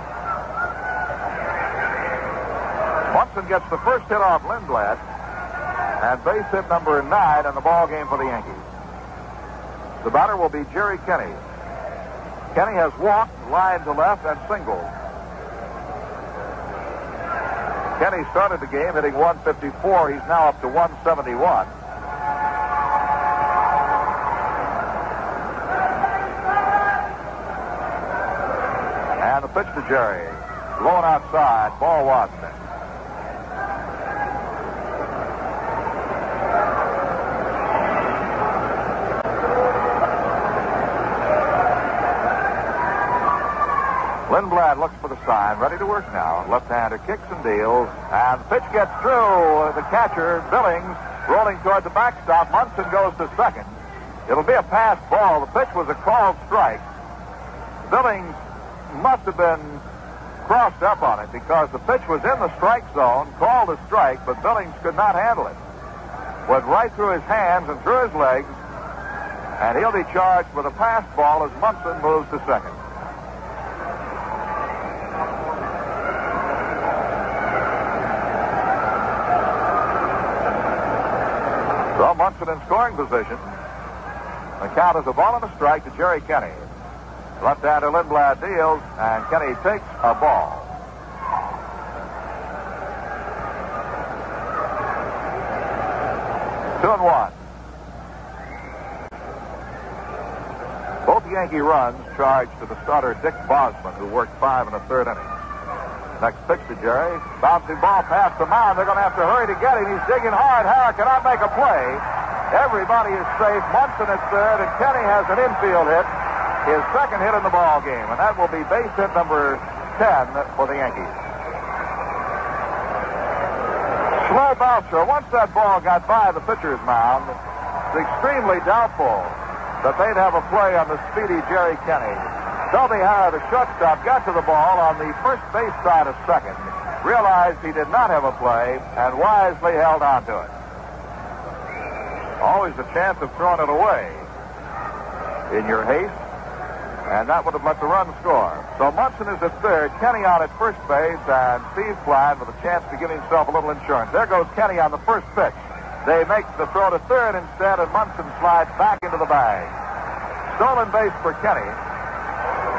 Munson gets the first hit off Lindblad, and base hit number 9 in the ball game for the Yankees. The batter will be Jerry Kenny. Kenny has walked, lined to left, and singled. Kenny started the game hitting 154. He's now up to 171. And the pitch to Jerry. Blown outside. Ball one. Lindblad looks for the sign, ready to work now. Left-hander kicks and deals, and the pitch gets through. The catcher, Billings, rolling toward the backstop. Munson goes to second. It'll be a pass ball. The pitch was a called strike. Billings must have been crossed up on it because the pitch was in the strike zone, called a strike, but Billings could not handle it. Went right through his hands and through his legs, and he'll be charged with a pass ball as Munson moves to second. So Munson in scoring position. The count is a ball and a strike to Jerry Kenny. Left-hander Lindblad deals, and Kenny takes a ball. Two and one. Both Yankee runs charged to the starter Dick Bosman, who worked 5 in the third inning. Next pitch to Jerry. Bouncing ball past the mound. They're going to have to hurry to get him. He's digging hard. Harrah cannot make a play. Everybody is safe. Munson at third, and Kenny has an infield hit. His second hit in the ball game, and that will be base hit number 10 for the Yankees. Slow bouncer. Once that ball got by the pitcher's mound, it's extremely doubtful that they'd have a play on the speedy Jerry Kenny. Toby Harrah, the shortstop, got to the ball on the first base side of second, realized he did not have a play, and wisely held on to it. Always a chance of throwing it away in your haste, and that would have let the run score. So Munson is at third, Kenny out at first base, and Steve Klein with a chance to give himself a little insurance. There goes Kenny on the first pitch. They make the throw to third instead, and Munson slides back into the bag. Stolen base for Kenny.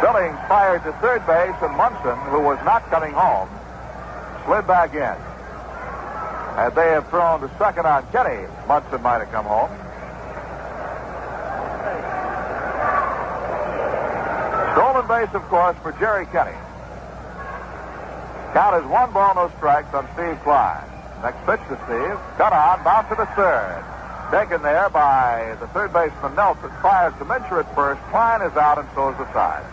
Billings fired to third base, and Munson, who was not coming home, slid back in. Had they have thrown to second on Kenny, Munson might have come home. Stolen base, of course, for Jerry Kenny. Count is 1 ball, no strikes on Steve Klein. Next pitch to Steve. Cut on, bounce to the third. Taken there by the third baseman Nelson. Fires to Mincher at first. Klein is out, and so is the side.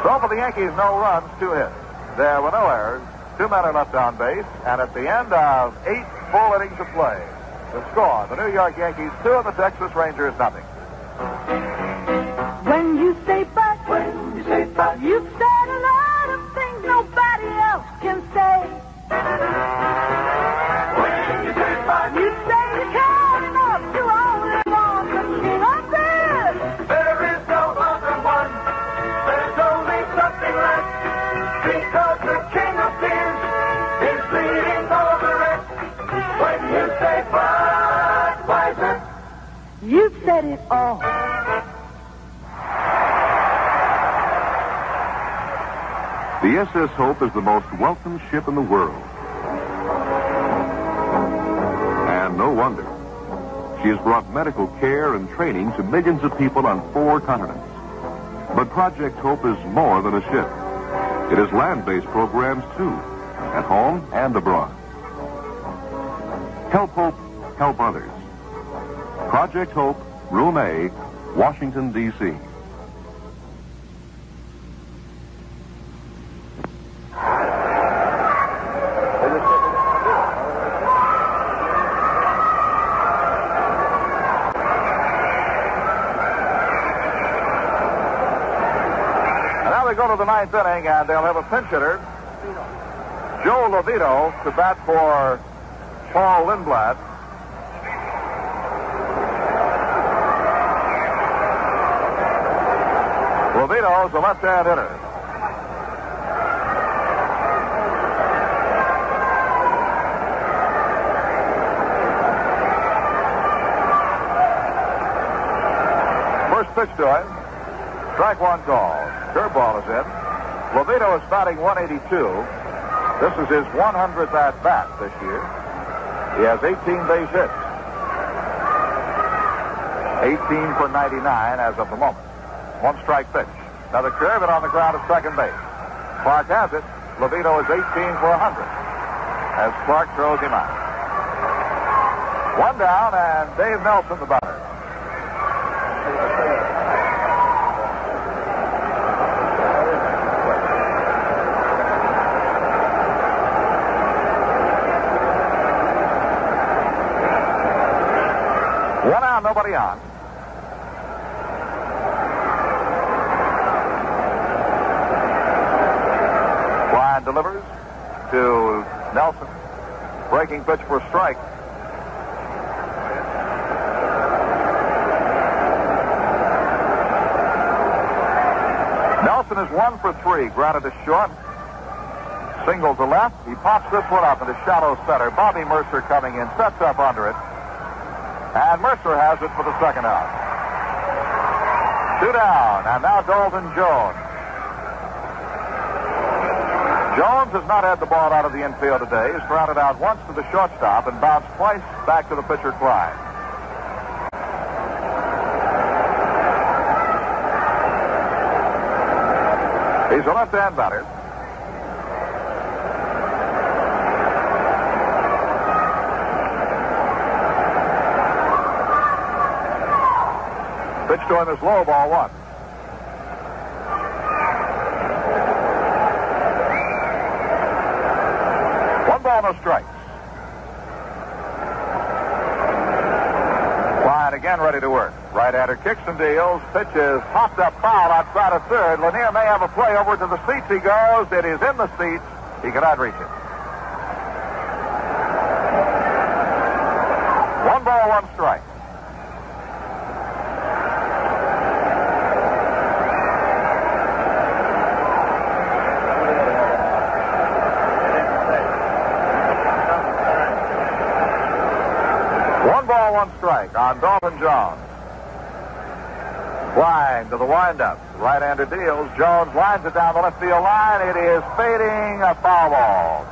So for the Yankees, no runs, 2 hits. There were no errors. 2 men are left on base, and at the end of 8 full innings of play, the score: the New York Yankees 2 and the Texas Rangers nothing. When you say but, you've said a lot of things nobody else can say. When you say but, you say you can't enough, you only want the king of this. There is no other one. There's only something left. Because the king of beers is leading all the rest. When you say Budweiser, You've said it all. The SS Hope is the most welcome ship in the world. And no wonder. She has brought medical care and training to millions of people on 4 continents. But Project Hope is more than a ship. It is land-based programs, too, at home and abroad. Help Hope, help others. Project Hope, Room A, Washington, D.C. we go to the ninth inning, and they'll have a pinch hitter, Joe Levito, to bat for Paul Lindblad. Levito is a left-hand hitter. First pitch to him. Strike one call. Curveball is in. Levito is batting 182. This is his 100th at-bat this year. He has 18 base hits. 18 for 99 as of the moment. One strike pitch. Another curve and on the ground at second base. Clark has it. Levito is 18 for 100 as Clark throws him out. One down, and Dave Nelson, the batter. One out, nobody on. Klein delivers to Nelson. Breaking pitch for a strike. Nelson is 1 for 3. Grounded to short. Single to left. He pops this one up into shallow center. Bobby Mercer coming in. Sets up under it. And Mercer has it for the second out. 2 down. And now Dalton Jones. Jones has not had the ball out of the infield today. He's grounded out once to the shortstop and bounced twice back to the pitcher Klein. He's a left-hand batter. Pitch to him is low, ball one. One ball, no strikes. Klein again ready to work. Right-hander kicks and deals. Pitch is popped up foul outside of third. Lanier may have a play over to the seats. He goes. It is in the seats. He cannot reach it. One ball, one strike. One ball, one strike on Dalton Jones. Klein to the windup. Right-hander deals. Jones lines it down the left field line. It is fading, a foul ball.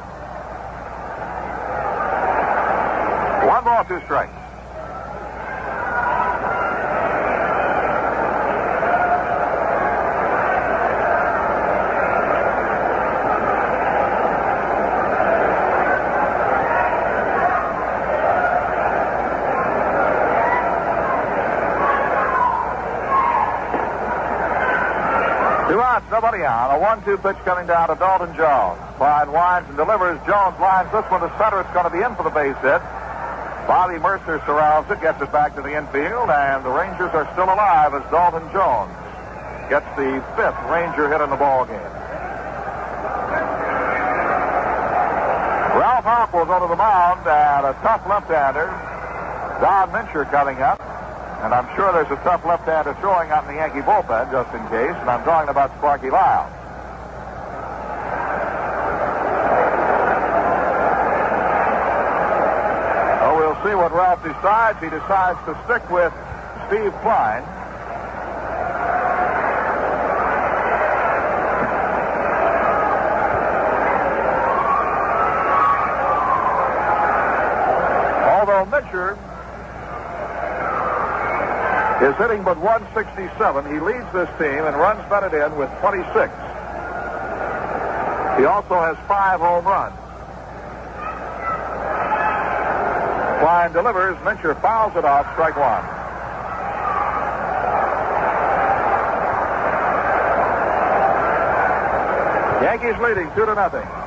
One ball, two strikes. Nobody on. A 1-2 pitch coming down to Dalton Jones. Klein winds and delivers. Jones lines this one to center. It's going to be in for the base hit. Bobby Mercer surrounds it, gets it back to the infield, and the Rangers are still alive as Dalton Jones gets the 5th Ranger hit in the ball game. Ralph Houck will go to the mound, and a tough left-hander, Don Mincher, coming up. And I'm sure there's a tough left-hander throwing out in the Yankee bullpen, just in case. And I'm talking about Sparky Lyle. Oh, we'll see what Ralph decides. He decides to stick with Steve Klein. Although Mincher is hitting but 167. He leads this team and runs batted in with 26. He also has 5 home runs. Klein delivers. Mincher fouls it off. Strike one. Yankees leading 2-0.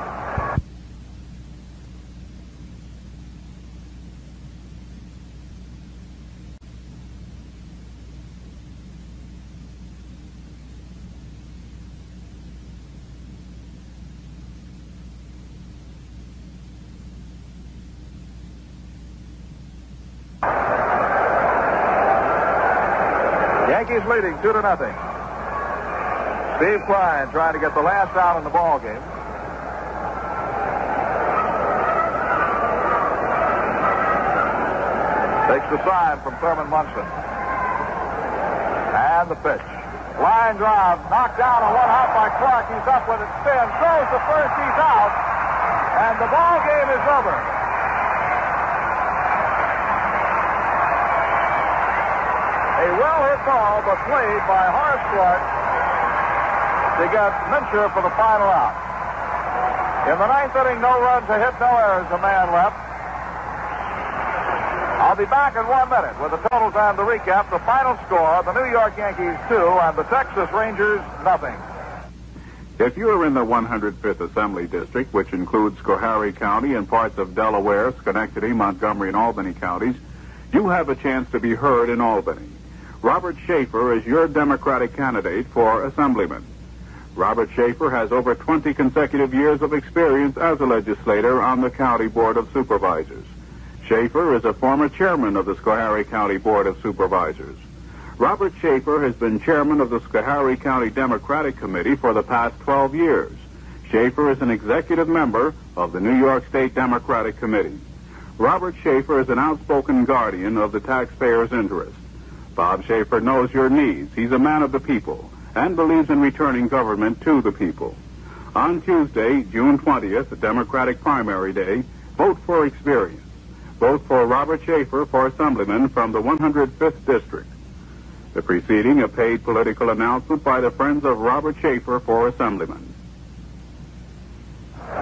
Yankees leading 2-0. Steve Klein trying to get the last out in the ball game. Takes the sign from Thurman Munson. And the pitch. Line drive, knocked down on one hop by Clark. He's up with it, spins, throws to first, he's out. And the ball game is over. A well-hit ball, but played by Horace Clark to get Mincher for the final out. In the ninth inning, no runs, a hit, no errors, a man left. I'll be back in 1 minute with the totals and the recap. The final score, the New York Yankees 2 and the Texas Rangers nothing. If you are in the 105th Assembly District, which includes Schoharie County and parts of Delaware, Schenectady, Montgomery, and Albany counties, you have a chance to be heard in Albany. Robert Schaefer is your Democratic candidate for Assemblyman. Robert Schaefer has over 20 consecutive years of experience as a legislator on the County Board of Supervisors. Schaefer is a former chairman of the Schoharie County Board of Supervisors. Robert Schaefer has been chairman of the Schoharie County Democratic Committee for the past 12 years. Schaefer is an executive member of the New York State Democratic Committee. Robert Schaefer is an outspoken guardian of the taxpayers' interest. Bob Schaefer knows your needs. He's a man of the people and believes in returning government to the people. On Tuesday, June 20th, the Democratic primary day, vote for experience. Vote for Robert Schaefer for Assemblyman from the 105th District. The preceding a paid political announcement by the Friends of Robert Schaefer for Assemblyman. All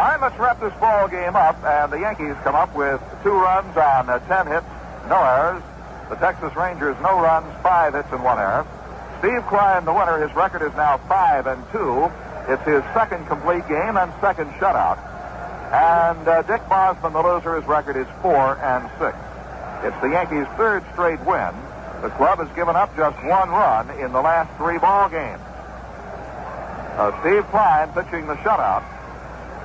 right, let's wrap this ball game up. And the Yankees come up with 2 runs on 10 hits, no errors. The Texas Rangers, no runs, 5 hits and 1 error. Steve Klein, the winner. His record is now 5-2. It's his second complete game and second shutout. And Dick Bosman, the loser, his record is 4-6. It's the Yankees' third straight win. The club has given up just 1 run in the last 3 ball games. Steve Klein pitching the shutout,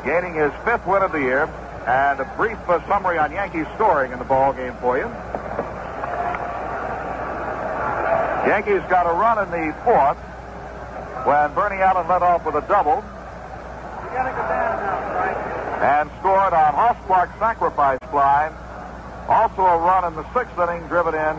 gaining his 5th win of the year. And a brief summary on Yankees scoring in the ball game for you. Yankees got a run in the 4th when Bernie Allen led off with a double. And scored on Hoss Clark's sacrifice fly. Also a run in the 6th inning driven in